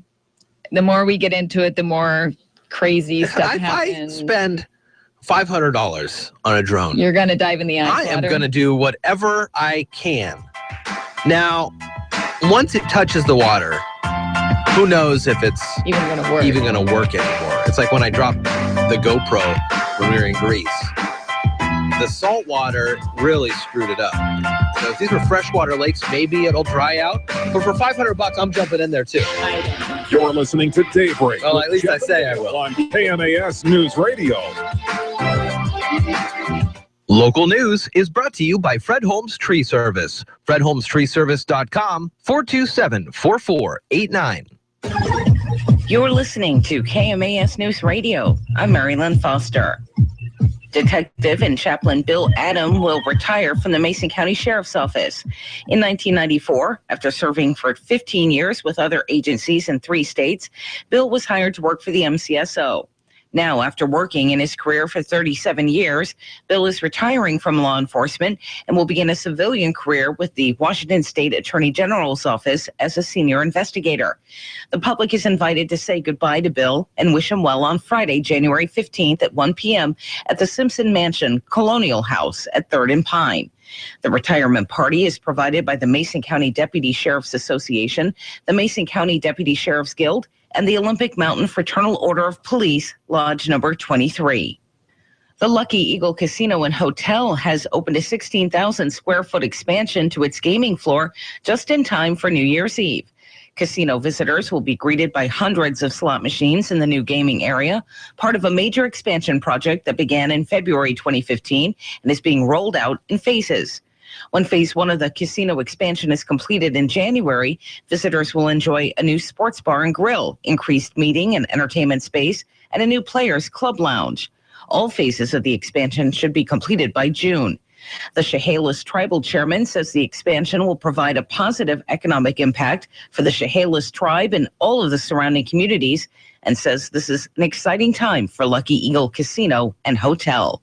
The more we get into it, the more crazy stuff happens. I spend $500 on a drone. You're going to dive in the ice water? I am going to do whatever I can. Now, once it touches the water, who knows if it's even going to work anymore. It's like when I dropped the GoPro when we were in Greece. The salt water really screwed it up. So if these were freshwater lakes, maybe it'll dry out. But for $500, I'm jumping in there too. You're listening to Daybreak. Well, at least I say I will. On KMAS News Radio. Local news is brought to you by Fred Holmes Tree Service. FredHolmesTreeService.com, 427-4489. You're listening to KMAS News Radio. I'm Marilyn Foster. Detective and Chaplain Bill Adam will retire from the Mason County Sheriff's Office. In 1994, after serving for 15 years with other agencies in 3 states, Bill was hired to work for the MCSO. Now, after working in his career for 37 years, Bill is retiring from law enforcement and will begin a civilian career with the Washington State Attorney General's office as a senior investigator. The public is invited to say goodbye to Bill and wish him well on Friday, January 15th at 1 p.m. at the Simpson Mansion Colonial House at 3rd and Pine. The retirement party is provided by the Mason County Deputy Sheriff's Association, the Mason County Deputy Sheriff's Guild, and the Olympic Mountain Fraternal Order of Police, Lodge number 23. The Lucky Eagle Casino and Hotel has opened a 16,000 square foot expansion to its gaming floor just in time for New Year's Eve. Casino visitors will be greeted by hundreds of slot machines in the new gaming area, part of a major expansion project that began in February 2015 and is being rolled out in phases. When phase 1 of the casino expansion is completed in January, visitors will enjoy a new sports bar and grill, increased meeting and entertainment space, and a new players club lounge. All phases of the expansion should be completed by June. The Chehalis tribal chairman says the expansion will provide a positive economic impact for the Chehalis tribe and all of the surrounding communities, and says this is an exciting time for Lucky Eagle Casino and Hotel.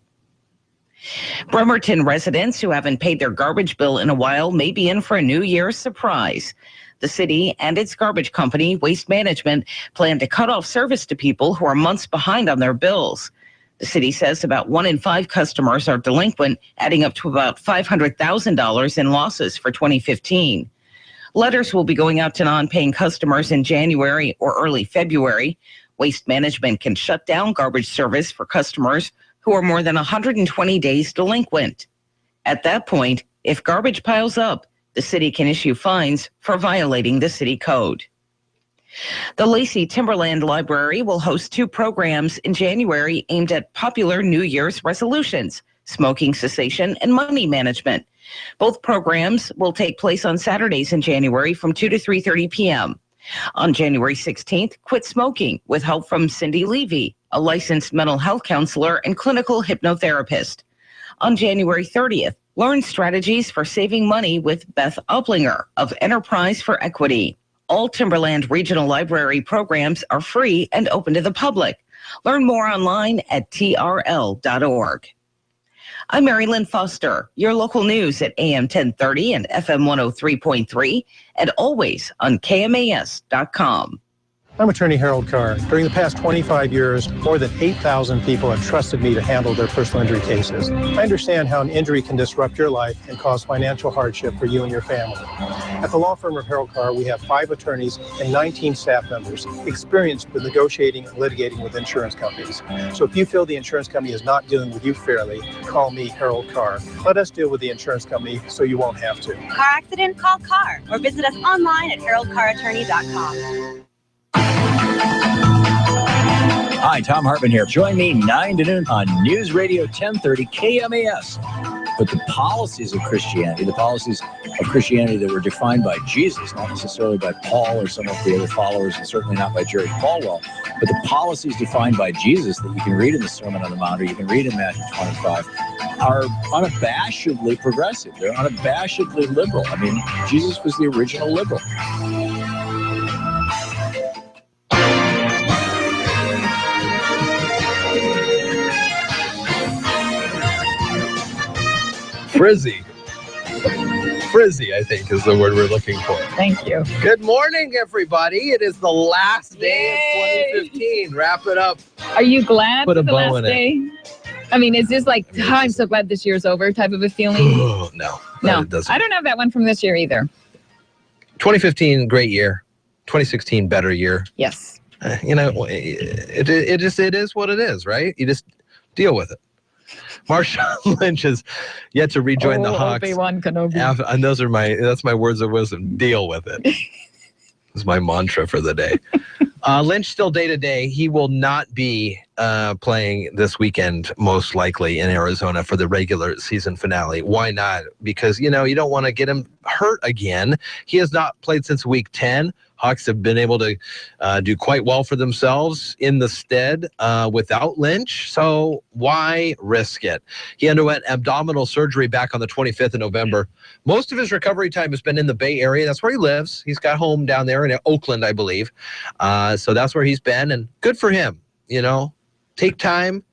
Bremerton residents who haven't paid their garbage bill in a while may be in for a New Year's surprise. The city and its garbage company, Waste Management, plan to cut off service to people who are months behind on their bills. The city says about 1 in 5 customers are delinquent, adding up to about $500,000 in losses for 2015. Letters will be going out to non-paying customers in January or early February. Waste Management can shut down garbage service for customers who are more than 120 days delinquent. At that point, if garbage piles up, the city can issue fines for violating the city code. The Lacey Timberland Library will host 2 programs in January aimed at popular New Year's resolutions, smoking cessation and money management. Both programs will take place on Saturdays in January from 2 to 3:30 p.m. On January 16th, Quit Smoking with help from Cindy Levy, a licensed mental health counselor and clinical hypnotherapist. On January 30th, learn strategies for saving money with Beth Uplinger of Enterprise for Equity. All Timberland Regional Library programs are free and open to the public. Learn more online at trl.org. I'm Mary Lynn Foster, your local news at AM 1030 and FM 103.3, and always on KMAS.com. I'm attorney Harold Carr. During the past 25 years, more than 8,000 people have trusted me to handle their personal injury cases. I understand how an injury can disrupt your life and cause financial hardship for you and your family. At the law firm of Harold Carr, we have 5 attorneys and 19 staff members experienced with negotiating and litigating with insurance companies. So if you feel the insurance company is not dealing with you fairly, call me, Harold Carr. Let us deal with the insurance company so you won't have to. Car accident? Call Carr or visit us online at haroldcarrattorney.com. Hi, Tom Hartman here. Join me 9 to noon on News Radio 1030 KMAS. But the policies of Christianity that were defined by Jesus, not necessarily by Paul or some of the other followers, and certainly not by Jerry Falwell, but the policies defined by Jesus that you can read in the Sermon on the Mount or you can read in Matthew 25 are unabashedly progressive. They're unabashedly liberal. I mean, Jesus was the original liberal. Frizzy, I think, is the word we're looking for. Thank you. Good morning, everybody. It is the last day of 2015. Wrap it up. Are you glad Put for a the bow last in it. day? I mean, is this like, I'm so glad this year's over type of a feeling? No. No, It doesn't. I don't have that one from this year either. 2015, great year. 2016, better year. Yes. It is what it is, right? You just deal with it. Marshawn Lynch has yet to rejoin the Hawks. Obi-Wan Kenobi. And that's my words of wisdom. Deal with it. Is my mantra for the day. Lynch still day to day. He will not be playing this weekend, most likely in Arizona for the regular season finale. Why not? Because, you don't want to get him hurt again. He has not played since week 10. Hawks have been able to do quite well for themselves in the stead without Lynch, so why risk it? He underwent abdominal surgery back on the 25th of November. Most of his recovery time has been in the Bay Area. That's where he lives. He's got home down there in Oakland, I believe. So that's where he's been, and good for him. Take time.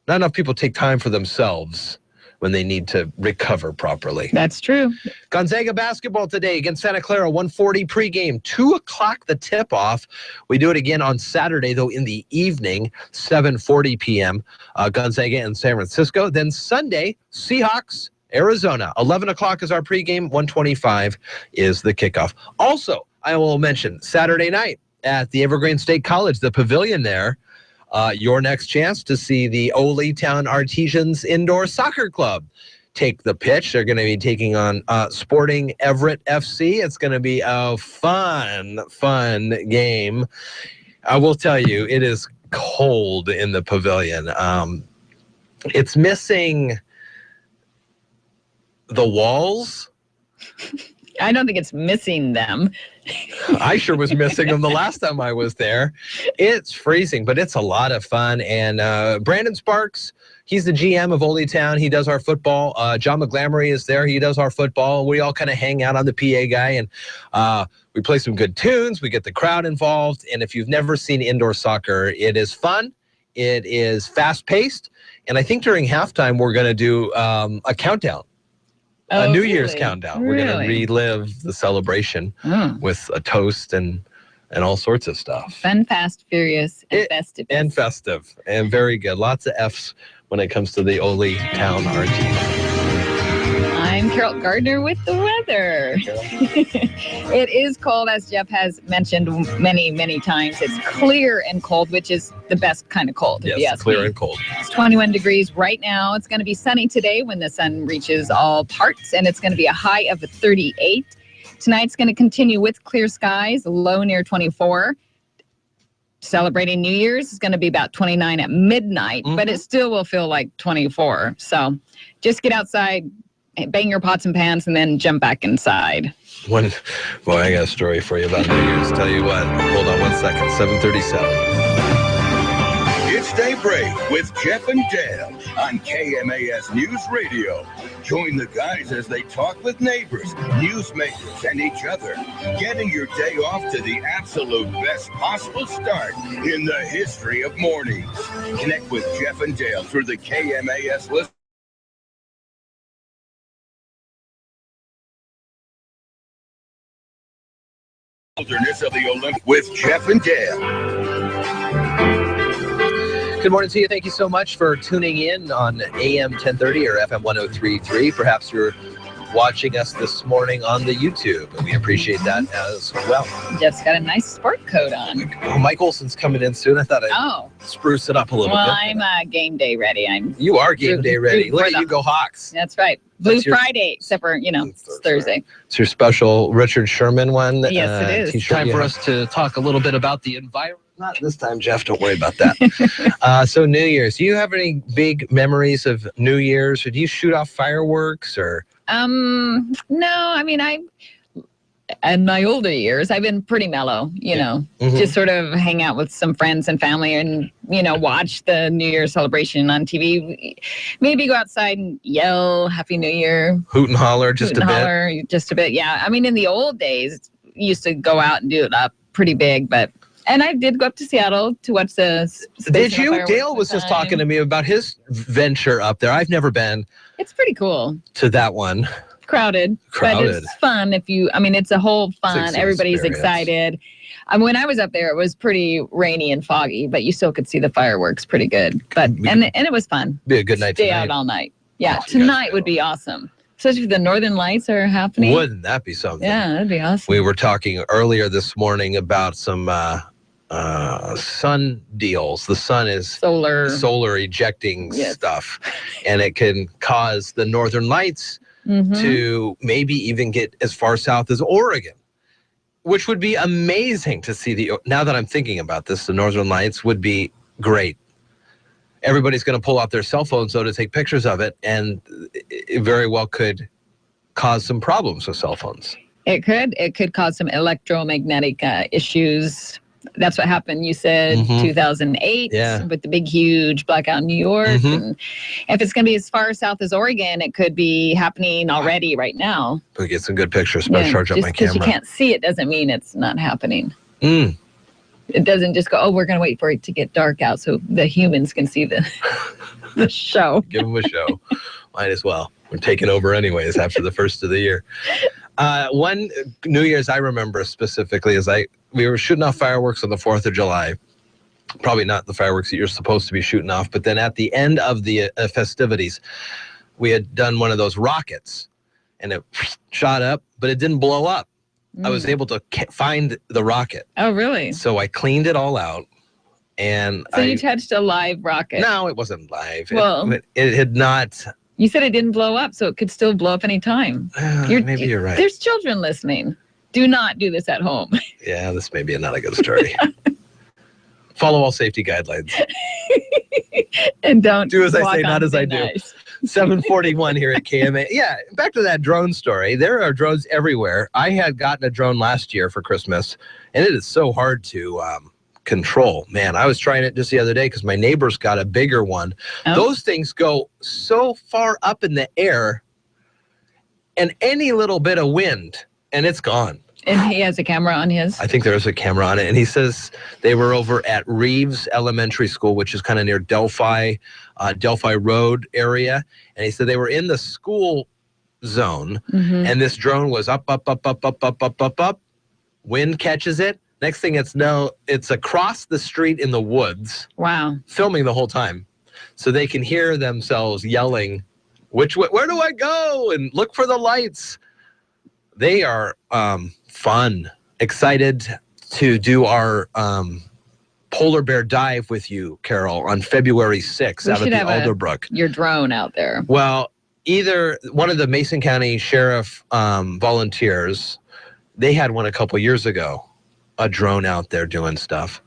Not enough people take time for themselves when they need to recover properly. That's true. Gonzaga basketball today against Santa Clara, 1:40 pregame, 2 o'clock the tip-off. We do it again on Saturday, though, in the evening, 7:40 p.m., Gonzaga and San Francisco. Then Sunday, Seahawks, Arizona, 11 o'clock is our pregame, 1:25 is the kickoff. Also, I will mention Saturday night at the Evergreen State College, the pavilion there, your next chance to see the Ole Town Artisans Indoor Soccer Club take the pitch. They're going to be taking on Sporting Everett FC. It's going to be a fun game. I will tell you, it is cold in the pavilion. It's missing the walls. I don't think it's missing them. I sure was missing them the last time I was there. It's freezing, but it's a lot of fun. And Brandon Sparks, he's the GM of Ole Town. He does our football. John McGlamory is there. He does our football. We all kind of hang out on the PA guy, and we play some good tunes. We get the crowd involved. And if you've never seen indoor soccer, it is fun. It is fast-paced. And I think during halftime, we're going to do a countdown. A New Year's countdown. We're going to relive the celebration with a toast and all sorts of stuff. Fun, fast, furious, and festive. And festive. And very good. Lots of F's when it comes to the Ole Town RG. I'm Carol Gardner with the weather. It is cold, as Jeff has mentioned many, many times. It's clear and cold, which is the best kind of cold. Yes, clear and cold. It's 21 degrees right now. It's going to be sunny today when the sun reaches all parts, and it's going to be a high of 38. Tonight's going to continue with clear skies, low near 24. Celebrating New Year's is going to be about 29 at midnight, but it still will feel like 24. So just get outside, bang your pots and pans, and then jump back inside. Boy, I got a story for you about New Year's. Tell you what, hold on 1 second, 7:37. It's Daybreak with Jeff and Dale on KMAS News Radio. Join the guys as they talk with neighbors, newsmakers, and each other, getting your day off to the absolute best possible start in the history of mornings. Connect with Jeff and Dale through the KMAS list. Wilderness of the Olympics with Jeff and Dale. Good morning to you. Thank you so much for tuning in on AM 1030 or FM 1033. Perhaps you're watching us this morning on the YouTube, and we appreciate that as well. Jeff's got a nice sport coat on. Oh, Mike Olson's coming in soon. I thought I'd spruce it up a little bit. Well, I'm game day ready. You are game day ready. Look at you go Hawks. That's right. Blue Friday, except for, it's Thursday. It's your special Richard Sherman one. Yes, it is. T-shirt. Time for us to talk a little bit about the environment. Not this time, Jeff. Don't worry about that. So New Year's. Do you have any big memories of New Year's? Or do you shoot off fireworks or? No, I mean, in my older years, I've been pretty mellow, just sort of hang out with some friends and family and, watch the New Year celebration on TV. Maybe go outside and yell Happy New Year. Hoot and holler just a bit. Just a bit, yeah. I mean, in the old days, used to go out and do it up pretty big, and I did go up to Seattle to watch the Did you? Dale was just talking to me about his venture up there. I've never been. It's pretty cool. To that one. Crowded. But it's fun it's a whole fun. Everybody's excited. When I was up there, it was pretty rainy and foggy, but you still could see the fireworks pretty good. But and it was fun. Be a good night tonight. Stay out all night. Yeah, tonight would be awesome. Especially if the Northern Lights are happening. Wouldn't that be something? Yeah, that'd be awesome. We were talking earlier this morning about some sun deals. The sun is solar ejecting stuff, and it can cause the Northern Lights to maybe even get as far south as Oregon, which would be amazing to see. Now that I'm thinking about this, the Northern Lights would be great. Everybody's going to pull out their cell phones though to take pictures of it, and it very well could cause some problems with cell phones. It could cause some electromagnetic issues. That's what happened, you said, 2008 with the big, huge blackout in New York. And if it's going to be as far south as Oregon, it could be happening already right now. We'll get some good pictures. Better charge up my camera. Just because you can't see it doesn't mean it's not happening. It doesn't just go, we're going to wait for it to get dark out so the humans can see the show. Give them a show. Might as well. We're taking over anyways after the first of the year. One New Year's I remember specifically is we were shooting off fireworks on the 4th of July. Probably not the fireworks that you're supposed to be shooting off, but then at the end of the festivities, we had done one of those rockets, and it shot up, but it didn't blow up. I was able to find the rocket. Oh, really? So I cleaned it all out, and you touched a live rocket? No, it wasn't live. Well, it had not. You said it didn't blow up, so it could still blow up any time. Maybe you're right. There's children listening. Do not do this at home. Yeah, this may be not a good story. Follow all safety guidelines. And don't do as I say, not as I do. 7:41 here at KMA. Yeah, back to that drone story. There are drones everywhere. I had gotten a drone last year for Christmas, and it is so hard to control. Man, I was trying it just the other day because my neighbor's got a bigger one. Those things go so far up in the air, and any little bit of wind, and it's gone. And he has a camera on his? I think there is a camera on it. And he says they were over at Reeves Elementary School, which is kind of near Delphi Road area. And he said they were in the school zone, and this drone was up. Wind catches it. Next thing it's across the street in the woods. Wow. Filming the whole time. So they can hear themselves yelling, where do I go? And look for the lights. They are fun. Excited to do our polar bear dive with you, Carol, on February 6th out at the Alderbrook. Your drone out there. Well, either one of the Mason County Sheriff volunteers They had one a couple years ago, a drone out there doing stuff.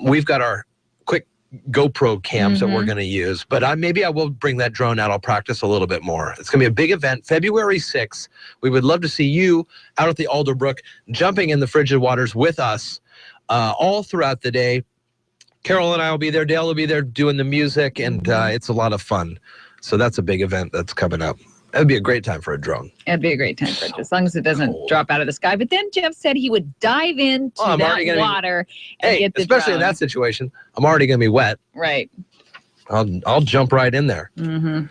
We've got our quick GoPro cams that we're going to use, but maybe I will bring that drone out. I'll practice a little bit more. It's going to be a big event, February 6th. We would love to see you out at the Alderbrook, jumping in the frigid waters with us all throughout the day. Carol and I will be there. Dale will be there doing the music, and it's a lot of fun. So that's a big event that's coming up. That would be a great time for a drone. It'd be a great time for it, as long as it doesn't drop out of the sky. But then Jeff said he would dive into that water and get the especially drone. in that situation, I'm already going to be wet. Right. I'll jump right in there. Mm-hmm.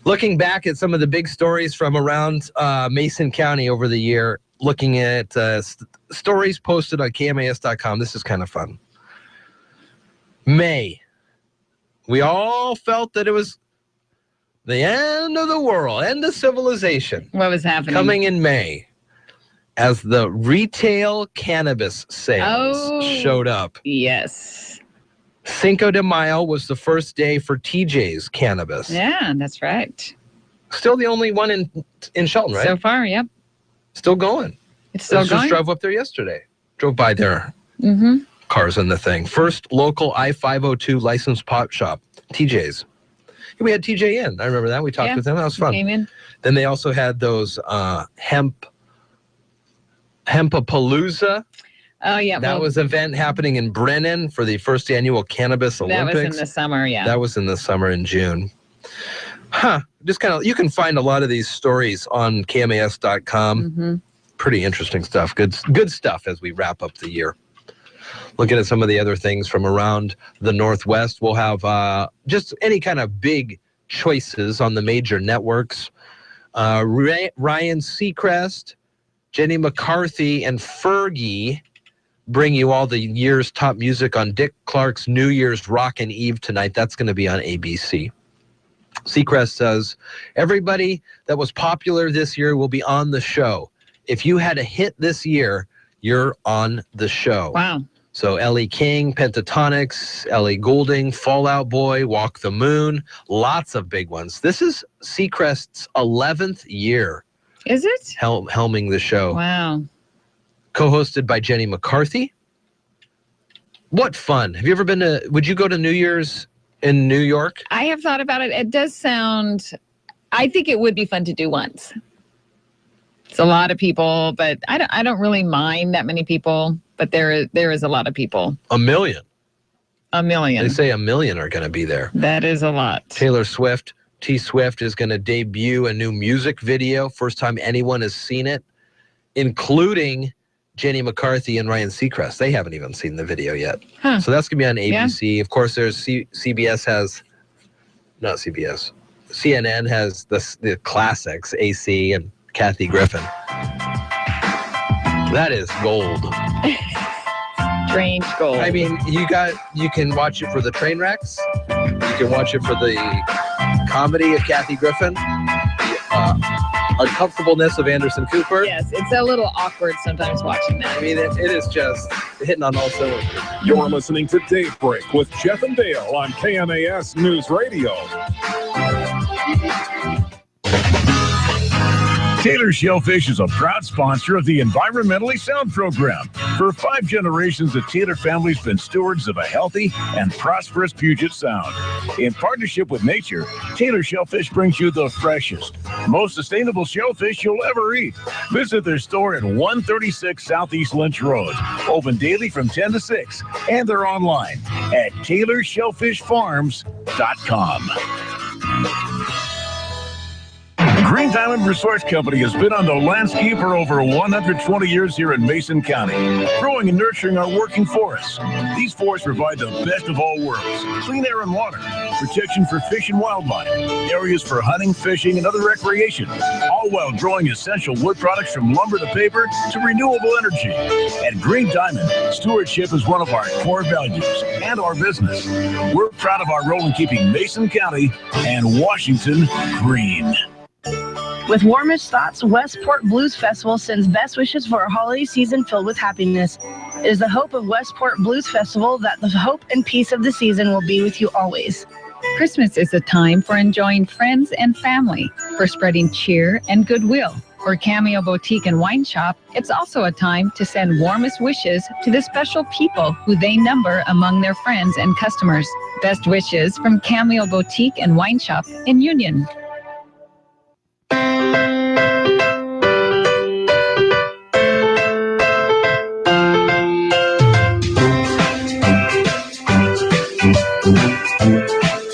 Looking back at some of the big stories from around Mason County over the year, looking at stories posted on KMAS.com. This is kind of fun. May. We all felt that it was the end of the world, end of civilization. What was happening? Coming in May as the retail cannabis sales showed up. Yes. Cinco de Mayo was the first day for TJ's Cannabis. Yeah, that's right. Still the only one in Shelton, right? So far, yep. Still going. It's still going. Just drove up there yesterday. Drove by their cars in the thing. First local I-502 licensed pot shop, TJ's. We had TJ in. I remember that. We talked with him. That was fun. Came in. Then they also had those Hempapalooza. Oh, yeah. That was an event happening in Brennan for the first annual Cannabis Olympics. That was in the summer, yeah. That was in the summer in June. Just kind of, you can find a lot of these stories on KMAS.com. Pretty interesting stuff. Good stuff as we wrap up the year. Looking at some of the other things from around the Northwest, we'll have just any kind of big choices on the major networks. Ryan Seacrest, Jenny McCarthy, and Fergie bring you all the year's top music on Dick Clark's New Year's Rockin' Eve tonight. That's going to be on ABC. Seacrest says, everybody that was popular this year will be on the show. If you had a hit this year, you're on the show. Wow. So Ellie King, Pentatonics, Ellie Goulding, Fall Out Boy, Walk the Moon, lots of big ones. This is Seacrest's 11th year. Is it? Helming the show. Wow. Co-hosted by Jenny McCarthy. What fun. Have you ever been to, would you go to New Year's in New York? I have thought about it. It does sound, I think it would be fun to do once. It's a lot of people, but I don't really mind that many people, but there is a lot of people. 1 million. 1 million. They say 1 million are going to be there. That is a lot. Taylor Swift, T-Swift, is going to debut a new music video. First time anyone has seen it, including Jenny McCarthy and Ryan Seacrest. They haven't even seen the video yet. So that's going to be on ABC. Yeah. Of course, there's CBS has, not CBS, CNN has the classics, AC and Kathy Griffin. That is gold. Strange gold. I mean, you can watch it for the train wrecks. You can watch it for the comedy of Kathy Griffin. Uncomfortableness of Anderson Cooper. Yes, it's a little awkward sometimes watching that. I mean, it is just hitting on all cylinders. You're listening to Daybreak with Jeff and Dale on KMAS News Radio. Taylor Shellfish is a proud sponsor of the Environmentally Sound program. For 5 generations, the Taylor family's been stewards of a healthy and prosperous Puget Sound. In partnership with nature, Taylor Shellfish brings you the freshest, most sustainable shellfish you'll ever eat. Visit their store at 136 Southeast Lynch Road, open daily from 10 to 6, and they're online at TaylorShellfishFarms.com. Green Diamond Resource Company has been on the landscape for over 120 years here in Mason County, growing and nurturing our working forests. These forests provide the best of all worlds: clean air and water, protection for fish and wildlife, areas for hunting, fishing, and other recreation, all while growing essential wood products from lumber to paper to renewable energy. At Green Diamond, stewardship is one of our core values and our business. We're proud of our role in keeping Mason County and Washington green. With warmest thoughts, Westport Blues Festival sends best wishes for a holiday season filled with happiness. It is the hope of Westport Blues Festival that the hope and peace of the season will be with you always. Christmas is a time for enjoying friends and family, for spreading cheer and goodwill, For Cameo Boutique and Wine Shop, it's also a time to send warmest wishes to the special people who they number among their friends and customers. Best wishes from Cameo Boutique and Wine Shop in Union.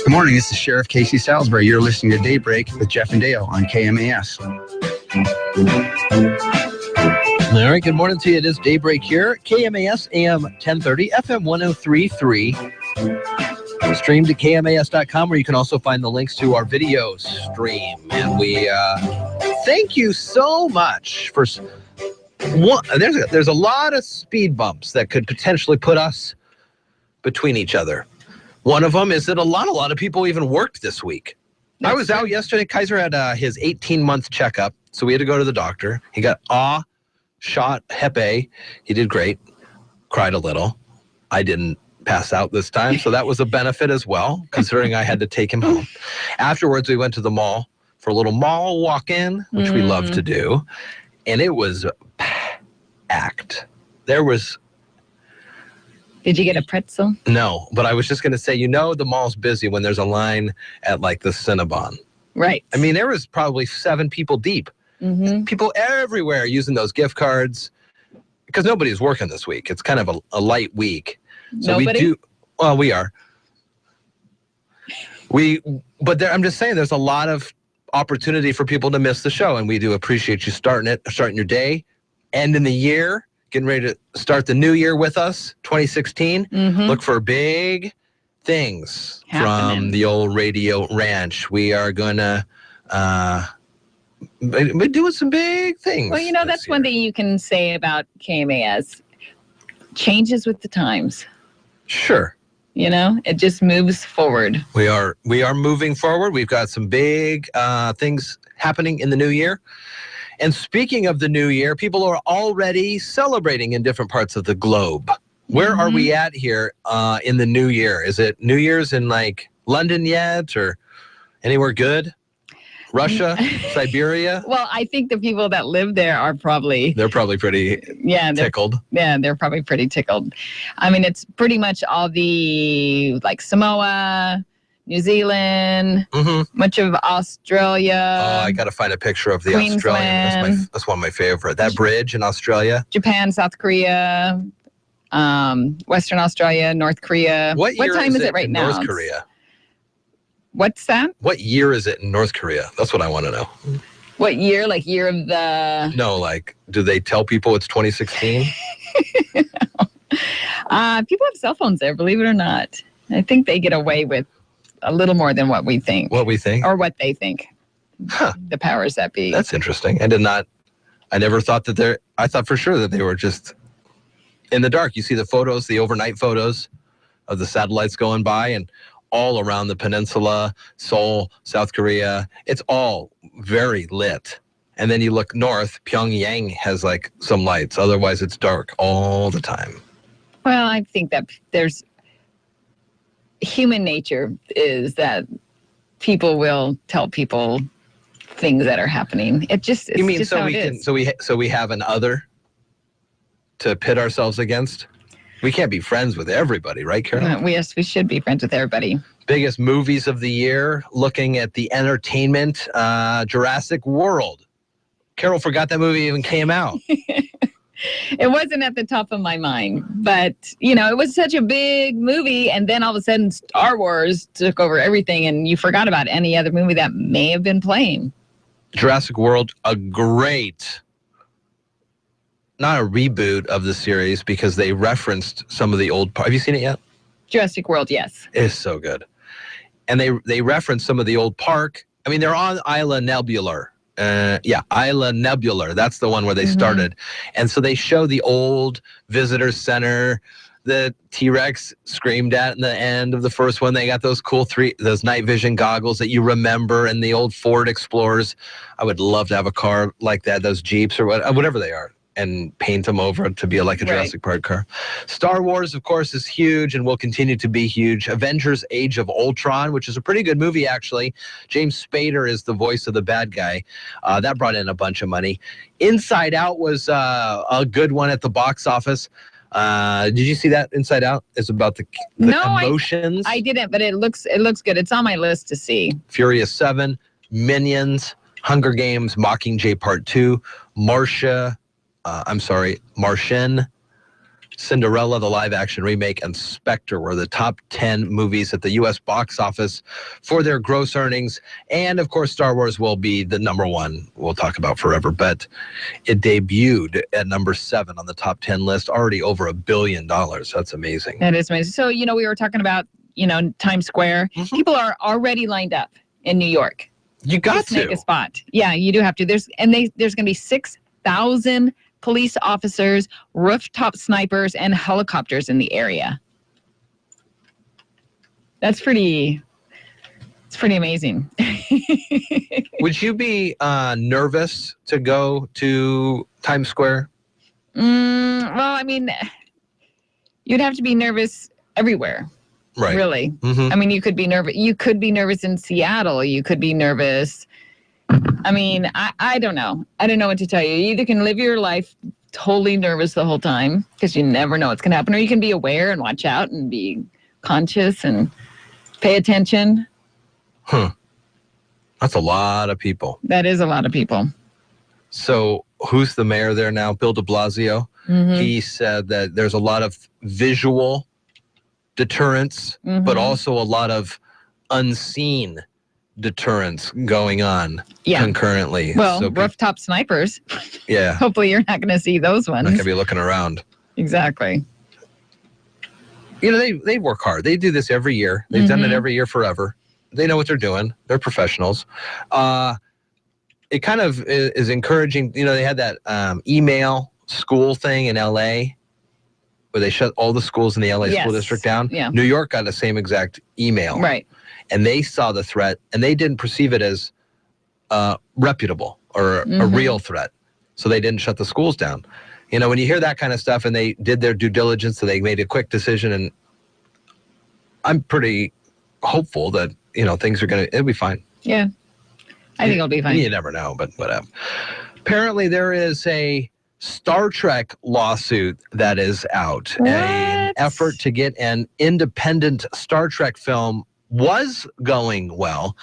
Good morning, this is Sheriff Casey Salisbury. You're listening to Daybreak with Jeff and Dale on KMAS. All right, good morning to you. It is Daybreak here, KMAS AM 1030, FM 103.3. Streamed at KMAS.com, where you can also find the links to our video stream. And we thank you so much for... There's a lot of speed bumps that could potentially put us between each other. One of them is that a lot of people even worked this week. I was out yesterday. Kaiser had his 18-month checkup, so we had to go to the doctor. He got shot Hep A. He did great. Cried a little. I didn't pass out this time, so that was a benefit as well, considering I had to take him home. Afterwards, we went to the mall for a little mall walk-in, which we love to do, and it was packed. There was... Did you get a pretzel? No, but I was just going to say, the mall's busy when there's a line at like the Cinnabon. Right. I mean, there was probably 7 people deep. Mm-hmm. People everywhere using those gift cards because nobody's working this week. It's kind of a light week. So Nobody? We are. But I'm just saying there's a lot of opportunity for people to miss the show, and we do appreciate you starting your day, ending the year. Getting ready to start the new year with us, 2016. Look for big things from the old radio ranch. We are going to be doing some big things. Well, that's one thing you can say about KMAS. Changes with the times. Sure. It just moves forward. We are moving forward. We've got some big things happening in the new year. And speaking of the new year, people are already celebrating in different parts of the globe. Where are we at here in the new year? Is it New Year's in like London yet or anywhere good? Russia, Siberia? Well, I think the people that live there are probably... They're probably pretty tickled. They're probably pretty tickled. I mean, it's pretty much all the like Samoa... New Zealand, much of Australia. Oh, I got to find a picture of the Australian. That's one of my favorite. That bridge in Australia. Japan, South Korea, Western Australia, North Korea. What time is it right now? North Korea. What's that? What year is it in North Korea? That's what I want to know. What year? Like year of the... No, like, do they tell people it's 2016? People have cell phones there, believe it or not. I think they get away with a little more than what we think. What we think? Or what they think. Huh. The powers that be. That's interesting. I never thought that I thought for sure that they were just in the dark. You see the photos, the overnight photos of the satellites going by and all around the peninsula, Seoul, South Korea. It's all very lit. And then you look north, Pyongyang has like some lights. Otherwise, it's dark all the time. Well, I think that there's... Human nature is that people will tell people things that are happening. It's just how it is. So we have an other to pit ourselves against? We can't be friends with everybody, right, Carol? Yes, we should be friends with everybody. Biggest movies of the year, looking at the entertainment, Jurassic World. Carol forgot that movie even came out. It wasn't at the top of my mind, but, it was such a big movie, and then all of a sudden Star Wars took over everything, and you forgot about any other movie that may have been playing. Jurassic World, a great, not a reboot of the series, because they referenced some of the old... Have you seen it yet? Jurassic World, yes. It's so good. And they referenced some of the old park. I mean, they're on Isla Nebular. Isla Nebular. That's the one where they started. And so they show the old visitor center. The T-Rex screamed at in the end of the first one. They got those cool those night vision goggles that you remember, and the old Ford Explorers. I would love to have a car like that, those Jeeps or whatever they are. and paint them over to be like a Jurassic Park car. Star Wars, of course, is huge and will continue to be huge. Avengers Age of Ultron, which is a pretty good movie, actually. James Spader is the voice of the bad guy. That brought in a bunch of money. Inside Out was a good one at the box office. Did you see that? Inside Out is about the emotions. I didn't, but it looks good. It's on my list to see. Furious 7, Minions, Hunger Games, Mockingjay Part 2, Martian, Cinderella, the live-action remake, and Spectre were the top 10 movies at the U.S. box office for their gross earnings. And, of course, Star Wars will be the number one we'll talk about forever. But it debuted at number 7 on the top 10 list, already over $1 billion. That's amazing. That is amazing. So, we were talking about, Times Square. Mm-hmm. People are already lined up in New York. You got to make a spot. Yeah, you do have to. There's going to be 6,000 police officers, rooftop snipers, and helicopters in the area. It's pretty amazing. Would you be nervous to go to Times Square? Well, you'd have to be nervous everywhere. Right. Really. Mm-hmm. You could be nervous. You could be nervous in Seattle. You could be nervous. I don't know. I don't know what to tell you. You either can live your life totally nervous the whole time because you never know what's going to happen, or you can be aware and watch out and be conscious and pay attention. That's a lot of people. That is a lot of people. So who's the mayor there now? Bill de Blasio. Mm-hmm. He said that there's a lot of visual deterrence, but also a lot of unseen deterrence going on concurrently. Well, rooftop snipers. Yeah. Hopefully you're not going to see those ones. Not going to be looking around. Exactly. They work hard. They do this every year. They've done it every year forever. They know what they're doing. They're professionals. It kind of is encouraging. They had that email school thing in LA where they shut all the schools in the LA school district down. Yeah. New York got the same exact email. Right. And they saw the threat, and they didn't perceive it as reputable or a real threat. So they didn't shut the schools down. When you hear that kind of stuff, and they did their due diligence, so they made a quick decision, and I'm pretty hopeful that, things are it'll be fine. Yeah. I think it'll be fine. You never know, but whatever. Apparently there is a Star Trek lawsuit that is out. An effort to get an independent Star Trek film was going well.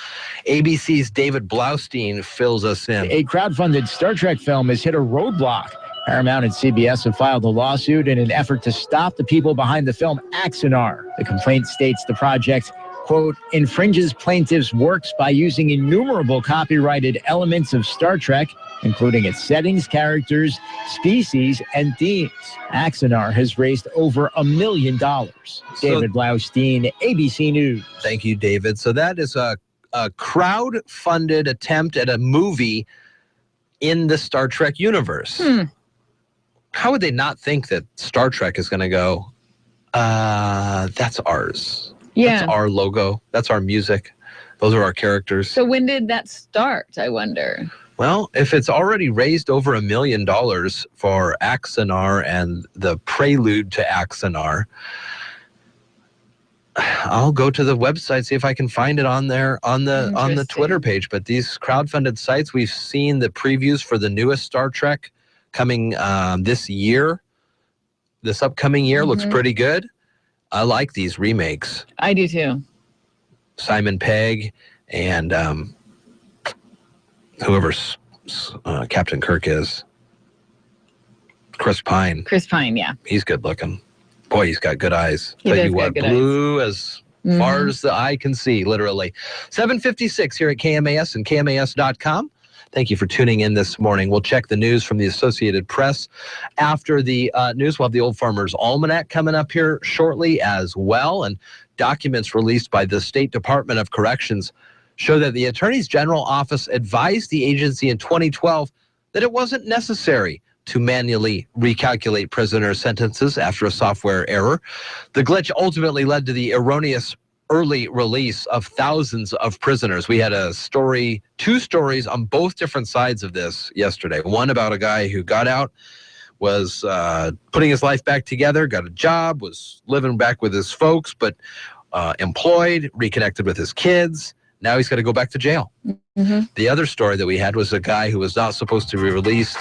ABC's David Blaustein fills us in. A crowdfunded Star Trek film has hit a roadblock. Paramount and CBS have filed a lawsuit in an effort to stop the people behind the film Axanar. The complaint states the project, quote, infringes plaintiffs' works by using innumerable copyrighted elements of Star Trek, including its settings, characters, species, and themes. Axanar has raised over $1 million. David Blaustein, ABC News. Thank you, David. So that is a crowd-funded attempt at a movie in the Star Trek universe. How would they not think that Star Trek is going to go, that's ours. Yeah. That's our logo. That's our music. Those are our characters. So when did that start, I wonder? Well, if it's already raised over $1 million for Axanar and the prelude to Axanar, I'll go to the website, see if I can find it on there on the Twitter page. But these crowdfunded sites, we've seen the previews for the newest Star Trek coming this upcoming year. Looks pretty good. I like these remakes. I do too. Simon Pegg and whoever Captain Kirk is. Chris Pine. Chris Pine, yeah. He's good looking. Boy, he's got good eyes. He Tell does you what, got good blue as far as the eye can see, literally. 7:56 here at KMAS and KMAS.com. Thank you for tuning in this morning. We'll check the news from the Associated Press. After the news, we'll have the Old Farmer's Almanac coming up here shortly as well. And documents released by the State Department of Corrections show that the Attorney General's office advised the agency in 2012 that it wasn't necessary to manually recalculate prisoner sentences after a software error. The glitch ultimately led to the erroneous early release of thousands of prisoners. We had two stories on both different sides of this yesterday. One about a guy who got out was putting his life back together, got a job, was living back with his folks, but employed, reconnected with his kids. Now he's got to go back to jail. Mm-hmm. The other story that we had was a guy who was not supposed to be released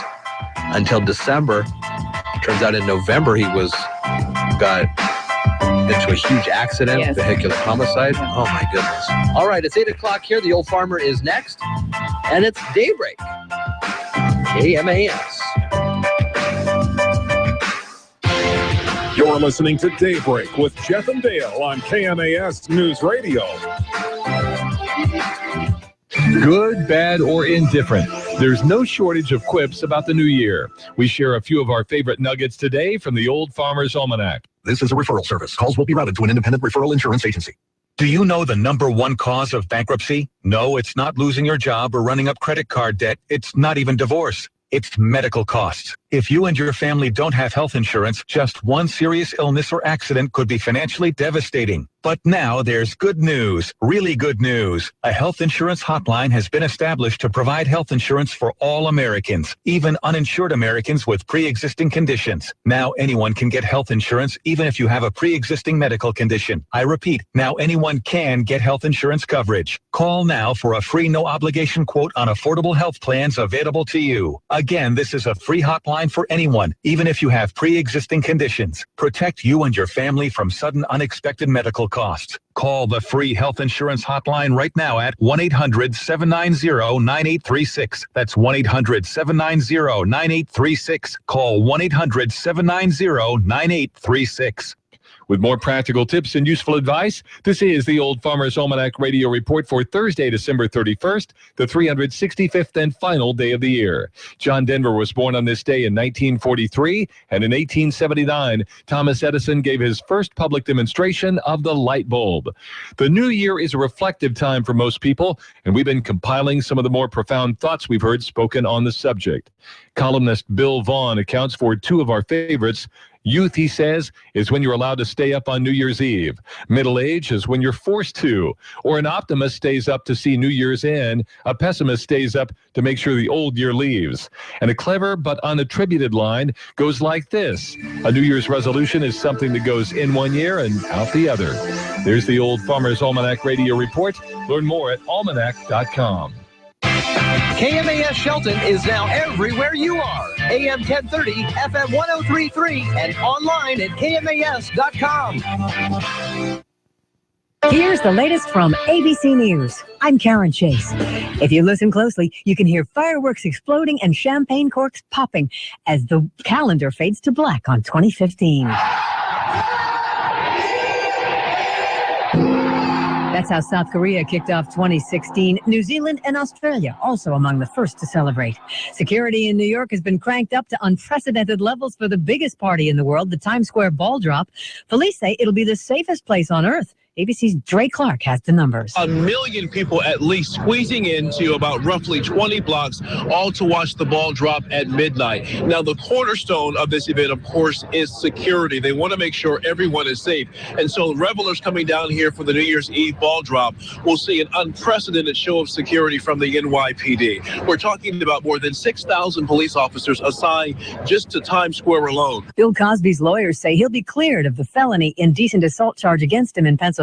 until December. Turns out in November he got into a huge accident, Yes. vehicular homicide. Oh my goodness. All right, it's 8 o'clock here. The Old Farmer is next. And it's Daybreak. KMAS. You're listening to Daybreak with Jeff and Dale on KMAS News Radio. Good, bad, or indifferent, there's no shortage of quips about the new year. We share a few of our favorite nuggets today from the Old Farmer's Almanac. This is a referral service. Calls will be routed to an independent referral insurance agency. Do you know the number one cause of bankruptcy? No, it's not losing your job or running up credit card debt. It's not even divorce. It's medical costs. If you and your family don't have health insurance, just one serious illness or accident could be financially devastating. But now there's good news, really good news. A health insurance hotline has been established to provide health insurance for all Americans, even uninsured Americans with pre-existing conditions. Now anyone can get health insurance even if you have a pre-existing medical condition. I repeat, now anyone can get health insurance coverage. Call now for a free no-obligation quote on affordable health plans available to you. Again, this is a free hotline for anyone, even if you have pre-existing conditions. Protect you and your family from sudden unexpected medical costs. Call the free health insurance hotline right now at 1-800-790-9836. That's 1-800-790-9836. Call 1-800-790-9836. With more practical tips and useful advice, this is the Old Farmer's Almanac Radio Report for Thursday, December 31st, the 365th and final day of the year. John Denver was born on this day in 1943, and in 1879, Thomas Edison gave his first public demonstration of the light bulb. The new year is a reflective time for most people, and we've been compiling some of the more profound thoughts we've heard spoken on the subject. Columnist Bill Vaughn accounts for two of our favorites. Youth, he says, is when you're allowed to stay up on New Year's Eve. Middle age is when you're forced to. Or an optimist stays up to see New Year's in. A pessimist stays up to make sure the old year leaves. And a clever but unattributed line goes like this. A New Year's resolution is something that goes in one year and out the other. There's the Old Farmer's Almanac Radio Report. Learn more at almanac.com. KMAS Shelton is now everywhere you are. AM 1030, FM 1033, and online at KMAS.com. Here's the latest from ABC News. I'm Karen Chase. If you listen closely, you can hear fireworks exploding and champagne corks popping as the calendar fades to black on 2015. That's how South Korea kicked off 2016. New Zealand and Australia also among the first to celebrate. Security in New York has been cranked up to unprecedented levels for the biggest party in the world, the Times Square ball drop. Police say it'll be the safest place on earth. ABC's Dre Clark has the numbers. 1 million people at least squeezing into about roughly 20 blocks, all to watch the ball drop at midnight. Now, the cornerstone of this event, of course, is security. They want to make sure everyone is safe. And so revelers coming down here for the New Year's Eve ball drop will see an unprecedented show of security from the NYPD. We're talking about more than 6,000 police officers assigned just to Times Square alone. Bill Cosby's lawyers say he'll be cleared of the felony indecent assault charge against him in Pennsylvania.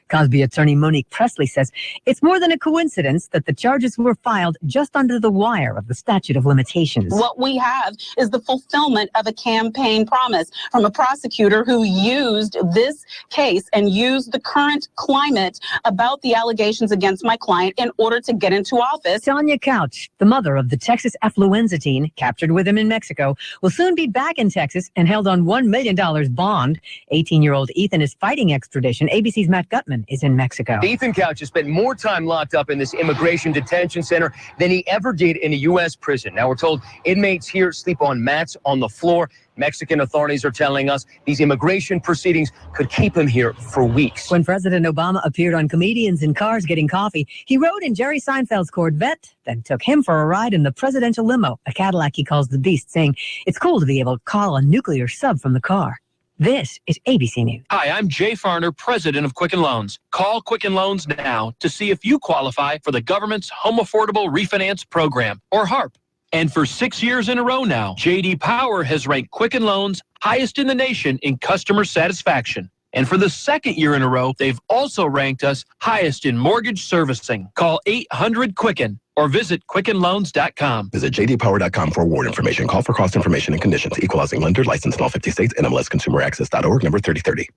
Cosby attorney Monique Presley says it's more than a coincidence that the charges were filed just under the wire of the statute of limitations. What we have is the fulfillment of a campaign promise from a prosecutor who used this case and used the current climate about the allegations against my client in order to get into office. Tanya Couch, the mother of the Texas affluenza teen captured with him in Mexico, will soon be back in Texas and held on $1 million bond. 18-year-old Ethan is fighting extradition. ABC's Matt Gutman is in Mexico. Ethan Couch has spent more time locked up in this immigration detention center than he ever did in a U.S. prison. Now, we're told inmates here sleep on mats on the floor. Mexican authorities are telling us these immigration proceedings could keep him here for weeks. When President Obama appeared on Comedians in Cars Getting Coffee, he rode in Jerry Seinfeld's Corvette, then took him for a ride in the presidential limo, a Cadillac he calls the Beast, saying it's cool to be able to call a nuclear sub from the car. This is ABC News. Hi, I'm Jay Farner, president of Quicken Loans. Call Quicken Loans now to see if you qualify for the government's Home Affordable Refinance Program, or HARP. And for 6 years in a row now, J.D. Power has ranked Quicken Loans highest in the nation in customer satisfaction. And for the second year in a row, they've also ranked us highest in mortgage servicing. Call 800-QUICKEN or visit QuickenLoans.com. Visit jdpower.com for award information. Call for cost information and conditions. Equal housing lender, licensed in all 50 states, NMLSConsumerAccess.org, number 3030.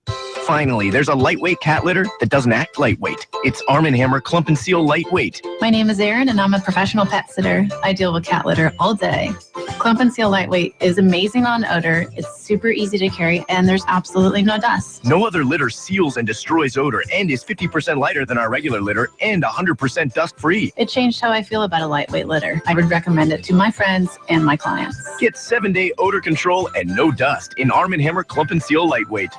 Finally, there's a lightweight cat litter that doesn't act lightweight. It's Arm & Hammer Clump and Seal Lightweight. My name is Erin, and I'm a professional pet sitter. I deal with cat litter all day. Clump and Seal Lightweight is amazing on odor. It's super easy to carry, and there's absolutely no dust. No other litter seals and destroys odor and is 50% lighter than our regular litter and 100% dust-free. It changed how I feel about a lightweight litter. I would recommend it to my friends and my clients. Get 7-day odor control and no dust in Arm & Hammer Clump and Seal Lightweight.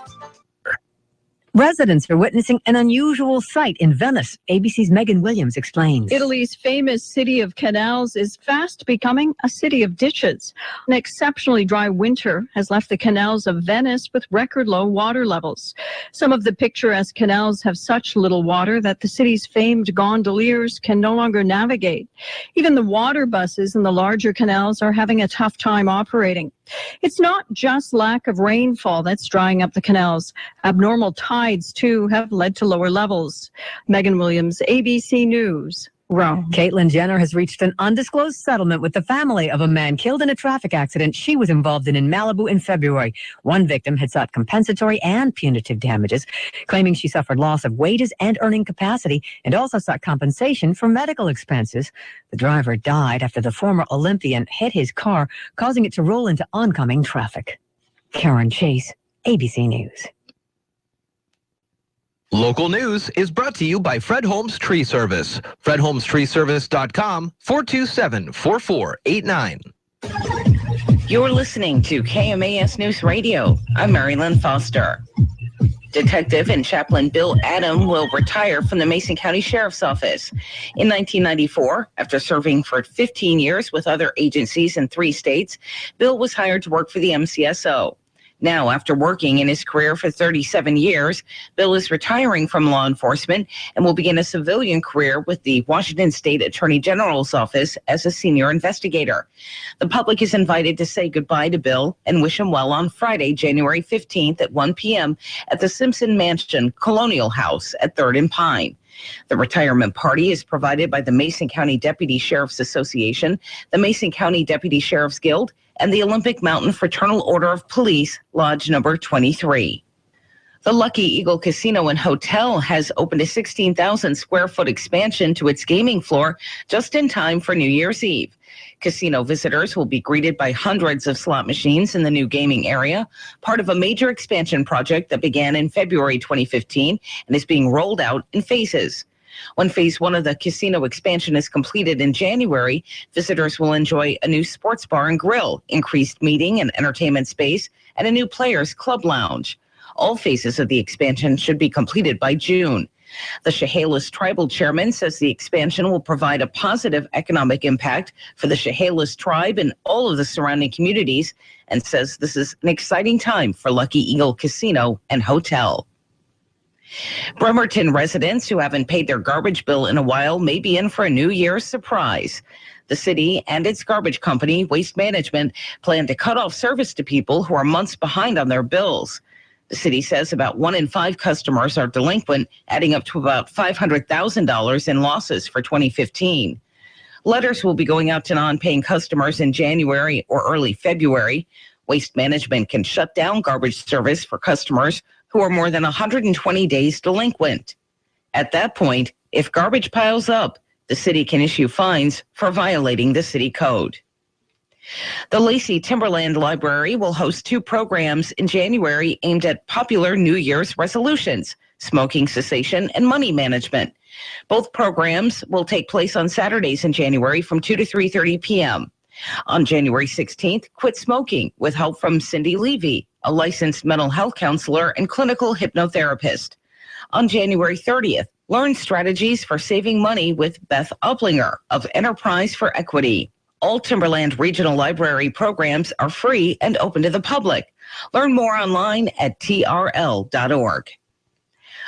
Residents are witnessing an unusual sight in Venice. ABC's Megan Williams explains. Italy's famous city of canals is fast becoming a city of ditches. An exceptionally dry winter has left the canals of Venice with record low water levels. Some of the picturesque canals have such little water that the city's famed gondoliers can no longer navigate. Even the water buses in the larger canals are having a tough time operating. It's not just lack of rainfall that's drying up the canals. Abnormal tides, too, have led to lower levels. Megan Williams, ABC News, Rome. Caitlyn Jenner has reached an undisclosed settlement with the family of a man killed in a traffic accident she was involved in Malibu in February. One victim had sought compensatory and punitive damages, claiming she suffered loss of wages and earning capacity, and also sought compensation for medical expenses. The driver died after the former Olympian hit his car, causing it to roll into oncoming traffic. Karen Chase, ABC News. Local news is brought to you by Fred Holmes Tree Service. FredHolmesTreeService.com, 427-4489. You're listening to KMAS News Radio. I'm Marilyn Foster. Detective and Chaplain Bill Adam will retire from the Mason County Sheriff's Office. In 1994, after serving for 15 years with other agencies in 3 states, Bill was hired to work for the MCSO. Now, after working in his career for 37 years, Bill is retiring from law enforcement and will begin a civilian career with the Washington State Attorney General's office as a senior investigator. The public is invited to say goodbye to Bill and wish him well on Friday, January 15th at 1 p.m. at the Simpson Mansion Colonial House at 3rd and Pine. The retirement party is provided by the Mason County Deputy Sheriff's Association, the Mason County Deputy Sheriff's Guild, and the Olympic Mountain Fraternal Order of Police, Lodge number 23. The Lucky Eagle Casino and Hotel has opened a 16,000 square foot expansion to its gaming floor just in time for New Year's Eve. Casino visitors will be greeted by hundreds of slot machines in the new gaming area, part of a major expansion project that began in February 2015 and is being rolled out in phases. When phase 1 of the casino expansion is completed in January, visitors will enjoy a new sports bar and grill, increased meeting and entertainment space, and a new players club lounge. All phases of the expansion should be completed by June. The Chehalis tribal chairman says the expansion will provide a positive economic impact for the Chehalis tribe and all of the surrounding communities, and says this is an exciting time for Lucky Eagle Casino and Hotel. Bremerton residents who haven't paid their garbage bill in a while may be in for a New Year's surprise. The city and its garbage company, Waste Management, plan to cut off service to people who are months behind on their bills. The city says about 1 in 5 customers are delinquent, adding up to about $500,000 in losses for 2015. Letters will be going out to non-paying customers in January or early February. Waste Management can shut down garbage service for customers who are more than 120 days delinquent. At that point, if garbage piles up, the city can issue fines for violating the city code. The Lacey Timberland Library will host 2 programs in January aimed at popular New Year's resolutions, smoking cessation and money management. Both programs will take place on Saturdays in January from 2 to 3:30 p.m. On January 16th, Quit Smoking with help from Cindy Levy, a licensed mental health counselor and clinical hypnotherapist. On January 30th, Learn Strategies for Saving Money with Beth Uplinger of Enterprise for Equity. All Timberland Regional Library programs are free and open to the public. Learn more online at trl.org.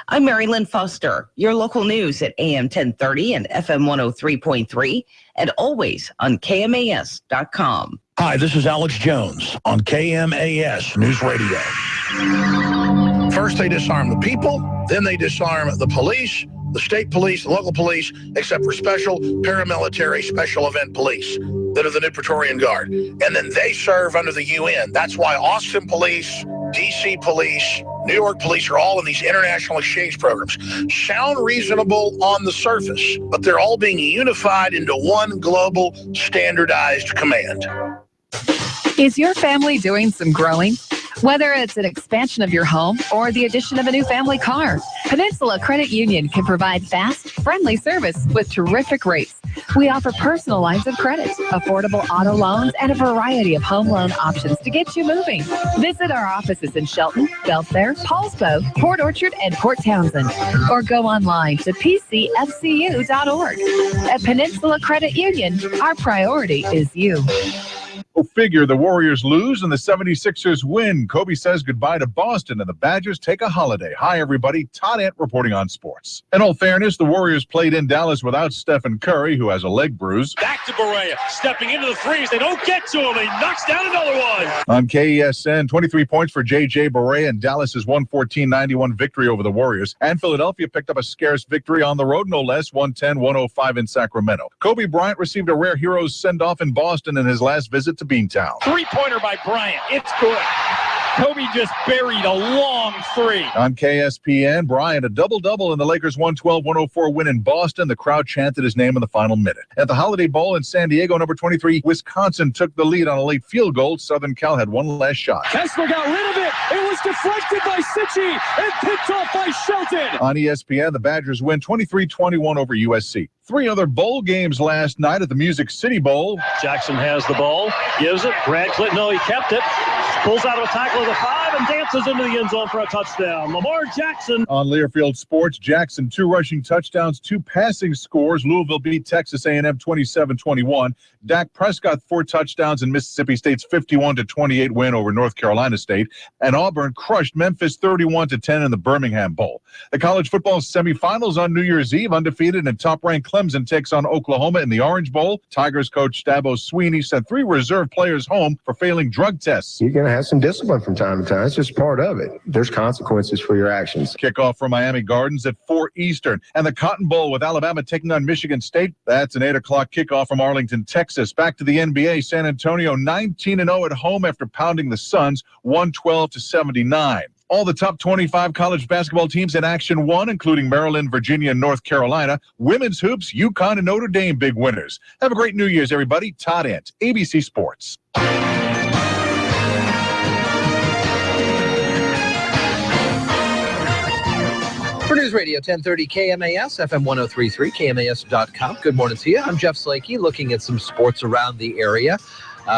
I'm Mary Lynn Foster, your local news at AM 1030 and FM 103.3, and always on KMAS.com. Hi, this is Alex Jones on KMAS News Radio. First, they disarm the people, then they disarm the police, the state police, the local police, except for special paramilitary special event police that are the new Praetorian Guard. And then they serve under the UN. That's why Austin police, DC police, New York police are all in these international exchange programs. Sound reasonable on the surface, but they're all being unified into one global standardized command. Is your family doing some growing? Whether it's an expansion of your home or the addition of a new family car, Peninsula Credit Union can provide fast, friendly service with terrific rates. We offer personal lines of credit, affordable auto loans, and a variety of home loan options to get you moving. Visit our offices in Shelton, Belfair, Paulsbo, Port Orchard, and Port Townsend, or go online to pcfcu.org. At Peninsula Credit Union, our priority is you. Go figure, the Warriors lose and the 76ers win. Kobe says goodbye to Boston and the Badgers take a holiday. Hi, everybody. Todd Ant reporting on sports. In all fairness, the Warriors played in Dallas without Stephen Curry, who has a leg bruise. Back to Barea, stepping into the threes. They don't get to him. He knocks down another one. On KESN, 23 points for J.J. Barea and Dallas's 114-91 victory over the Warriors. And Philadelphia picked up a scarce victory on the road, no less, 110-105 in Sacramento. Kobe Bryant received a rare hero's send-off in Boston in his last visit to Beantown. Three-pointer by Bryant. It's good. Kobe just buried a long three. On KSPN, Bryant, a double-double in the Lakers' 112-104 win in Boston. The crowd chanted his name in the final minute. At the Holiday Bowl in San Diego, number 23, Wisconsin took the lead on a late field goal. Southern Cal had one last shot. Kessler got rid of it. It was deflected by Sitchy and picked off by Shelton. On ESPN, the Badgers win 23-21 over USC. Three other bowl games last night at the Music City Bowl. Jackson has the ball, gives it. Radcliffe, no, he kept it. Pulls out of a tackle of the 5 and dances into the end zone for a touchdown. Lamar Jackson. On Learfield Sports, Jackson, 2 rushing touchdowns, 2 passing scores. Louisville beat Texas A&M 27-21. Dak Prescott, 4 touchdowns in Mississippi State's 51-28 win over North Carolina State. And Auburn crushed Memphis 31-10 in the Birmingham Bowl. The college football semifinals on New Year's Eve, undefeated and top-ranked Clemson takes on Oklahoma in the Orange Bowl. Tigers coach Dabo Sweeney sent 3 reserve players home for failing drug tests. You're going to have some discipline from time to time. It's just part of it. There's consequences for your actions. Kickoff from Miami Gardens at 4 Eastern. And the Cotton Bowl with Alabama taking on Michigan State. That's an 8 o'clock kickoff from Arlington, Texas. Back to the NBA. San Antonio 19-0 at home after pounding the Suns 112-79. All the top 25 college basketball teams in Action 1, including Maryland, Virginia, and North Carolina. Women's hoops, UConn and Notre Dame big winners. Have a great New Year's, everybody. Todd Ant, ABC Sports. For News Radio 1030 KMAS, FM 103.3, KMAS.com. Good morning to you. I'm Jeff Slakey, looking at some sports around the area.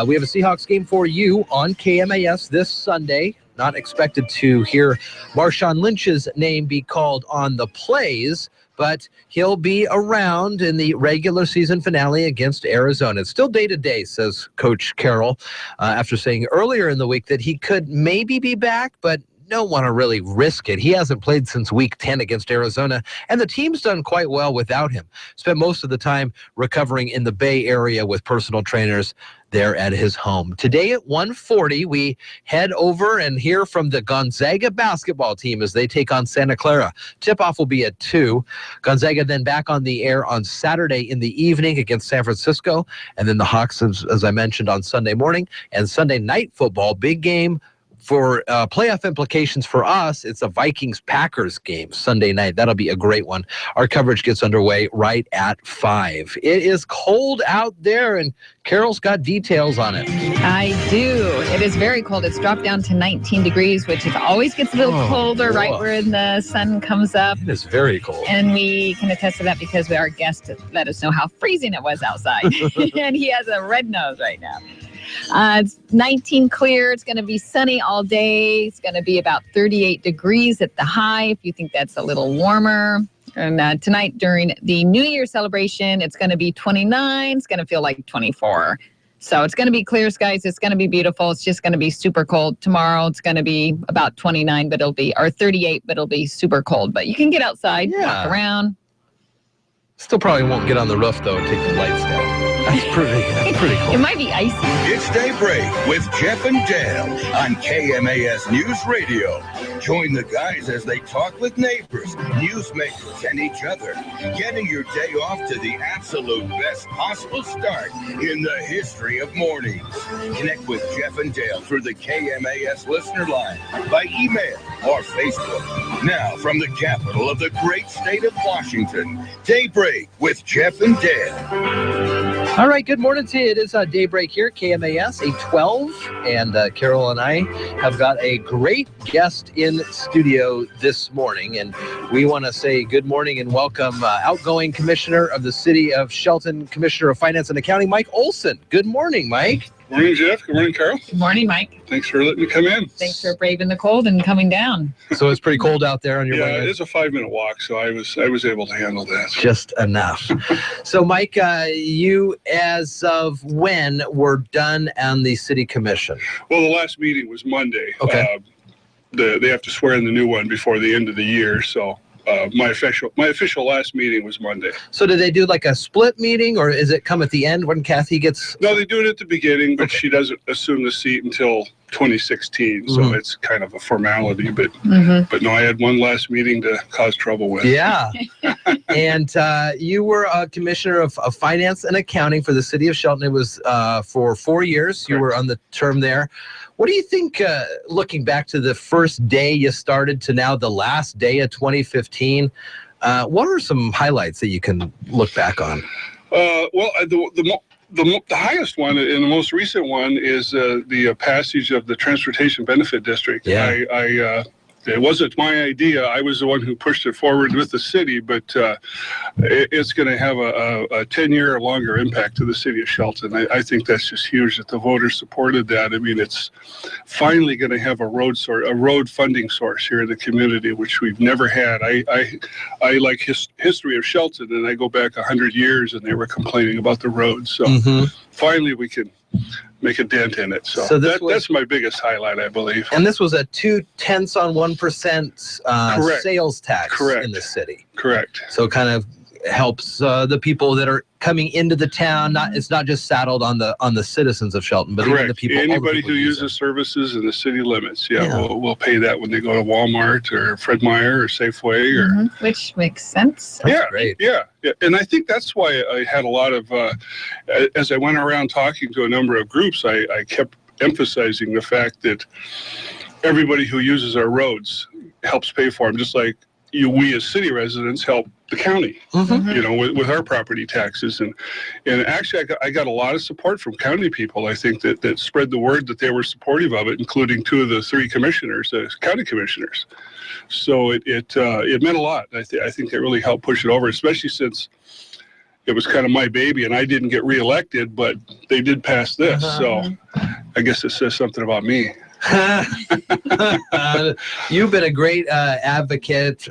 We have a Seahawks game for you on KMAS this Sunday. Not expected to hear Marshawn Lynch's name be called on the plays, but he'll be around in the regular season finale against Arizona. It's still day-to-day, says Coach Carroll, after saying earlier in the week that he could maybe be back, but don't want to really risk it. He hasn't played since week 10 against Arizona, and the team's done quite well without him. Spent most of the time recovering in the Bay Area with personal trainers there at his home. Today at 1:40, we head over and hear from the Gonzaga basketball team as they take on Santa Clara. Tip-off will be at 2. Gonzaga then back on the air on Saturday in the evening against San Francisco, and then the Hawks, as I mentioned, on Sunday morning. And Sunday night football, big game. For playoff implications for us, it's a Vikings-Packers game Sunday night. That'll be a great one. Our coverage gets underway right at 5. It is cold out there, and Carol's got details on it. I do. It is very cold. It's dropped down to 19 degrees, which it always gets a little colder right when the sun comes up. It is very cold. And we can attest to that because our guest let us know how freezing it was outside. And he has a red nose right now. It's 19 clear. It's going to be sunny all day. It's going to be about 38 degrees at the high, if you think that's a little warmer. And tonight during the New Year celebration, it's going to be 29. It's going to feel like 24. So it's going to be clear skies. It's going to be beautiful. It's just going to be super cold. Tomorrow it's going to be about 29, but or 38, but it'll be super cold. But you can get outside, walk around. Still probably won't get on the roof, though, and take the lights down. That's pretty cool. It might be icy. It's Daybreak with Jeff and Dale on KMAS News Radio. Join the guys as they talk with neighbors, newsmakers, and each other, getting your day off to the absolute best possible start in the history of mornings. Connect with Jeff and Dale through the KMAS listener line, by email or Facebook. Now, from the capital of the great state of Washington, Daybreak with Jeff and Dale. All right, good morning to you. It is Daybreak here, KMAS 812, and Carol and I have got a great guest in studio this morning, and we want to say good morning and welcome outgoing Commissioner of the City of Shelton, Commissioner of Finance and Accounting, Mike Olson. Good morning, Mike. Morning, Jeff. Good morning, Carol. Good morning, Mike. Thanks for letting me come in. Thanks for braving the cold and coming down. So it's pretty cold out there on your way. Yeah, it's a 5-minute walk, so I was able to handle that. Just enough. So, Mike, you, as of when, were done on the City Commission? Well, the last meeting was Monday. Okay. They have to swear in the new one before the end of the year, so my official last meeting was Monday. So did they do like a split meeting, or is it come at the end when Kathy gets... No, they do it at the beginning, but she doesn't assume the seat until 2016, so it's kind of a formality. But no, I had one last meeting to cause trouble with. Yeah. And you were a Commissioner of Finance and Accounting for the City of Shelton. It was for 4 years. Correct. You were on the term there. What do you think, looking back to the first day you started to now the last day of 2015, what are some highlights that you can look back on? Well, the highest one and the most recent one is the passage of the Transportation Benefit District. Yeah. It wasn't my idea. I was the one who pushed it forward with the city, but it's going to have a 10-year or longer impact to the city of Shelton. I think that's just huge that the voters supported that. I mean, it's finally going to have a road funding source here in the community, which we've never had. I like history of Shelton, and I go back 100 years, and they were complaining about the roads. So finally, we can make a dent in it. So that's my biggest highlight, I believe. And this was a 0.2% sales tax in the city. Correct. So it kind of helps the people that are coming into the town. It's not just saddled on the citizens of Shelton, but even the people. Anybody who uses services in the city limits, we'll pay that when they go to Walmart or Fred Meyer or Safeway or. Which makes sense. That's great. Yeah, and I think that's why I had a lot of. As I went around talking to a number of groups, I kept emphasizing the fact that everybody who uses our roads helps pay for them, just like we as city residents help the county, with our property taxes. And actually, I got a lot of support from county people. I think that spread the word that they were supportive of it, including 2 of the 3 commissioners, county commissioners. So it meant a lot. I think it really helped push it over, especially since it was kind of my baby and I didn't get reelected, but they did pass this. So I guess it says something about me. You've been a great advocate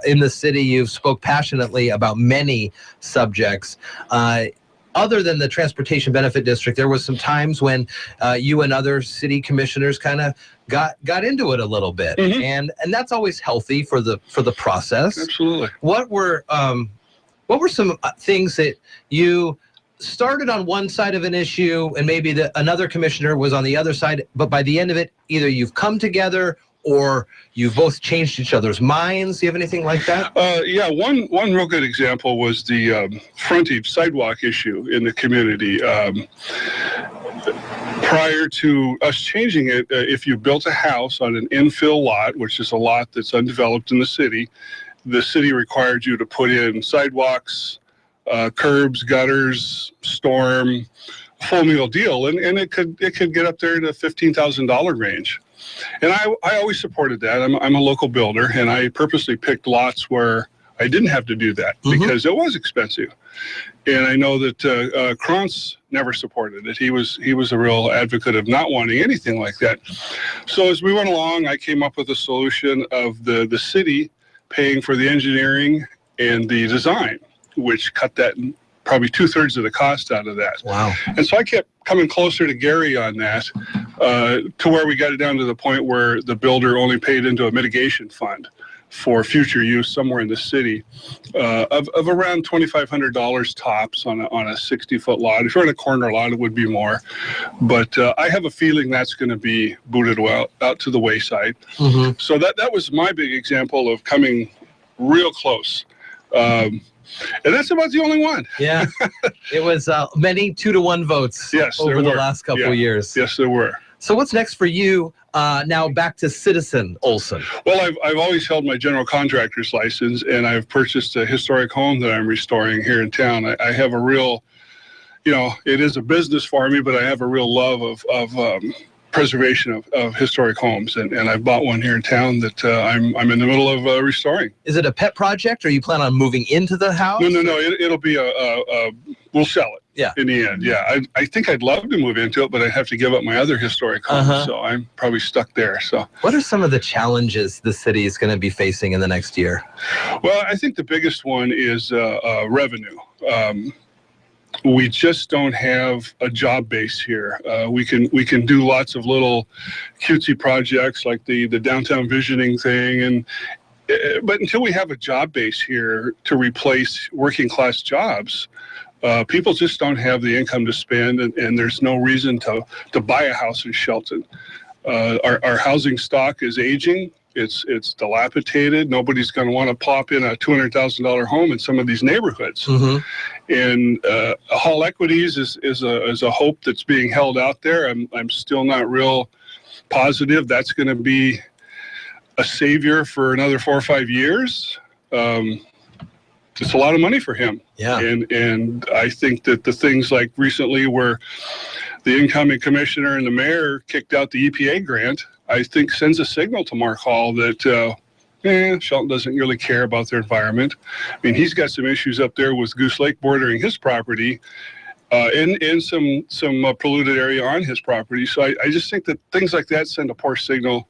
in the city. You've spoke passionately about many subjects. Other than the Transportation Benefit District, there was some times when you and other city commissioners kind of got into it a little bit, and that's always healthy for the process. Absolutely. What were some things that you started on one side of an issue and maybe another commissioner was on the other side, but by the end of it, either you've come together or you've both changed each other's minds? Do you have anything like that? Yeah, one real good example was the frontage sidewalk issue in the community. Prior to us changing it, if you built a house on an infill lot, which is a lot that's undeveloped in the city required you to put in sidewalks, curbs, gutters, storm, full meal deal, and it could get up there in the $15,000 range. And I always supported that. I'm a local builder, and I purposely picked lots where I didn't have to do that because it was expensive. And I know that Krantz never supported it. He was a real advocate of not wanting anything like that. So as we went along, I came up with a solution of the city paying for the engineering and the design, which cut that probably 2/3 of the cost out of that. Wow. And so I kept coming closer to Gary on that, to where we got it down to the point where the builder only paid into a mitigation fund for future use somewhere in the city, of around $2,500 tops on a 60-foot lot. If you're in a corner lot, it would be more. But I have a feeling that's going to be booted out to the wayside. Mm-hmm. So that was my big example of coming real close. And that's about the only one. Yeah. It was many 2-to-1 votes over the last couple of years. Yes, there were. So what's next for you? Now back to Citizen Olson. Well, I've always held my general contractor's license, and I've purchased a historic home that I'm restoring here in town. I have a real, it is a business for me, but I have a real love of preservation of historic homes, and I've bought one here in town that I'm in the middle of restoring. Is it a pet project, or you plan on moving into the house? No. It'll be we'll sell it. Yeah. In the end, yeah. I think I'd love to move into it, but I'd have to give up my other historic homes, so I'm probably stuck there. So, what are some of the challenges the city is going to be facing in the next year? Well, I think the biggest one is revenue. We just don't have a job base here. We can do lots of little cutesy projects like the downtown visioning thing, but until we have a job base here to replace working class jobs, people just don't have the income to spend, and there's no reason to buy a house in Shelton. Our housing stock is aging. It's dilapidated. Nobody's going to want to pop in a $200,000 home in some of these neighborhoods. Mm-hmm. And Hall Equities is a hope that's being held out there. I'm still not real positive that's going to be a savior for another 4 or 5 years. It's a lot of money for him. Yeah. And I think that the things like recently where the incoming commissioner and the mayor kicked out the EPA grant, I think sends a signal to Mark Hall that Shelton doesn't really care about their environment. I mean, he's got some issues up there with Goose Lake bordering his property, and some polluted area on his property. So I just think that things like that send a poor signal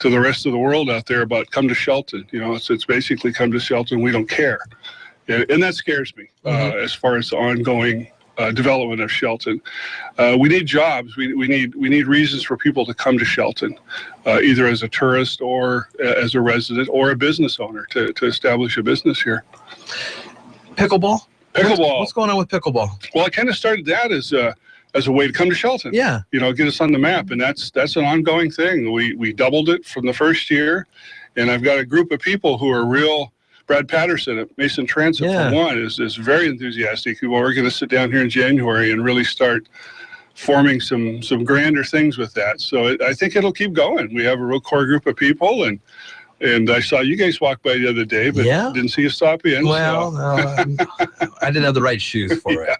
to the rest of the world out there about come to Shelton. It's basically come to Shelton, we don't care. And that scares me as far as the ongoing development of Shelton. We need jobs. We need reasons for people to come to Shelton, either as a tourist or as a resident or a business owner to establish a business here. Pickleball? What's going on with pickleball? Well, I kind of started that as a way to come to Shelton. Yeah. Get us on the map, and that's an ongoing thing. We doubled it from the first year, and I've got a group of people who are real. Brad Patterson at Mason Transit, for one, is very enthusiastic. We're going to sit down here in January and really start forming some grander things with that. So I think it'll keep going. We have a real core group of people, and I saw you guys walk by the other day, but didn't see you stop in. Well, no, I didn't have the right shoes for it.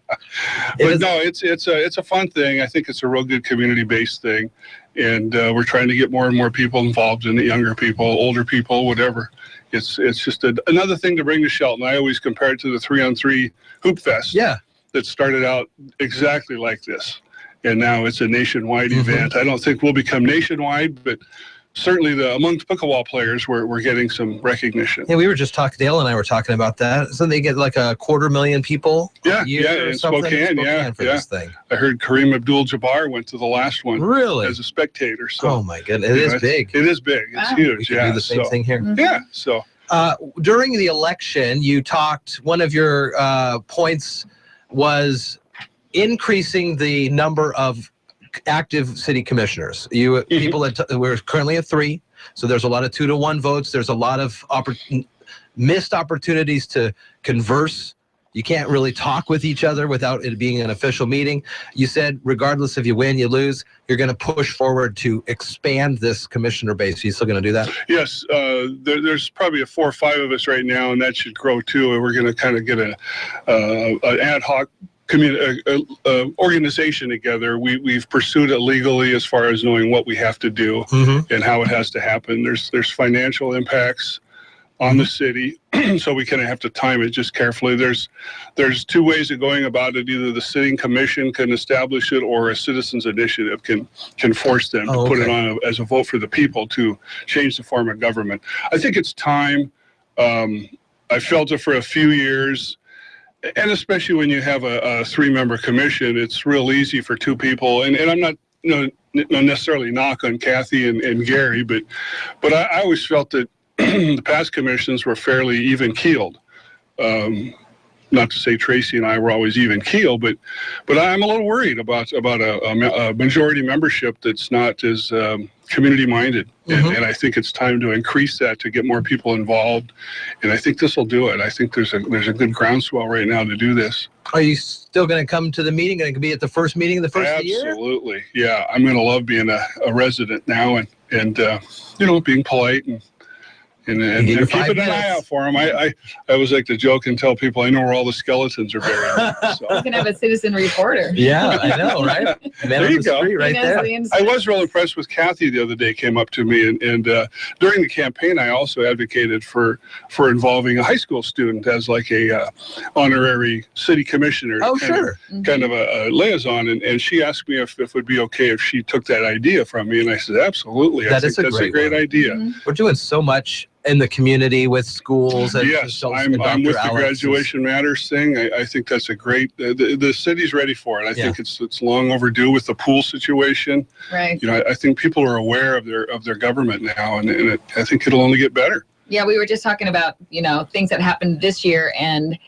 But no, it's a fun thing. I think it's a real good community-based thing, and we're trying to get more and more people involved in it, younger people, older people, whatever. It's just another thing to bring to Shelton. I always compare it to the 3-on-3 Hoop Fest. Yeah. That started out exactly like this, and now it's a nationwide event. I don't think we'll become nationwide, but certainly amongst pickleball players, we're getting some recognition. Yeah, we were just talking, Dale and I were talking about that. So they get like 250,000 people a year in Spokane, for this thing. I heard Kareem Abdul-Jabbar went to the last one. Really? As a spectator. So, oh my goodness, it is big. It is big. It's huge. We can do the same thing here. Yeah, so. During the election, you talked, one of your points was increasing the number of active city commissioners. People we're currently at 3, so there's a lot of 2-to-1 votes. There's a lot of missed opportunities to converse. You can't really talk with each other without it being an official meeting. You said regardless if you win, you lose, you're going to push forward to expand this commissioner base. Are you still going to do that? Yes, there's probably 4 or 5 of us right now, and that should grow too. And we're going to kind of get an ad hoc organization together. We've pursued it legally as far as knowing what we have to do and how it has to happen. There's financial impacts on the city, so we kind of have to time it just carefully. There's 2 ways of going about it. Either the sitting commission can establish it, or a citizens initiative can force them to put it on as a vote for the people to change the form of government. I think it's time. I felt it for a few years. And especially when you have a three-member commission, it's real easy for two people. And I'm not necessarily knock on Kathy and Gary, but I always felt that the past commissions were fairly even-keeled. Not to say Tracy and I were always even keel, but I'm a little worried about a majority membership that's not as community minded, and I think it's time to increase that to get more people involved, and I think this will do it. I think there's a good groundswell right now to do this. Are you still going to come to the meeting? Going to be at the first meeting of the first of the year? Absolutely, yeah. I'm going to love being a resident now, and being polite and keeping an eye out for them. I always like to joke and tell people I know where all the skeletons are buried. So. You can have a citizen reporter. Yeah, I know, right? There you go. Right there. I was real impressed with Kathy the other day. Came up to me and during the campaign, I also advocated for involving a high school student as like a honorary city commissioner. Oh, sure. Kind of a liaison, and she asked me if it would be okay if she took that idea from me, and I said absolutely. That's a great idea. We're doing so much in the community with schools. And yes, I'm with the Graduation Matters thing. I think that's a great. The city's ready for it. I think it's long overdue with the pool situation. Right. I think people are aware of their government now, and I think it'll only get better. Yeah, we were just talking about things that happened this year, and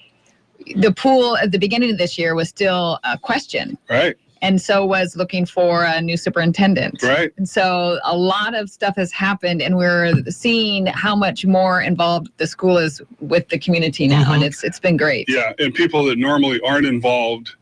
the pool at the beginning of this year was still a question. Right. And so was looking for a new superintendent. Right. And so a lot of stuff has happened, and we're seeing how much more involved the school is with the community now, and it's been great. Yeah, and people that normally aren't involved,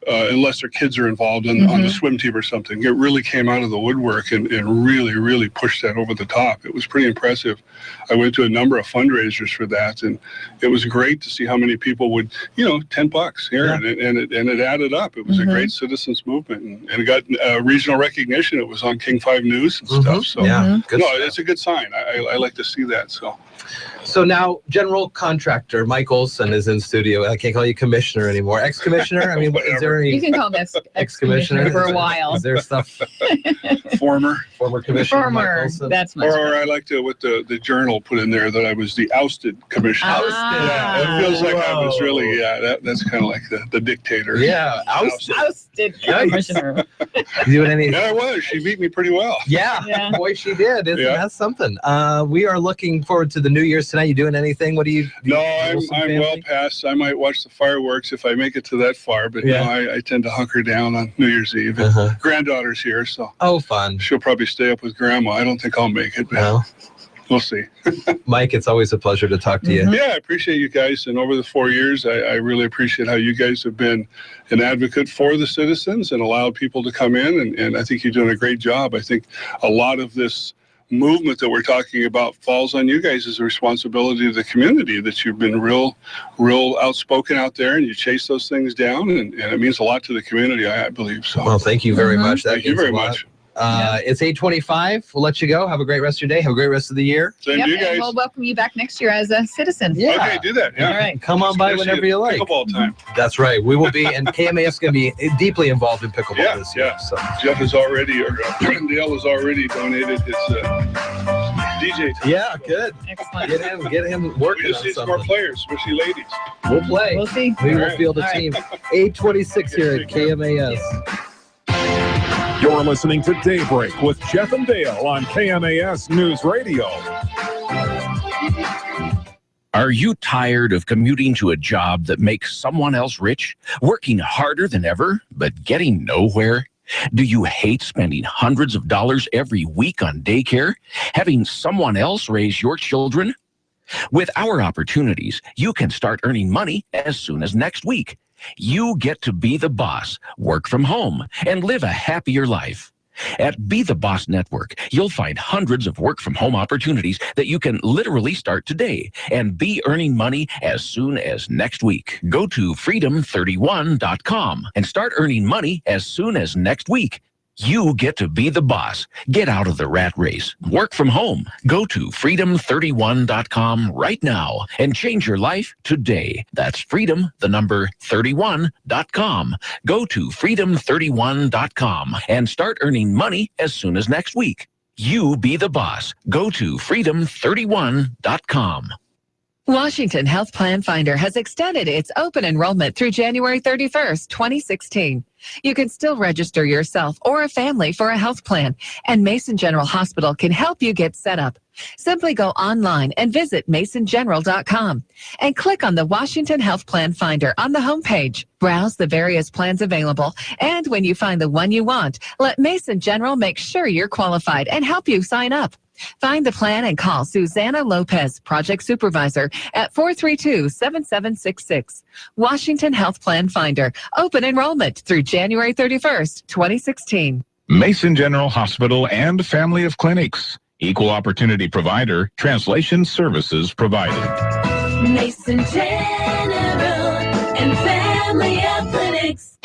unless their kids are involved on the swim team or something, it really came out of the woodwork and really, really pushed that over the top. It was pretty impressive. I went to a number of fundraisers for that, and it was great to see how many people would, $10 here, and it added up. It was a great citizens movement, and it got regional recognition. It was on King 5 News and stuff. So it's a good sign. I like to see that. So now, general contractor Mike Olson is in studio. I can't call you commissioner anymore. Ex-commissioner? I mean, is there any... You can call him ex-commissioner for a while. Is there stuff... Former commissioner Mike Olson? That's much Or I like to, with the journal, put in there that I was the ousted commissioner. Ousted. Yeah, it feels like I was really, that's kind of like the dictator. Yeah, ousted commissioner. Doing any... Yeah, I was. She beat me pretty well. Yeah. Boy, she did. Isn't that something? We are looking forward to the New Year's tonight. You doing anything? What do you do? No, I'm well past. I might watch the fireworks if I make it to that far, but no, I tend to hunker down on New Year's Eve. Granddaughter's here, so fun. She'll probably stay up with Grandma. I don't think I'll make it, but we'll see. Mike, it's always a pleasure to talk to you. Yeah, I appreciate you guys, and over the 4 years, I really appreciate how you guys have been an advocate for the citizens and allowed people to come in, and I think you're doing a great job. I think a lot of this movement that we're talking about falls on you guys as a responsibility of the community, that you've been real outspoken out there, and you chase those things down, and it means a lot to the community, I believe. So, well, thank you very much. Thank you very much. It's 8:25. We'll let you go. Have a great rest of your day. Have a great rest of the year. Same to you guys. And we'll welcome you back next year as a citizen. Yeah. Okay, do that. Yeah. All right. Come on by whenever you like. Pickleball time. That's right. We will be, and KMAS is going to be deeply involved in pickleball this year. Yeah. So. Jeff has already, or Dale has already donated his DJ time. Yeah, good. Excellent. Get him working We just on need something. more players, especially ladies. We'll play. We'll see. We will All field a right. team. 8:26 here at KMAS. You're listening to Daybreak with Jeff and Dale on KMAS News Radio. Are you tired of commuting to a job that makes someone else rich, working harder than ever, but getting nowhere? Do you hate spending hundreds of dollars every week on daycare, having someone else raise your children? With our opportunities, you can start earning money as soon as next week. You get to be the boss, work from home, and live a happier life. At Be the Boss Network, you'll find hundreds of work-from-home opportunities that you can literally start today and be earning money as soon as next week. Go to freedom31.com and start earning money as soon as next week. You get to be the boss. Get out of the rat race. Work from home. Go to freedom31.com right now and change your life today. That's freedom31.com. Go to freedom31.com and start earning money as soon as next week. You be the boss. Go to freedom31.com. Washington Health Plan Finder has extended its open enrollment through January 31st, 2016. You can still register yourself or a family for a health plan, and Mason General Hospital can help you get set up. Simply go online and visit masongeneral.com and click on the Washington Health Plan Finder on the homepage. Browse the various plans available, and when you find the one you want, let Mason General make sure you're qualified and help you sign up. Find the plan and call Susanna Lopez, Project Supervisor, at 432-7766. Washington Health Plan Finder. Open enrollment through January 31st, 2016. Mason General Hospital and family of clinics. Equal opportunity provider. Translation services provided. Mason General and family of clinics.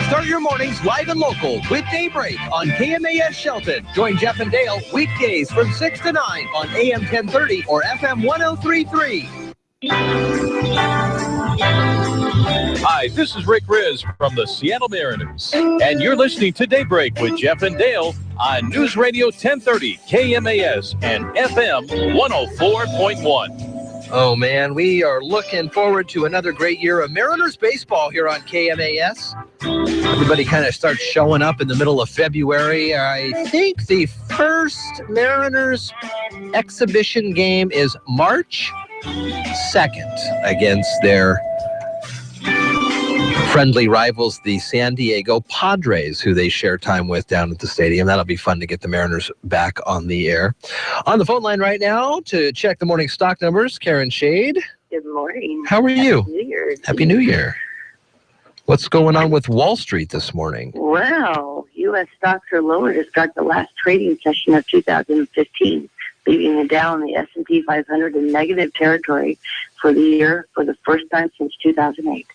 Start your mornings live and local with Daybreak on KMAS Shelton. Join Jeff and Dale weekdays from 6 to 9 on AM 1030 or FM 1033. Hi, this is Rick Riz from the Seattle Mariners, and you're listening to Daybreak with Jeff and Dale on Newsradio 1030 KMAS and FM 104.1. Oh, man, we are looking forward to another great year of Mariners baseball here on KMAS. Everybody kind of starts showing up in the middle of February. I think the first Mariners exhibition game is March 2nd against their friendly rivals, the San Diego Padres, who they share time with down at the stadium. That'll be fun to get the Mariners back on the air. On the phone line right now to check the morning stock numbers, Karen Shade. Good morning. How are you? Happy New Year. Happy New Year. What's going on with Wall Street this morning? Well, U.S. stocks are lower to start the last trading session of 2015, leaving the Dow and the S&P 500 in negative territory for the year for the first time since 2008.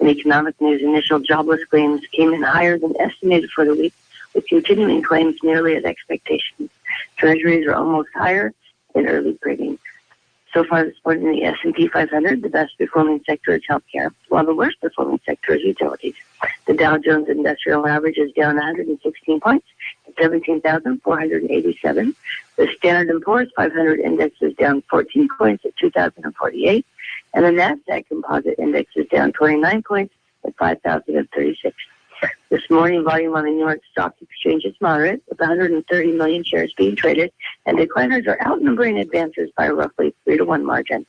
In economic news, initial jobless claims came in higher than estimated for the week, with continuing claims nearly at expectations. Treasuries are almost higher than early trading. So far this morning, the S&P 500, the best performing sector is healthcare, while the worst performing sector is utilities. The Dow Jones Industrial Average is down 116 points at 17,487. The Standard & Poor's 500 Index is down 14 points at 2,048. And the NASDAQ Composite Index is down 29 points at 5,036. This morning, volume on the New York Stock Exchange is moderate, with 130 million shares being traded, and decliners are outnumbering advancers by roughly 3-to-1 margin.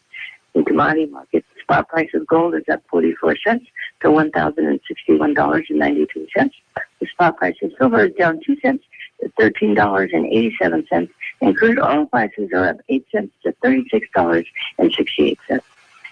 In commodity markets, the spot price of gold is up 44 cents to $1,061.92. The spot price of silver is down 2 cents to $13.87, and crude oil prices are up 8 cents to $36.68.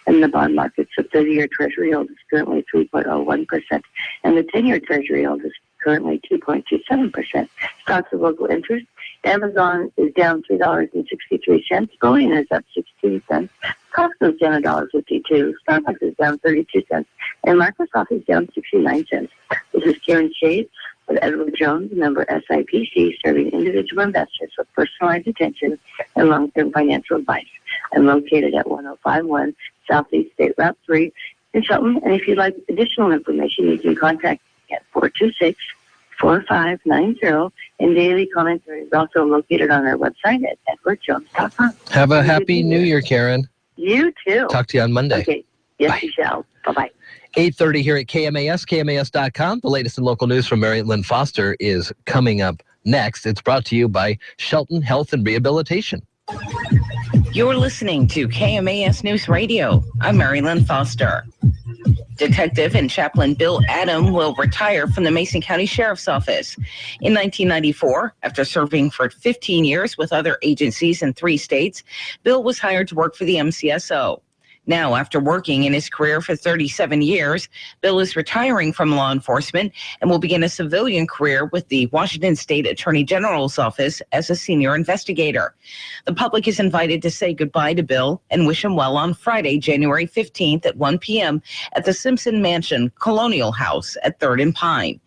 And the bond markets, the 30-year Treasury yield is currently 3.01%, and the 10-year Treasury yield is currently 2.27%. Stocks of local interest, Amazon is down $3.63. Boeing is up 16 cents. Costco is down $1.52. Starbucks is down 32 cents. And Microsoft is down 69 cents. This is Karen Shade with Edward Jones, member SIPC, serving individual investors with personalized attention and long-term financial advice. I'm located at 1051 Southeast State Route 3 in Shelton. And if you'd like additional information, you can contact me at 426-4590. And daily commentary is also located on our website at edwardjones.com. Have a happy New Year, Karen. You too. Talk to you on Monday. Okay. Yes, Bye. you shall. Bye-bye. 8:30 here at KMAS, KMAS.com. The latest in local news from Mary Lynn Foster is coming up next. It's brought to you by Shelton Health and Rehabilitation. You're listening to KMAS News Radio. I'm Mary Lynn Foster. Detective and Chaplain Bill Adam will retire from the Mason County Sheriff's Office. In 1994, after serving for 15 years with other agencies in 3 states, Bill was hired to work for the MCSO. Now, after working in his career for 37 years, Bill is retiring from law enforcement and will begin a civilian career with the Washington State Attorney General's Office as a senior investigator. The public is invited to say goodbye to Bill and wish him well on Friday, January 15th at 1 p.m. at the Simpson Mansion Colonial House at 3rd and Pine.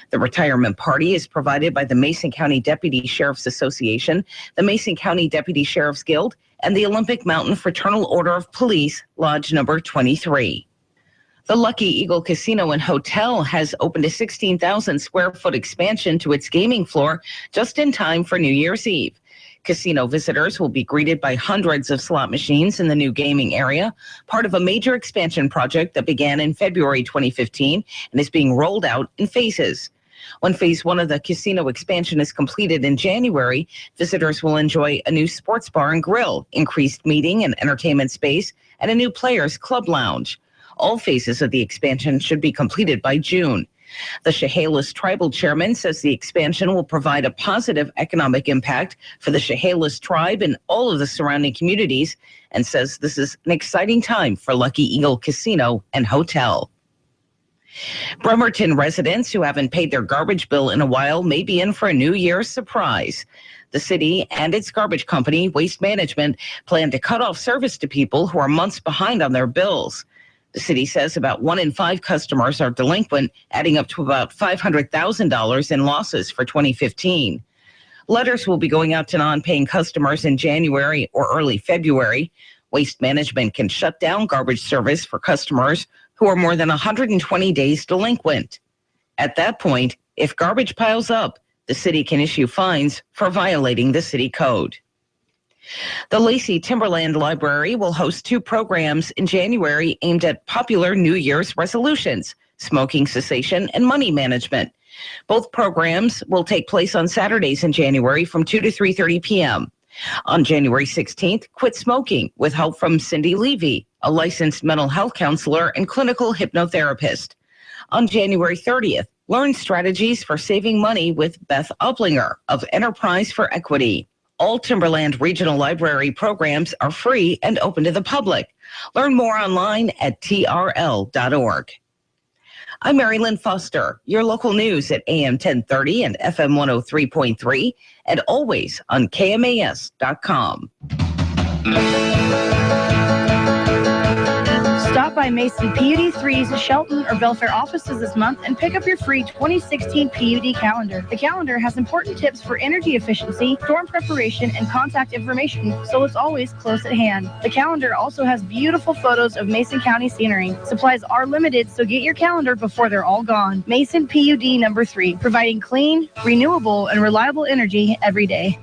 The retirement party is provided by the Mason County Deputy Sheriff's Association, the Mason County Deputy Sheriff's Guild, and the Olympic Mountain Fraternal Order of Police, Lodge number 23. The Lucky Eagle Casino and Hotel has opened a 16,000 square foot expansion to its gaming floor just in time for New Year's Eve. Casino visitors will be greeted by hundreds of slot machines in the new gaming area, part of a major expansion project that began in February 2015 and is being rolled out in phases. When phase 1 of the casino expansion is completed in January, visitors will enjoy a new sports bar and grill, increased meeting and entertainment space, and a new players club lounge. All phases of the expansion should be completed by June. The Chehalis tribal chairman says the expansion will provide a positive economic impact for the Chehalis tribe and all of the surrounding communities, and says this is an exciting time for Lucky Eagle Casino and Hotel. Bremerton residents who haven't paid their garbage bill in a while may be in for a New Year's surprise. The city and its garbage company, Waste Management, plan to cut off service to people who are months behind on their bills. The city says about 1 in 5 customers are delinquent, adding up to about $500,000 in losses for 2015. Letters will be going out to non-paying customers in January or early February. Waste Management can shut down garbage service for customers who are more than 120 days delinquent. At that point, if garbage piles up, the city can issue fines for violating the city code. The Lacey Timberland Library will host 2 programs in January aimed at popular New Year's resolutions, smoking cessation and money management. Both programs will take place on Saturdays in January from 2 to 3:30 p.m. On January 16th, Quit Smoking with help from Cindy Levy, a licensed mental health counselor and clinical hypnotherapist. On January 30th, Learn Strategies for Saving Money with Beth Uplinger of Enterprise for Equity. All Timberland Regional Library programs are free and open to the public. Learn more online at trl.org. I'm Mary Lynn Foster, your local news at AM 1030 and FM 103.3, and always on KMAS.com. Stop by Mason PUD 3's Shelton or Belfair offices this month and pick up your free 2016 PUD calendar. The calendar has important tips for energy efficiency, storm preparation, and contact information, so it's always close at hand. The calendar also has beautiful photos of Mason County scenery. Supplies are limited, so get your calendar before they're all gone. Mason PUD number 3, providing clean, renewable, and reliable energy every day.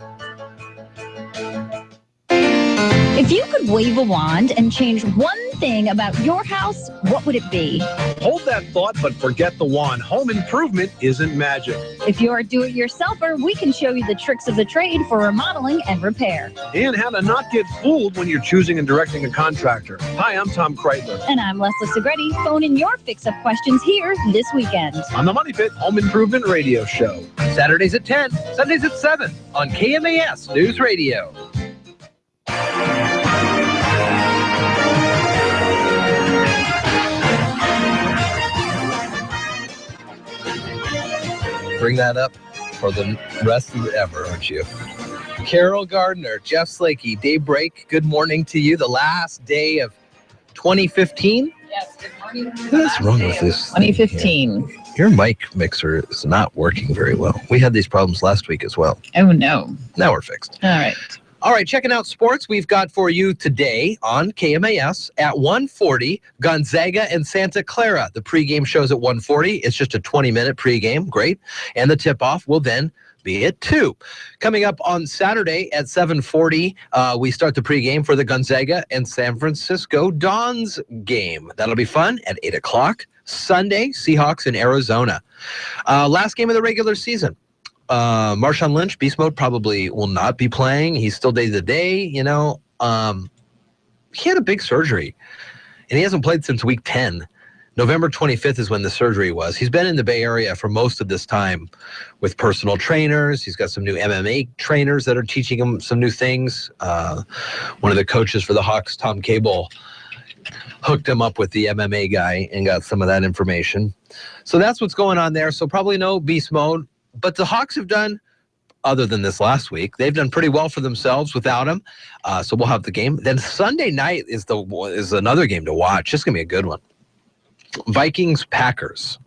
If you could wave a wand and change one thing about your house, what would it be? Hold that thought, but forget the wand. Home improvement isn't magic. If you're a do-it-yourselfer, we can show you the tricks of the trade for remodeling and repair. And how to not get fooled when you're choosing and directing a contractor. Hi, I'm Tom Kreitler. And I'm Leslie Segretti. Phone in your fix-up questions here this weekend. On the Money Pit Home Improvement Radio Show. Saturdays at 10, Sundays at 7 on KMAS News Radio. Bring that up for the rest of the ever, aren't you? Carol Gardner, Jeff Slakey, Daybreak, good morning to you. The last day of 2015? Yes, good morning. What's wrong with this? 2015. Your mic mixer is not working very well. We had these problems last week as well. Oh, no. Now we're fixed. All right. All right, checking out sports. We've got for you today on KMAS at 1:40, Gonzaga and Santa Clara. The pregame show's at 1:40. It's just a 20-minute pregame. Great. And the tip-off will then be at 2. Coming up on Saturday at 7:40, we start the pregame for the Gonzaga and San Francisco Dons game. That'll be fun at 8 o'clock. Sunday, Seahawks in Arizona. Last game of the regular season. Marshawn Lynch, beast mode, probably will not be playing. He's still day-to-day, you know. He had a big surgery, and he hasn't played since week 10. November 25th is when the surgery was. He's been in the Bay Area for most of this time with personal trainers. He's got some new MMA trainers that are teaching him some new things. One of the coaches for the Hawks, Tom Cable, hooked him up with the MMA guy and got some of that information. So that's what's going on there. So probably no beast mode. But the Hawks have done, other than this last week, they've done pretty well for themselves without him. So we'll have the game. Then Sunday night is another game to watch. It's going to be a good one. Vikings-Packers.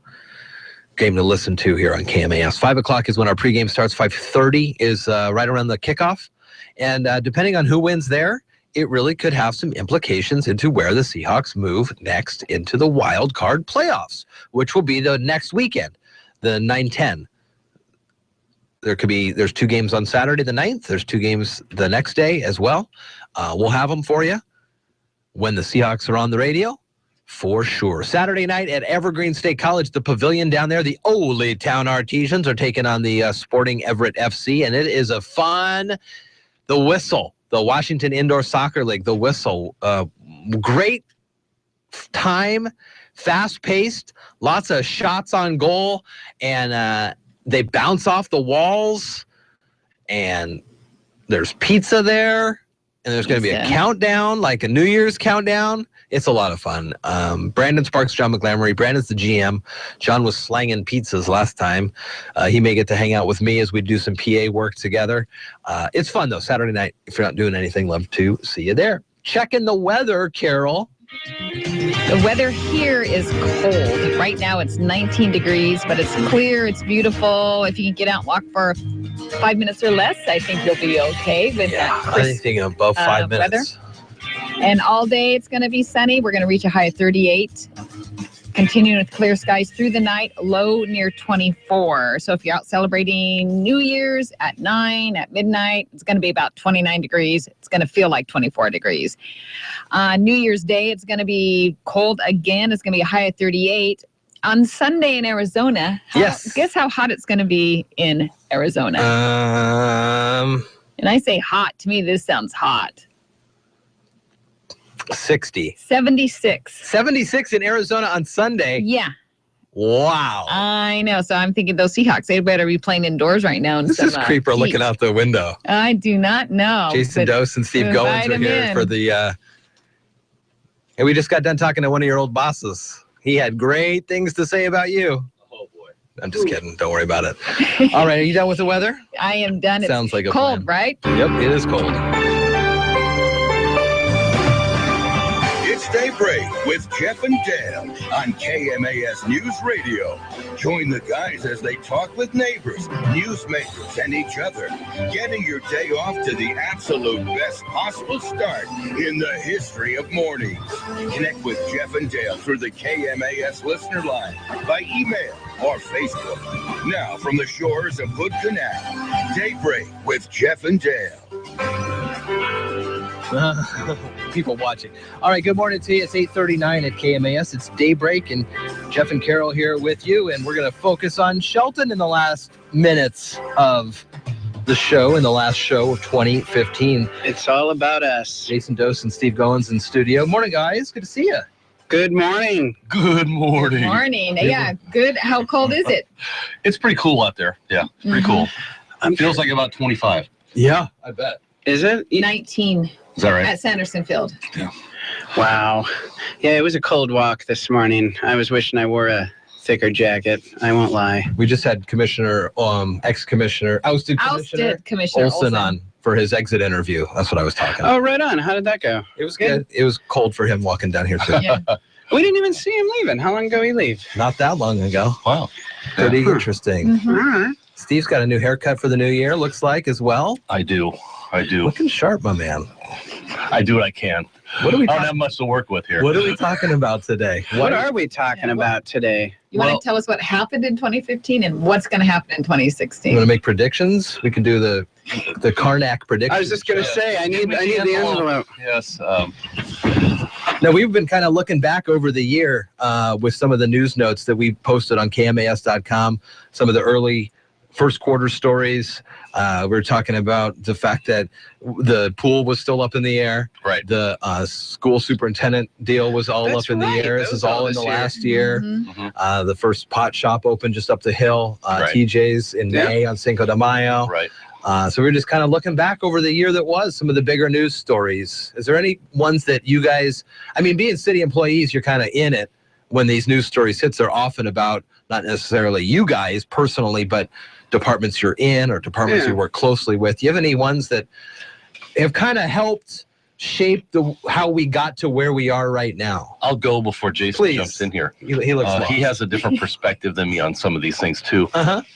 Game to listen to here on KMAS. 5 o'clock is when our pregame starts. 5:30 is right around the kickoff. And depending on who wins there, it really could have some implications into where the Seahawks move next into the wild card playoffs, which will be the next weekend, the 9-10. There's 2 games on Saturday the 9th. There's 2 games the next day as well. We'll have them for you when the Seahawks are on the radio, for sure. Saturday night at Evergreen State College, the pavilion down there, the Old Town Artesians are taking on the Sporting Everett FC, and it is a fun. The Whistle, the Washington Indoor Soccer League, the Whistle, great time, fast-paced, lots of shots on goal, and they bounce off the walls, and there's pizza there, and there's going to be a countdown, like a New Year's countdown. It's a lot of fun. Brandon Sparks, John McGlamory. Brandon's the GM. John was slanging pizzas last time. He may get to hang out with me as we do some PA work together. It's fun, though. Saturday night, if you're not doing anything, love to see you there. Checking the weather, Carol. The weather here is cold. Right now it's 19 degrees, but it's clear. It's beautiful. If you can get out and walk for 5 minutes or less, I think you'll be okay with that crisp, anything above 5 minutes. Weather. And all day it's going to be sunny. We're going to reach a high of 38. Continuing with clear skies through the night, low near 24. So if you're out celebrating New Year's at 9, at midnight, it's going to be about 29 degrees. It's going to feel like 24 degrees. New Year's Day, it's going to be cold again. It's going to be a high of 38. On Sunday in Arizona, guess how hot it's going to be in Arizona? And I say hot. To me, this sounds hot. 60. 76. 76 in Arizona on Sunday. Yeah. Wow. I know. So I'm thinking those Seahawks, they better be playing indoors right now. This is creeper heat. looking out the window. I do not know. Jason Dose and Steve Goins are here for the... and we just got done talking to one of your old bosses. He had great things to say about you. Oh, boy. I'm just kidding. Don't worry about it. All right. Are you done with the weather? I am done. Sounds like a cold, plan. right? Yep, it is cold. It's Daybreak with Jeff and Dale on KMAS News Radio. Join the guys as they talk with neighbors, newsmakers, and each other, getting your day off to the absolute best possible start in the history of mornings. Connect with Jeff and Dale through the KMAS listener line, by email or Facebook. Now from the shores of Hood Canal, Daybreak with Jeff and Dale. People watching. All right, good morning to you. It's 8:39 at KMAS. It's Daybreak, and Jeff and Carol here with you, and we're going to focus on Shelton in the last minutes of the show, in the last show of 2015. It's all about us. Jason Dose and Steve Goins in studio. Morning, guys. Good to see you. Good morning. Good morning. Good morning. Yeah, good. How cold is it? It's pretty cool out there. Yeah, pretty cool. Feels like about 25. Yeah, I bet. Is it? 19. Is that right? At Sanderson Field. Yeah. Wow. Yeah, it was a cold walk this morning. I was wishing I wore a thicker jacket. I won't lie. We just had ousted Commissioner Olson on for his exit interview. That's what I was talking about. Oh, right on. How did that go? It was good. It was cold for him walking down here, too. Yeah. We didn't even see him leaving. How long ago did he leave? Not that long ago. Wow. Pretty interesting. All right. Steve's got a new haircut for the new year, looks like, as well. I do. Looking sharp, my man. I do what I can. What are we I don't have much to work with here. What are we talking about today? What are we talking about today? You want to tell us what happened in 2015 and what's going to happen in 2016? You want to make predictions? We can do the Karnak predictions. I was just going to say, I need the envelope. Yes. Now, we've been kind of looking back over the year with some of the news notes that we posted on KMAS.com, some of the early first quarter stories. We're talking about the fact that the pool was still up in the air. Right. The school superintendent deal was all up in the air. This is all in the last year. Mm-hmm. The first pot shop opened just up the hill, TJ's in May on Cinco de Mayo. Right. So we're just kind of looking back over the year that was, some of the bigger news stories. Is there any ones that you guys, I mean, being city employees, you're kind of in it when these news stories hits. They're often about not necessarily you guys personally, but departments you're in or departments you work closely with. Do you have any ones that have kind of helped shape how we got to where we are right now? I'll go before Jason jumps in here. He looks lost. He has a different perspective than me on some of these things too.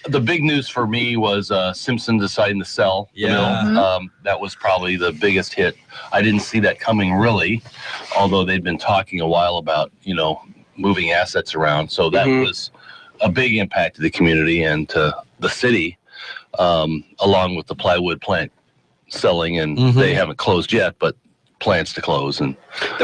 The big news for me was Simpson deciding to sell the mill. That was probably the biggest hit. I didn't see that coming really, although they'd been talking a while about, moving assets around. So that was a big impact to the community and to the city. along with the plywood plant selling, and they haven't closed yet, but plans to close, and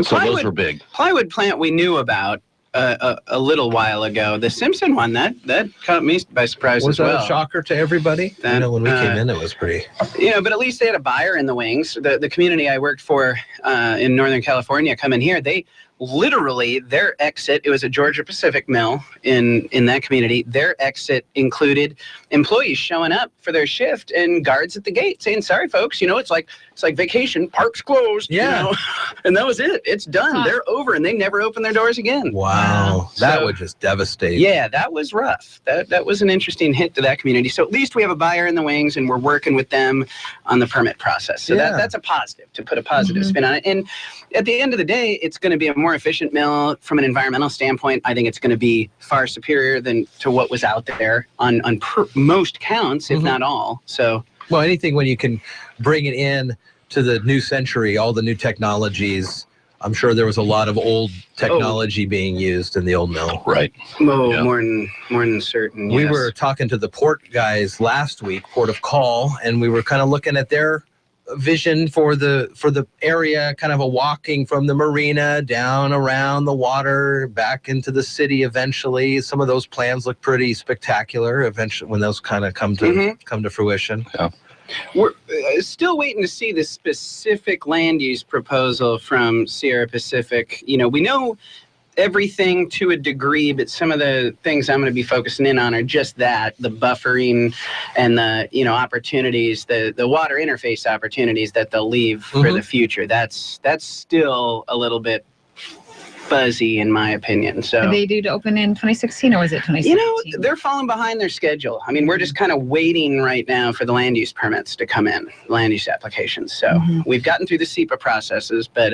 so those were big. Plywood plant we knew about a little while ago. The Simpson one, that caught me by surprise as well. Was that a shocker to everybody? When we came in, it was pretty... but at least they had a buyer in the wings. The community I worked for in Northern California come in here, they literally, their exit, it was a Georgia Pacific mill in that community, their exit included employees showing up for their shift and guards at the gate saying, sorry folks, it's like vacation, park's closed, and that was it. It's done. They're over, and they never open their doors again. Wow. That would just devastate. Yeah, that was rough. That was an interesting hit to that community. So at least we have a buyer in the wings, and we're working with them on the permit process. So that's a positive, to put a positive spin on it. And at the end of the day, it's going to be a more efficient mill from an environmental standpoint. I think it's going to be far superior than to what was out there on most counts, if not all. So, well, anything when you can bring it in to the new century, all the new technologies. I'm sure there was a lot of old technology being used in the old mill. Right. More than certain. We were talking to the port guys last week, Port of Call, and we were kind of looking at their vision for the area, kind of a walking from the marina down around the water back into the city eventually. Some of those plans look pretty spectacular eventually when those kind of come to fruition. Yeah. We're still waiting to see the specific land use proposal from Sierra Pacific. We know everything to a degree, but some of the things I'm going to be focusing in on are just that, the buffering and the opportunities, the water interface opportunities that they'll leave for the future. That's still a little bit fuzzy in my opinion. So are they due to open in 2016 or was it 2017? They're falling behind their schedule. I mean, we're just kind of waiting right now for the land use permits to come in, land use applications. So we've gotten through the SEPA processes, but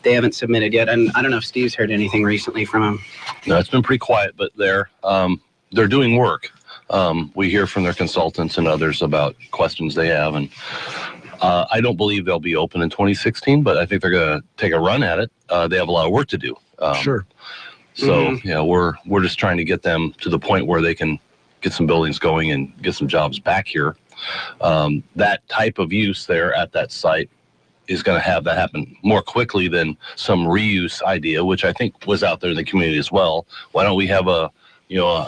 they haven't submitted yet. And I don't know if Steve's heard anything recently from them. No, it's been pretty quiet, but they're doing work. We hear from their consultants and others about questions they have, and I don't believe they'll be open in 2016, but I think they're going to take a run at it. They have a lot of work to do. Sure. So, we're just trying to get them to the point where they can get some buildings going and get some jobs back here. That type of use there at that site is going to have that happen more quickly than some reuse idea, which I think was out there in the community as well. Why don't we have a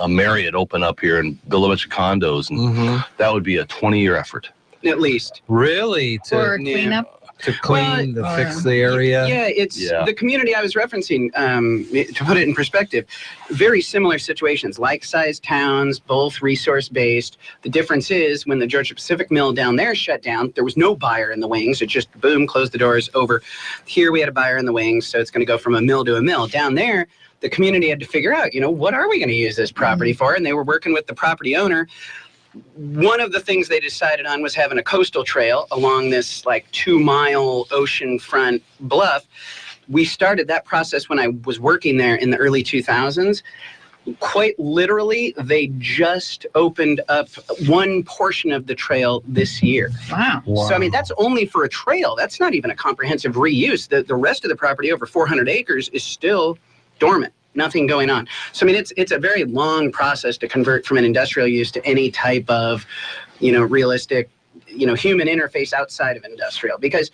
Marriott open up here and build a bunch of condos? And that would be a 20-year effort. At least. Really? To clean up? To clean, to fix the area? Yeah, it's the community I was referencing, to put it in perspective, very similar situations, like-sized towns, both resource-based. The difference is when the Georgia Pacific mill down there shut down, there was no buyer in the wings. It just, boom, closed the doors, over. Here we had a buyer in the wings, so it's going to go from a mill to a mill. Down there, the community had to figure out, what are we going to use this property for? And they were working with the property owner. One of the things they decided on was having a coastal trail along this 2-mile oceanfront bluff. We started that process when I was working there in the early 2000s. Quite literally, they just opened up one portion of the trail this year. Wow. So, I mean, that's only for a trail. That's not even a comprehensive reuse. The rest of the property, over 400 acres, is still dormant. Nothing going on. So, I mean, it's a very long process to convert from an industrial use to any type of, realistic, human interface outside of industrial, because,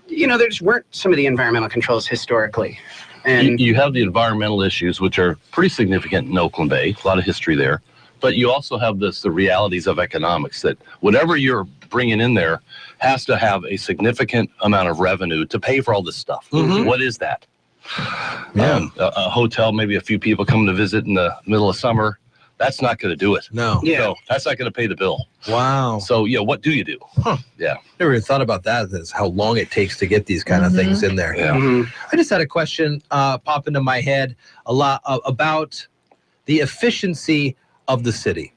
there just weren't some of the environmental controls historically. And you have the environmental issues, which are pretty significant in Oakland Bay, a lot of history there. But you also have the realities of economics, that whatever you're bringing in there has to have a significant amount of revenue to pay for all this stuff. What is that? Yeah. A hotel, maybe a few people coming to visit in the middle of summer, that's not going to do it. No. Yeah. So that's not going to pay the bill. Wow. So, what do you do? Yeah. Never even thought about that, is how long it takes to get these kind of things in there. Yeah. I just had a question pop into my head a lot about the efficiency of the city.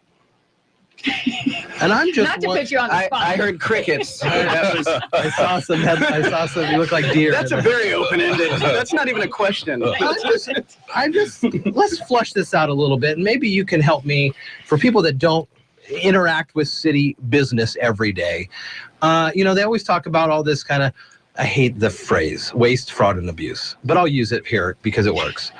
And I'm just not to put you on the spot. I heard crickets. I saw some. You look like deer. That's a very open-ended. That's not even a question. Let's flush this out a little bit, and maybe you can help me. For people that don't interact with city business every day, they always talk about all this kind of. I hate the phrase waste, fraud, and abuse, but I'll use it here because it works.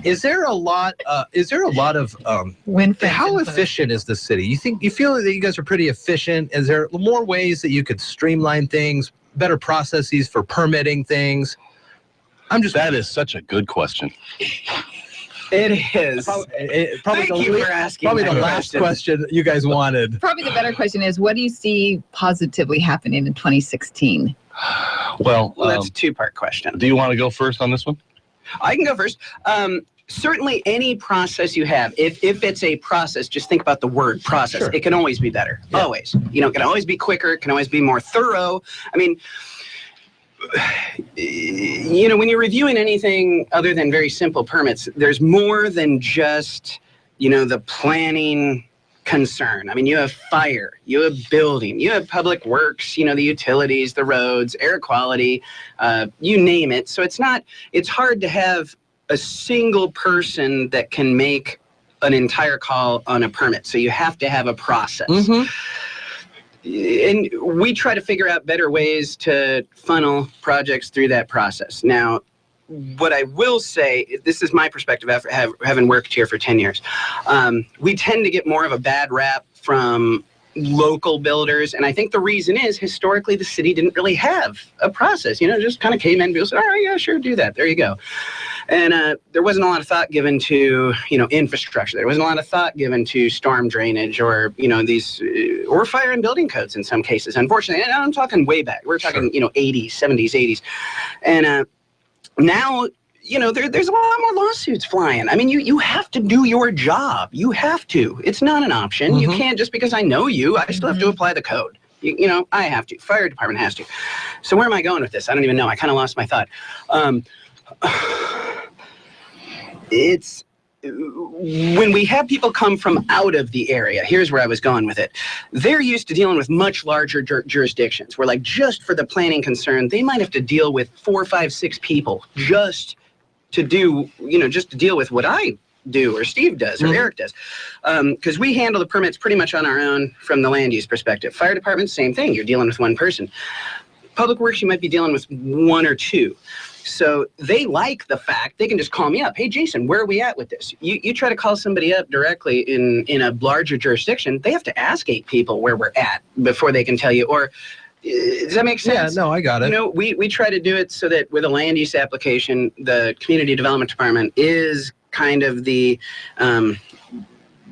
Is there a lot of how efficient is the city? You feel that you guys are pretty efficient? Is there more ways that you could streamline things, better processes for permitting things? That is such a good question. It is. Thank you for asking. Probably the last question you guys wanted. Probably the better question is, what do you see positively happening in 2016? Well, that's a two-part question. Do you want to go first on this one? I can go first. Certainly any process you have, if it's a process, just think about the word process. Sure. It can always be better. Yeah. Always. It can always be quicker. It can always be more thorough. I mean, when you're reviewing anything other than very simple permits, there's more than just, the planning concern. I mean, you have fire, you have building, you have public works, the utilities, the roads, air quality, you name it. So it's hard to have a single person that can make an entire call on a permit. So you have to have a process. Mm-hmm. And we try to figure out better ways to funnel projects through that process. Now, what I will say, this is my perspective after having worked here for 10 years. We tend to get more of a bad rap from local builders. And I think the reason is historically the city didn't really have a process, just kind of came in, people said, all right, yeah, sure, do that. There you go. And there wasn't a lot of thought given to, infrastructure. There wasn't a lot of thought given to storm drainage or, or fire and building codes in some cases, unfortunately. And I'm talking way back. We're talking, 80s, 70s, 80s. And now, there's a lot more lawsuits flying. I mean, you have to do your job. You have to. It's not an option. Mm-hmm. You can't, just because I know you, I still have to apply the code. I have to. Fire department has to. So where am I going with this? I don't even know. I kind of lost my thought. It's when we have people come from out of the area, here's where I was going with it. They're used to dealing with much larger jurisdictions where, like, just for the planning concern, they might have to deal with 4, 5, 6 people just to do, just to deal with what I do or Steve does or Eric does. Because we handle the permits pretty much on our own from the land use perspective. Fire department, same thing. You're dealing with one person. Public works, you might be dealing with 1 or 2. So they like the fact they can just call me up. Hey, Jason, where are we at with this? You try to call somebody up directly in a larger jurisdiction, they have to ask 8 people where we're at before they can tell you. Or does that make sense? Yeah, no, I got it. We try to do it so that with a land use application, the community development department is kind of the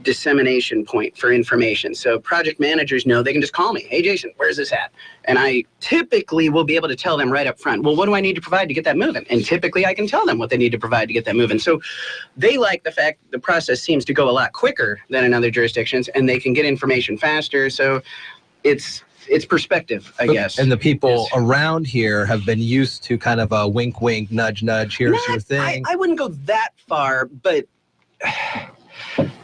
dissemination point for information. So project managers know they can just call me. Hey, Jason, where's this at? And I typically will be able to tell them right up front, well, what do I need to provide to get that moving? And typically I can tell them what they need to provide to get that moving. So they like the fact the process seems to go a lot quicker than in other jurisdictions, and they can get information faster. So it's perspective, I guess. And the people around here have been used to kind of a wink, wink, nudge, nudge, here's your thing. I wouldn't go that far, but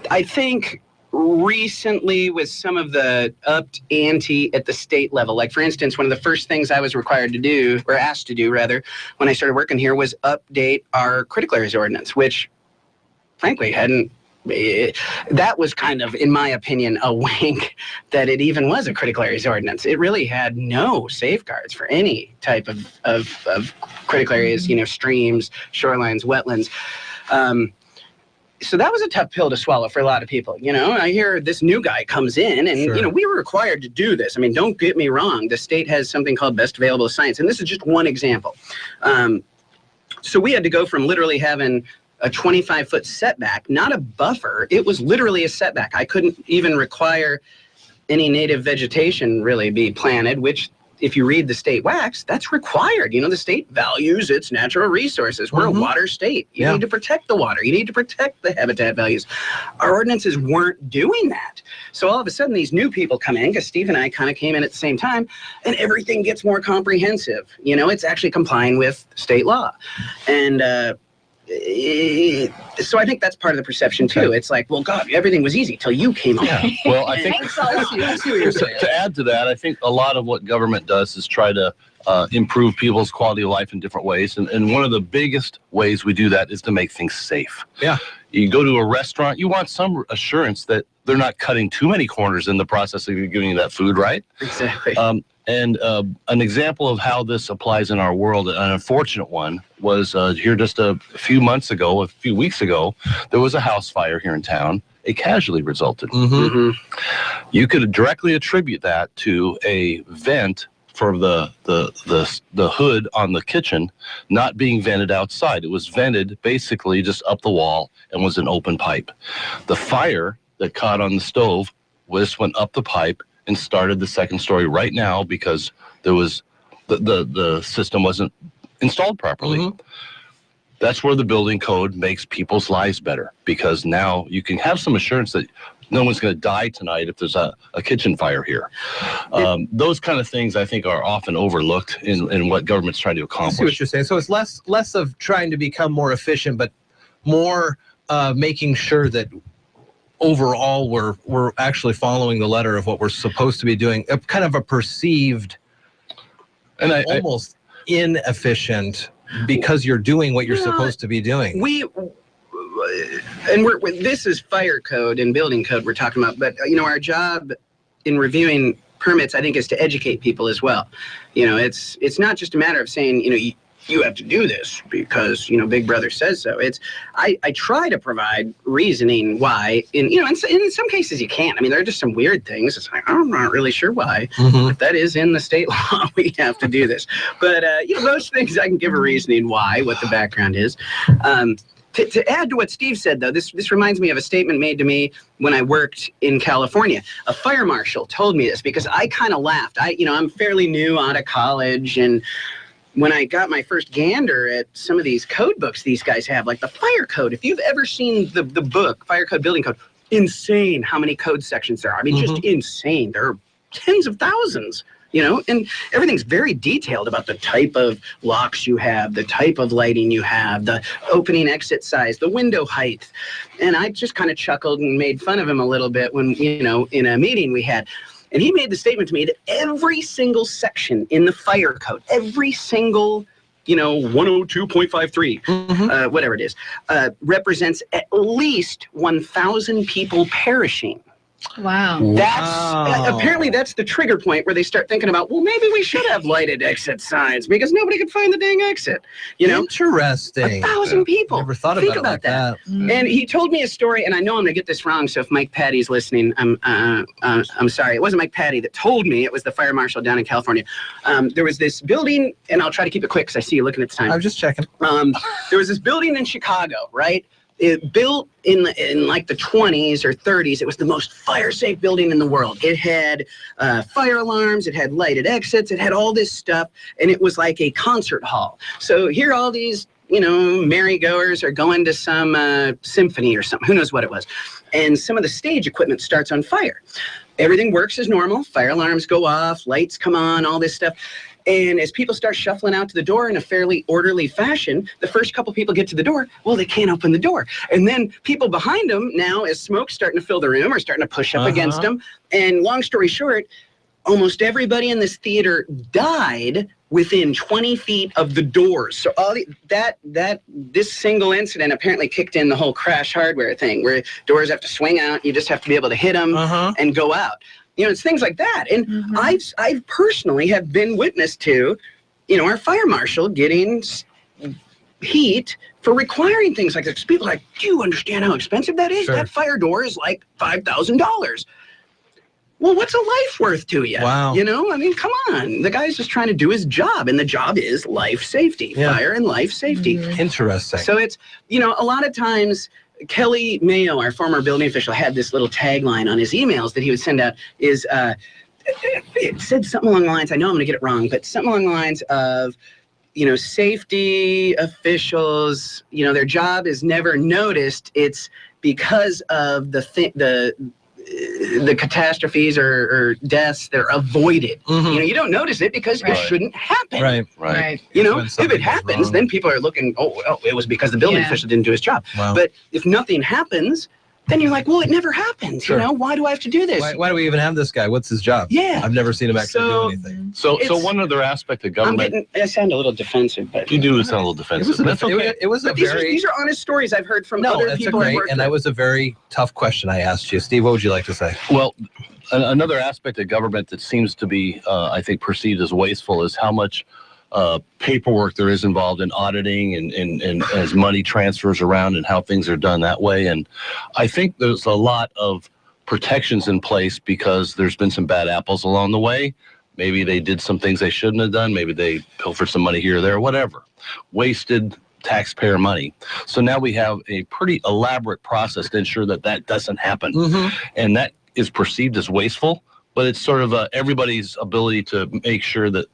I think recently with some of the upped ante at the state level, like for instance, one of the first things I was required to do, or asked to do rather, when I started working here was update our critical areas ordinance, which frankly that was kind of, in my opinion, a wink that it even was a critical areas ordinance. It really had no safeguards for any type of critical areas, streams, shorelines, wetlands. So that was a tough pill to swallow for a lot of people. I hear this new guy comes in and, we were required to do this. I mean, don't get me wrong. The state has something called best available science. And this is just one example. So we had to go from literally having a 25-foot setback, not a buffer. It was literally a setback. I couldn't even require any native vegetation really be planted, which if you read the state WACs, that's required. The state values its natural resources. We're a water state. You need to protect the water. You need to protect the habitat values. Our ordinances weren't doing that. So all of a sudden, these new people come in, because Steve and I kind of came in at the same time, and everything gets more comprehensive. It's actually complying with state law. And so I think that's part of the perception too. It's like, well, God, everything was easy till you came along. Well, I think to add to that, I think a lot of what government does is try to improve people's quality of life in different ways. And one of the biggest ways we do that is to make things safe. Yeah. You go to a restaurant, you want some assurance that they're not cutting too many corners in the process of giving you that food, right? Exactly. And an example of how this applies in our world, an unfortunate one, was here just a few weeks ago, there was a house fire here in town. A casualty resulted. You could directly attribute that to a vent for the hood on the kitchen not being vented outside. It was vented basically just up the wall and was an open pipe. The fire that caught on the stove went up the pipe and started the second story right now because there was the system wasn't installed properly. That's where the building code makes people's lives better, because now you can have some assurance that no one's going to die tonight if there's a kitchen fire here. Those kind of things, I think, are often overlooked in what government's trying to accomplish. I see what you're saying. So it's less of trying to become more efficient, but more making sure that overall we're actually following the letter of what we're supposed to be doing. Kind of a perceived and almost inefficient, because you're doing what you're supposed to be doing. This is fire code and building code we're talking about, but our job in reviewing permits, I think, is to educate people as well. It's not just a matter of saying, you have to do this because Big Brother says so. I try to provide reasoning why. In some cases you can't. I mean, there are just some weird things. It's like, I'm not really sure why. But that is in the state law. We have to do this. But those things I can give a reasoning why, what the background is. To add to what Steve said, though, this reminds me of a statement made to me when I worked in California. A fire marshal told me this because I kind of laughed. I'm fairly new out of college, and when I got my first gander at some of these code books these guys have, like the fire code, if you've ever seen the book, Fire Code, Building Code, insane how many code sections there are. I mean, just insane. There are tens of thousands, and everything's very detailed about the type of locks you have, the type of lighting you have, the opening exit size, the window height. And I just kind of chuckled and made fun of him a little bit when, in a meeting we had. And he made the statement to me that every single section in the fire code, every single, 102.53, whatever it is, represents at least 1,000 people perishing. Wow. Apparently that's the trigger point where they start thinking about, well, maybe we should have lighted exit signs because nobody could find the dang exit. Interesting. 1,000 people. Never thought about it like that. And he told me a story, and I know I'm going to get this wrong, so if Mike Patty's listening, I'm sorry. It wasn't Mike Patty that told me. It was the fire marshal down in California. There was this building, and I'll try to keep it quick because I see you looking at the time. I'm just checking. There was this building in Chicago, right? It built in like the 20s or 30s. It was the most fire-safe building in the world. It had fire alarms. It had lighted exits. It had all this stuff, and it was like a concert hall. So here all these, merry-goers are going to some symphony or something. Who knows what it was. And some of the stage equipment starts on fire. Everything works as normal. Fire alarms go off. Lights come on, all this stuff. And as people start shuffling out to the door in a fairly orderly fashion, the first couple people get to the door, well, they can't open the door. And then people behind them now, as smoke's starting to fill the room, are starting to push up against them. And long story short, almost everybody in this theater died within 20 feet of the doors. So all this single incident apparently kicked in the whole crash hardware thing, where doors have to swing out. You just have to be able to hit them and go out. It's things like that. And I've personally have been witness to, our fire marshal getting heat for requiring things like this. People are like, do you understand how expensive that is? Sure. That fire door is like $5,000. Well, what's a life worth to you? Wow. I mean, come on. The guy's just trying to do his job, and the job is life safety, fire and life safety. Interesting. So it's, a lot of times, Kelly Mayo, our former building official, had this little tagline on his emails that he would send out is, it said something along the lines, I know I'm going to get it wrong, but something along the lines of, safety officials, their job is never noticed. It's because of the catastrophes or deaths, they're avoided. You don't notice it because it shouldn't happen. Right. If it happens, then people are looking, it was because the building official didn't do his job. Wow. But if nothing happens, then you're like, well, it never happened. Sure. You know, why do I have to do this? Why do we even have this guy? What's his job? Yeah. I've never seen him actually do anything. So one other aspect of government. I sound a little defensive, but you do sound a little defensive. That's okay. It was a very. These are honest stories I've heard from other people. That's great, and that was a very tough question I asked you, Steve. What would you like to say? Well, another aspect of government that seems to be, I think, perceived as wasteful is how much paperwork there is involved in auditing and as money transfers around and how things are done that way. And I think there's a lot of protections in place because there's been some bad apples along the way. Maybe they did some things they shouldn't have done. Maybe they pilfered some money here or there, whatever. Wasted taxpayer money. So now we have a pretty elaborate process to ensure that that doesn't happen. And that is perceived as wasteful, but it's sort of everybody's ability to make sure that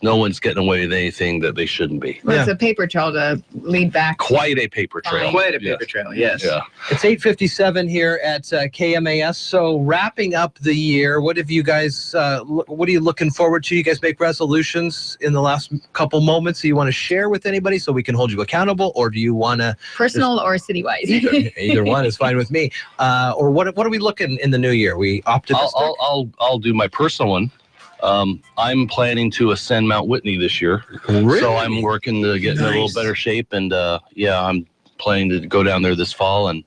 no one's getting away with anything that they shouldn't be. Well, it's a paper trail to lead back. Quite a paper trail. Quite a paper trail, yes. Yeah. It's 8:57 here at KMAS. So wrapping up the year, what have you guys? What are you looking forward to? You guys make resolutions in the last couple moments that you want to share with anybody, so we can hold you accountable, or do you want to personal or city-wise? Either one is fine with me. Or what are we looking in the new year? We optimistic? I'll do my personal one. I'm planning to ascend Mount Whitney this year. Really? So I'm working to get in a little better shape, and I'm planning to go down there this fall and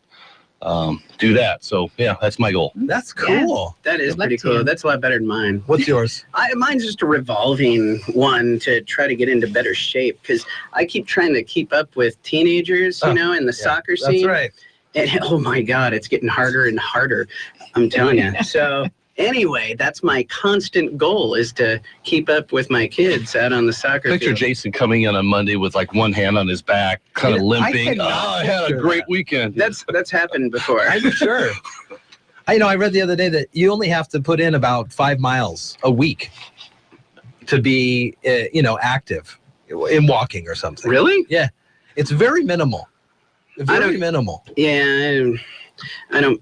do that. So that's my goal. That's cool. Yeah, that is pretty cool. That's a lot better than mine. What's yours? Mine's just a revolving one to try to get into better shape, because I keep trying to keep up with teenagers, in the soccer scene. That's right. And oh my God, it's getting harder and harder. I'm telling you. So anyway, that's my constant goal, is to keep up with my kids out on the soccer Picture field. Jason coming in on Monday with like one hand on his back, kind of limping. I had a great weekend. That's happened before. I'm sure. I read the other day that you only have to put in about 5 miles a week to be, active in walking or something. Really? Yeah. It's very minimal. Very minimal. Yeah, I don't.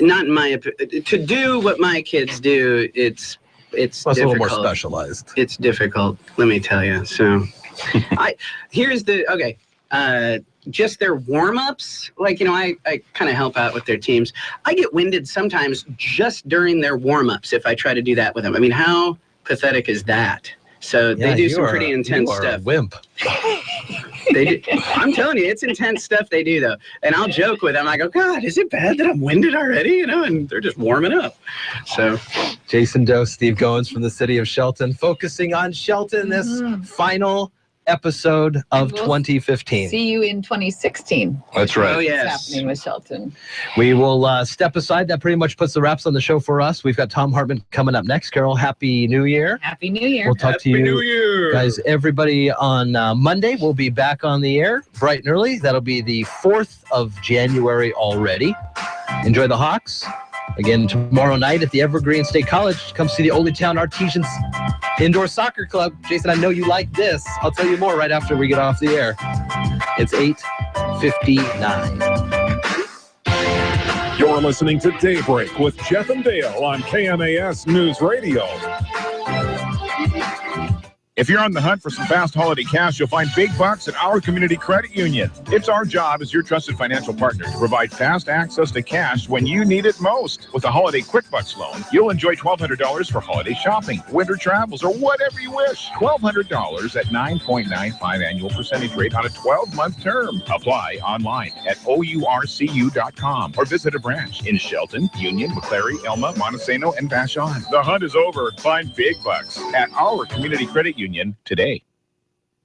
Not in my to do what my kids do. It's Plus a little more specialized. It's difficult, let me tell you. So, just their warm-ups. Like, I kind of help out with their teams. I get winded sometimes just during their warm-ups if I try to do that with them. I mean, how pathetic is that? So they do some pretty intense stuff. A wimp. They do. I'm telling you, it's intense stuff they do, though. And I'll joke with them. I go, God, is it bad that I'm winded already? And they're just warming up. So, Jason Doe, Steve Goins from the city of Shelton, focusing on Shelton this final episode of 2015. See you in 2016. That's right. Oh, yes. What's happening with Shelton. We will step aside. That pretty much puts the wraps on the show for us. We've got Tom Hartman coming up next. Carol, Happy New Year. Happy New Year. We'll talk to you guys, everybody, on Monday. We'll be back on the air bright and early. That'll be the 4th of January already. Enjoy the Hawks. Again, tomorrow night at the Evergreen State College. Come see the Old Town Artesians Indoor Soccer Club. Jason, I know you like this. I'll tell you more right after we get off the air. It's 8:59. You're listening to Daybreak with Jeff and Dale on KMAS News Radio. If you're on the hunt for some fast holiday cash, you'll find big bucks at our community credit union. It's our job as your trusted financial partner to provide fast access to cash when you need it most. With a holiday Quick Bucks loan, you'll enjoy $1,200 for holiday shopping, winter travels, or whatever you wish. $1,200 at 9.95 annual percentage rate on a 12-month term. Apply online at OURCU.com or visit a branch in Shelton, Union, McClary, Elma, Montesano, and Vashon. The hunt is over. Find big bucks at our community credit union today.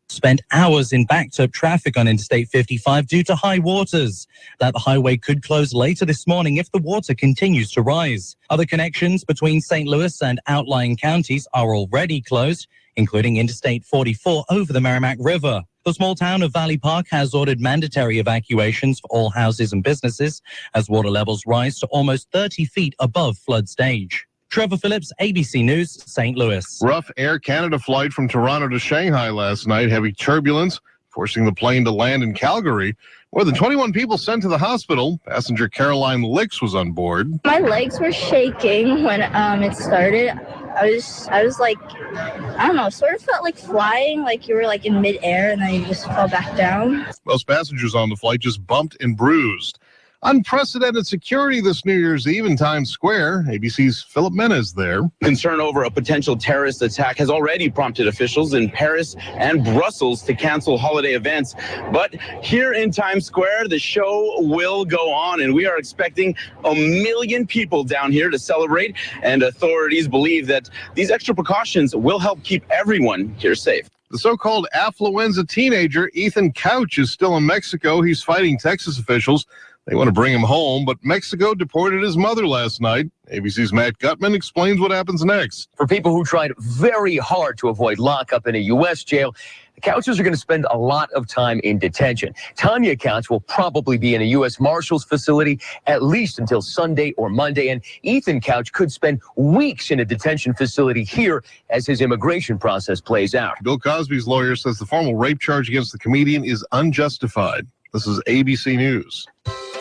Spent hours in backed-up traffic on Interstate 55 due to high waters. That highway could close later this morning if the water continues to rise. Other connections between St. Louis and outlying counties are already closed, including Interstate 44 over the Merrimack River. The small town of Valley Park has ordered mandatory evacuations for all houses and businesses as water levels rise to almost 30 feet above flood stage. Trevor Phillips, ABC News, St. Louis. Rough Air Canada flight from Toronto to Shanghai last night. Heavy turbulence forcing the plane to land in Calgary. More than 21 people sent to the hospital. Passenger Caroline Licks was on board. My legs were shaking when it started. I was like, I don't know, sort of felt like flying, like you were like in midair and then you just fell back down. Most passengers on the flight just bumped and bruised. Unprecedented security this New Year's Eve in Times Square. ABC's Philip Mena is there. Concern over a potential terrorist attack has already prompted officials in Paris and Brussels to cancel holiday events. But here in Times Square, the show will go on, and we are expecting 1 million people down here to celebrate. And authorities believe that these extra precautions will help keep everyone here safe. The so-called affluenza teenager, Ethan Couch, is still in Mexico. He's fighting Texas officials. They want to bring him home, but Mexico deported his mother last night. ABC's Matt Gutman explains what happens next. For people who tried very hard to avoid lockup in a U.S. jail, the Couches are going to spend a lot of time in detention. Tanya Couch will probably be in a U.S. Marshals facility at least until Sunday or Monday, and Ethan Couch could spend weeks in a detention facility here as his immigration process plays out. Bill Cosby's lawyer says the formal rape charge against the comedian is unjustified. This is ABC News.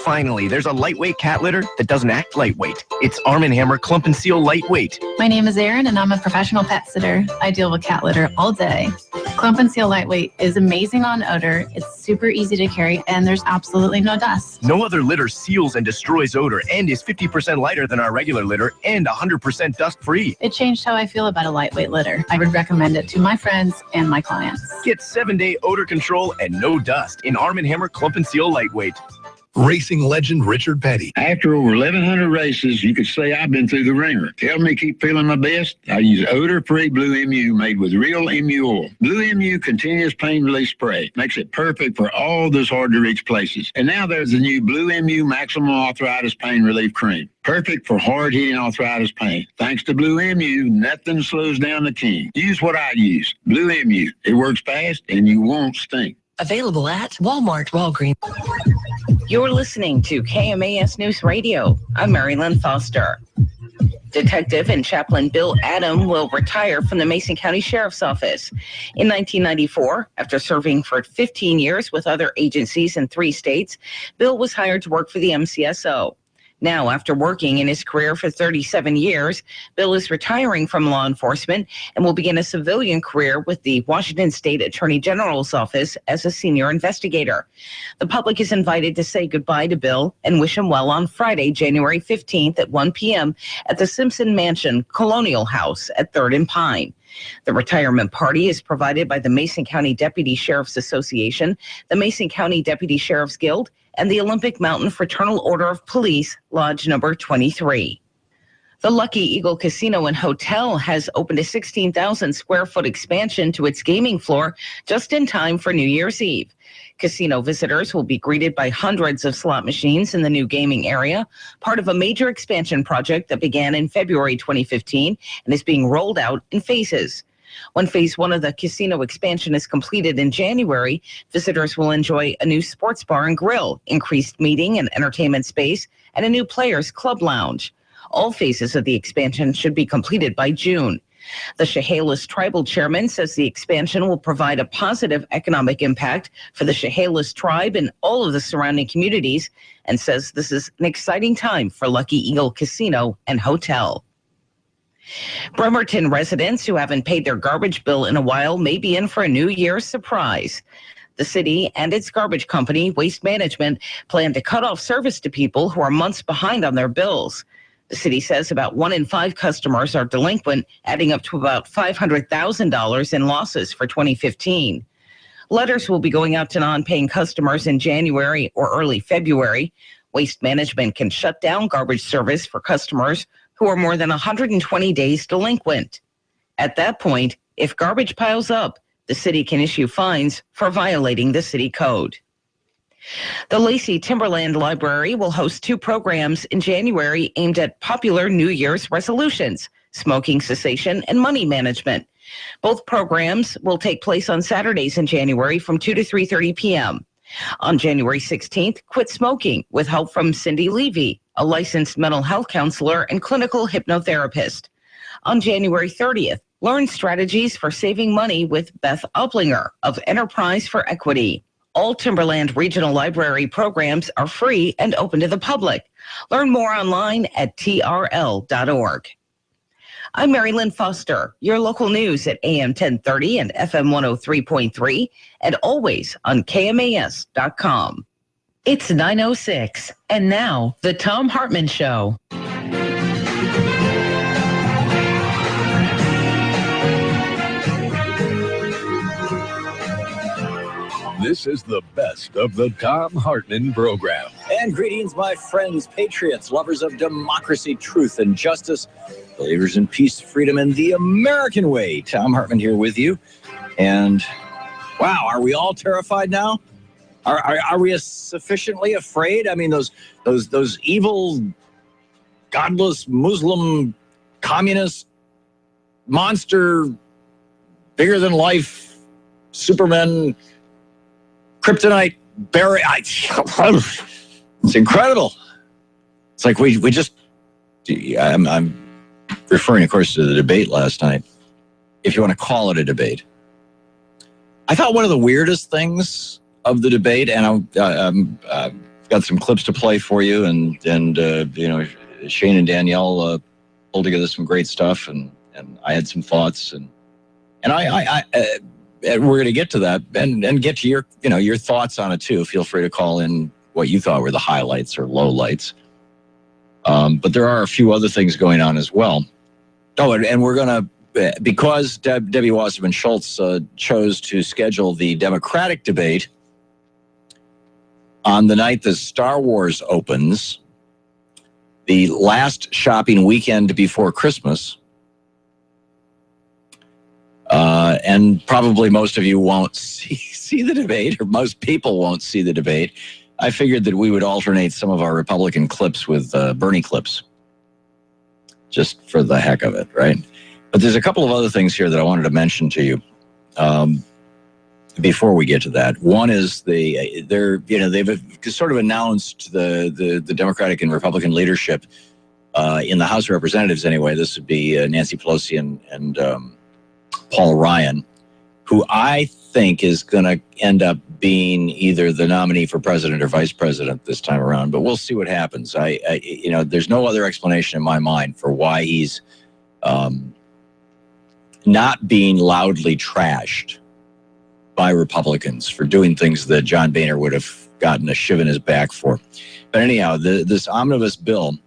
Finally, there's a lightweight cat litter that doesn't act lightweight. It's Arm & Hammer Clump & Seal Lightweight. My name is Erin, and I'm a professional pet sitter. I deal with cat litter all day. Clump & Seal Lightweight is amazing on odor. It's super easy to carry, and there's absolutely no dust. No other litter seals and destroys odor and is 50% lighter than our regular litter and 100% dust-free. It changed how I feel about a lightweight litter. I would recommend it to my friends and my clients. Get 7-day odor control and no dust in Arm & Hammer Clump & Seal Lightweight. Racing legend Richard Petty. After over 1,100 races, you could say I've been through the ringer. To help me keep feeling my best, I use odor-free Blue MU made with real MU oil. Blue MU continuous pain relief spray makes it perfect for all those hard-to-reach places. And now there's the new Blue MU Maximum Arthritis Pain Relief Cream. Perfect for hard-hitting arthritis pain. Thanks to Blue MU, nothing slows down the king. Use what I use. Blue MU. It works fast and you won't stink. Available at Walmart, Walgreens. You're listening to KMAS News Radio. I'm Marilyn Foster. Detective and Chaplain Bill Adam will retire from the Mason County Sheriff's Office. In 1994, after serving for 15 years with other agencies in 3 states, Bill was hired to work for the MCSO. Now, after working in his career for 37 years, Bill is retiring from law enforcement and will begin a civilian career with the Washington State Attorney General's office as a senior investigator. The public is invited to say goodbye to Bill and wish him well on Friday, January 15th at 1 p.m. at the Simpson Mansion Colonial House at 3rd and Pine. The retirement party is provided by the Mason County Deputy Sheriff's Association, the Mason County Deputy Sheriff's Guild, and the Olympic Mountain Fraternal Order of Police, Lodge number 23. The Lucky Eagle Casino and Hotel has opened a 16,000 square foot expansion to its gaming floor just in time for New Year's Eve. Casino visitors will be greeted by hundreds of slot machines in the new gaming area, part of a major expansion project that began in February 2015 and is being rolled out in phases. When phase 1 of the casino expansion is completed in January, visitors will enjoy a new sports bar and grill, increased meeting and entertainment space, and a new players club lounge. All phases of the expansion should be completed by June. The Chehalis tribal chairman says the expansion will provide a positive economic impact for the Chehalis tribe and all of the surrounding communities, and says this is an exciting time for Lucky Eagle Casino and Hotel. Bremerton residents who haven't paid their garbage bill in a while may be in for a New Year's surprise. The city and its garbage company, Waste Management, plan to cut off service to people who are months behind on their bills. The city says about 1 in 5 customers are delinquent, adding up to about $500,000 in losses for 2015. Letters will be going out to non-paying customers in January or early February. Waste Management can shut down garbage service for customers who are more than 120 days delinquent. At that point, if garbage piles up, the city can issue fines for violating the city code. The Lacey Timberland Library will host 2 programs in January aimed at popular New Year's resolutions, smoking cessation and money management. Both programs will take place on Saturdays in January from 2 to 3:30 p.m. On January 16th, Quit Smoking with help from Cindy Levy, a licensed mental health counselor and clinical hypnotherapist. On January 30th, Learn Strategies for Saving Money with Beth Uplinger of Enterprise for Equity. All Timberland Regional Library programs are free and open to the public. Learn more online at trl.org. I'm Mary Lynn Foster, your local news at AM 1030 and FM 103.3, and always on KMAS.com. It's 9:06, and now the Thom Hartmann Show. This is the best of the Thom Hartmann program. And greetings, my friends, patriots, lovers of democracy, truth, and justice, believers in peace, freedom, and the American way. Thom Hartmann here with you. And wow, are we all terrified now? Are we sufficiently afraid? I mean, those evil, godless Muslim, communist, monster, bigger than life, Superman, kryptonite, Barry. It's incredible. It's like we just. I'm referring, of course, to the debate last night, if you want to call it a debate. I thought one of the weirdest things of the debate, and I've got some clips to play for you, and Shane and Danielle pulled together some great stuff, and I had some thoughts, and we're going to get to that and get to your thoughts on it too. Feel free to call in what you thought were the highlights or lowlights. But there are a few other things going on as well. Oh, and we're going to, because Debbie Wasserman Schultz chose to schedule the Democratic debate on the night that Star Wars opens, the last shopping weekend before Christmas. And probably most of you won't see the debate, or most people won't see the debate. I figured that we would alternate some of our Republican clips with Bernie clips, just for the heck of it, right? But there's a couple of other things here that I wanted to mention to you before we get to that. One is they've sort of announced the Democratic and Republican leadership in the House of Representatives anyway. This would be Nancy Pelosi and Paul Ryan, who I think is going to end up being either the nominee for president or vice president this time around. But we'll see what happens. There's no other explanation in my mind for why he's not being loudly trashed by Republicans for doing things that John Boehner would have gotten a shiv in his back for. But anyhow, this omnibus bill,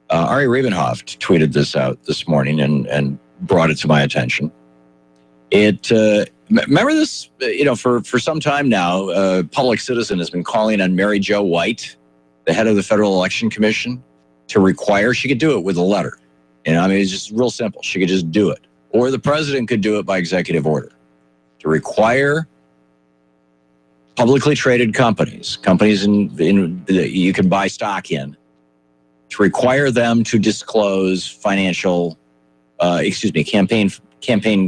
Ari Rabenhoft tweeted this out this morning and brought it to my attention. Remember this, for some time now, Public Citizen has been calling on Mary Jo White, the head of the Federal Election Commission, to require, she could do it with a letter. It's just real simple. She could just do it. Or the president could do it by executive order, to require publicly traded companies you can buy stock in, to require them to disclose campaign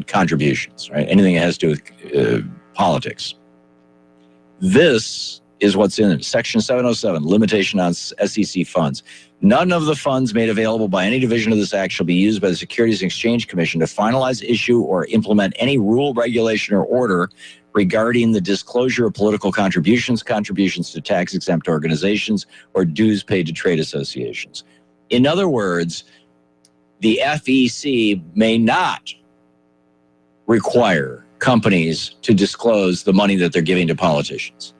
contributions, right? Anything that has to do with politics. This is what's in it. Section 707, limitation on SEC funds. None of the funds made available by any division of this act shall be used by the Securities and Exchange Commission to finalize, issue, or implement any rule, regulation, or order regarding the disclosure of political contributions to tax-exempt organizations, or dues paid to trade associations. In other words, the FEC may not require companies to disclose the money that they're giving to politicians.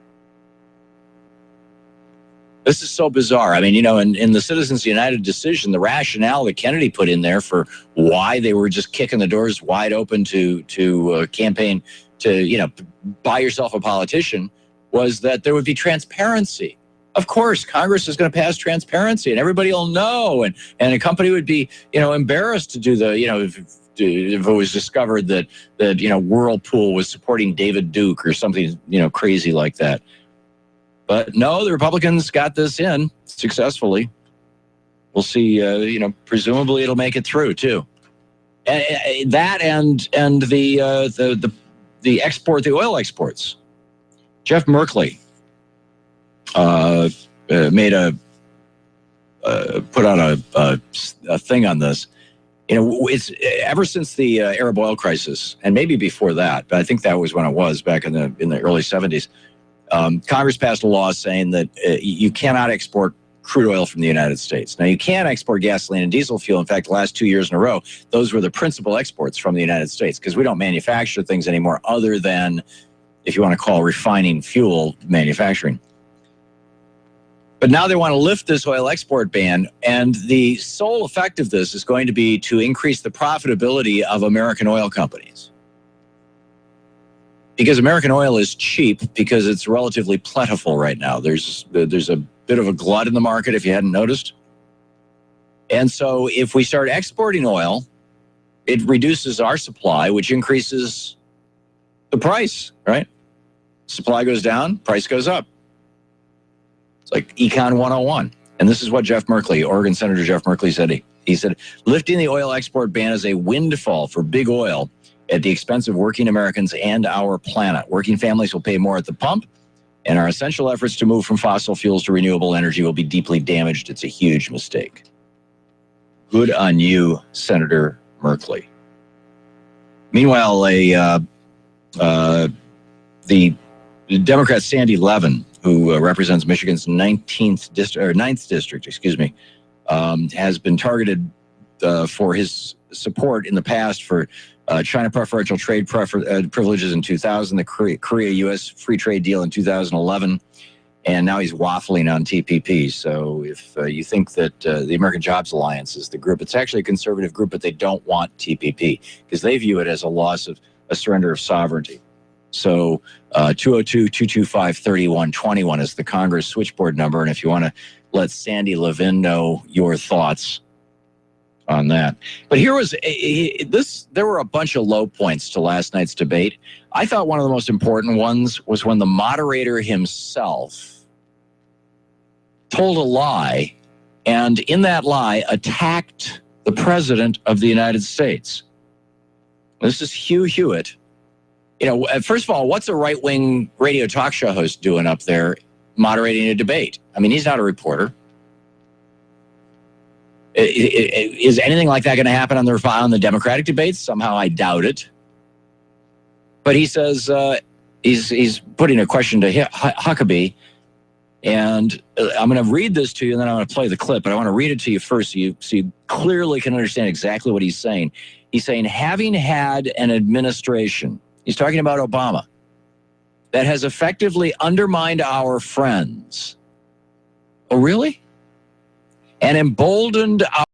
This is so bizarre. In the Citizens United decision, the rationale that Kennedy put in there for why they were just kicking the doors wide open to campaign, to, buy yourself a politician, was that there would be transparency. Of course, Congress is going to pass transparency and everybody will know. And a company would be, embarrassed to do if it was discovered that Whirlpool was supporting David Duke or something, crazy like that. But no, the Republicans got this in successfully. We'll see, presumably it'll make it through too. And that and the oil exports. Jeff Merkley put out a thing on this. It's ever since the Arab oil crisis, and maybe before that, but I think that was when it was back in the early 70s. Congress passed a law saying that you cannot export crude oil from the United States. Now, you can export gasoline and diesel fuel. In fact, the last 2 years in a row, those were the principal exports from the United States, because we don't manufacture things anymore other than, if you want to call refining fuel manufacturing. But now they want to lift this oil export ban, and the sole effect of this is going to be to increase the profitability of American oil companies. Because American oil is cheap because it's relatively plentiful right now. There's a bit of a glut in the market, if you hadn't noticed. And so if we start exporting oil, it reduces our supply, which increases the price, right? Supply goes down, price goes up. It's like Econ 101. And this is what Jeff Merkley, Oregon Senator Jeff Merkley said. He said, lifting the oil export ban is a windfall for big oil at the expense of working Americans and our planet. Working families will pay more at the pump, and our essential efforts to move from fossil fuels to renewable energy will be deeply damaged. It's a huge mistake. Good on you, Senator Merkley. Meanwhile, the Democrat Sandy Levin, who represents Michigan's 9th district, has been targeted for his support in the past for China preferential trade privileges in 2000, the Korea-U.S. free trade deal in 2011, and now he's waffling on TPP. So if you think that the American Jobs Alliance is the group, it's actually a conservative group, but they don't want TPP because they view it as a surrender of sovereignty. So 202-225-3121 is the Congress switchboard number, and if you want to let Sandy Levin know your thoughts on that. But here was there were a bunch of low points to last night's debate. I thought one of the most important ones was when the moderator himself told a lie, and in that lie attacked the President of the United States. This is Hugh Hewitt. You know, first of all, what's a right-wing radio talk show host doing up there moderating a debate? I mean, he's not a reporter. Is anything like that going to happen on the Democratic debates? Somehow I doubt it. But he says he's putting a question to Huckabee, and I'm going to read this to you, and then I'm going to play the clip. But I want to read it to you first so you clearly can understand exactly what he's saying. He's saying, having had an administration, he's talking about Obama, that has effectively undermined our friends. Oh, really? And emboldened our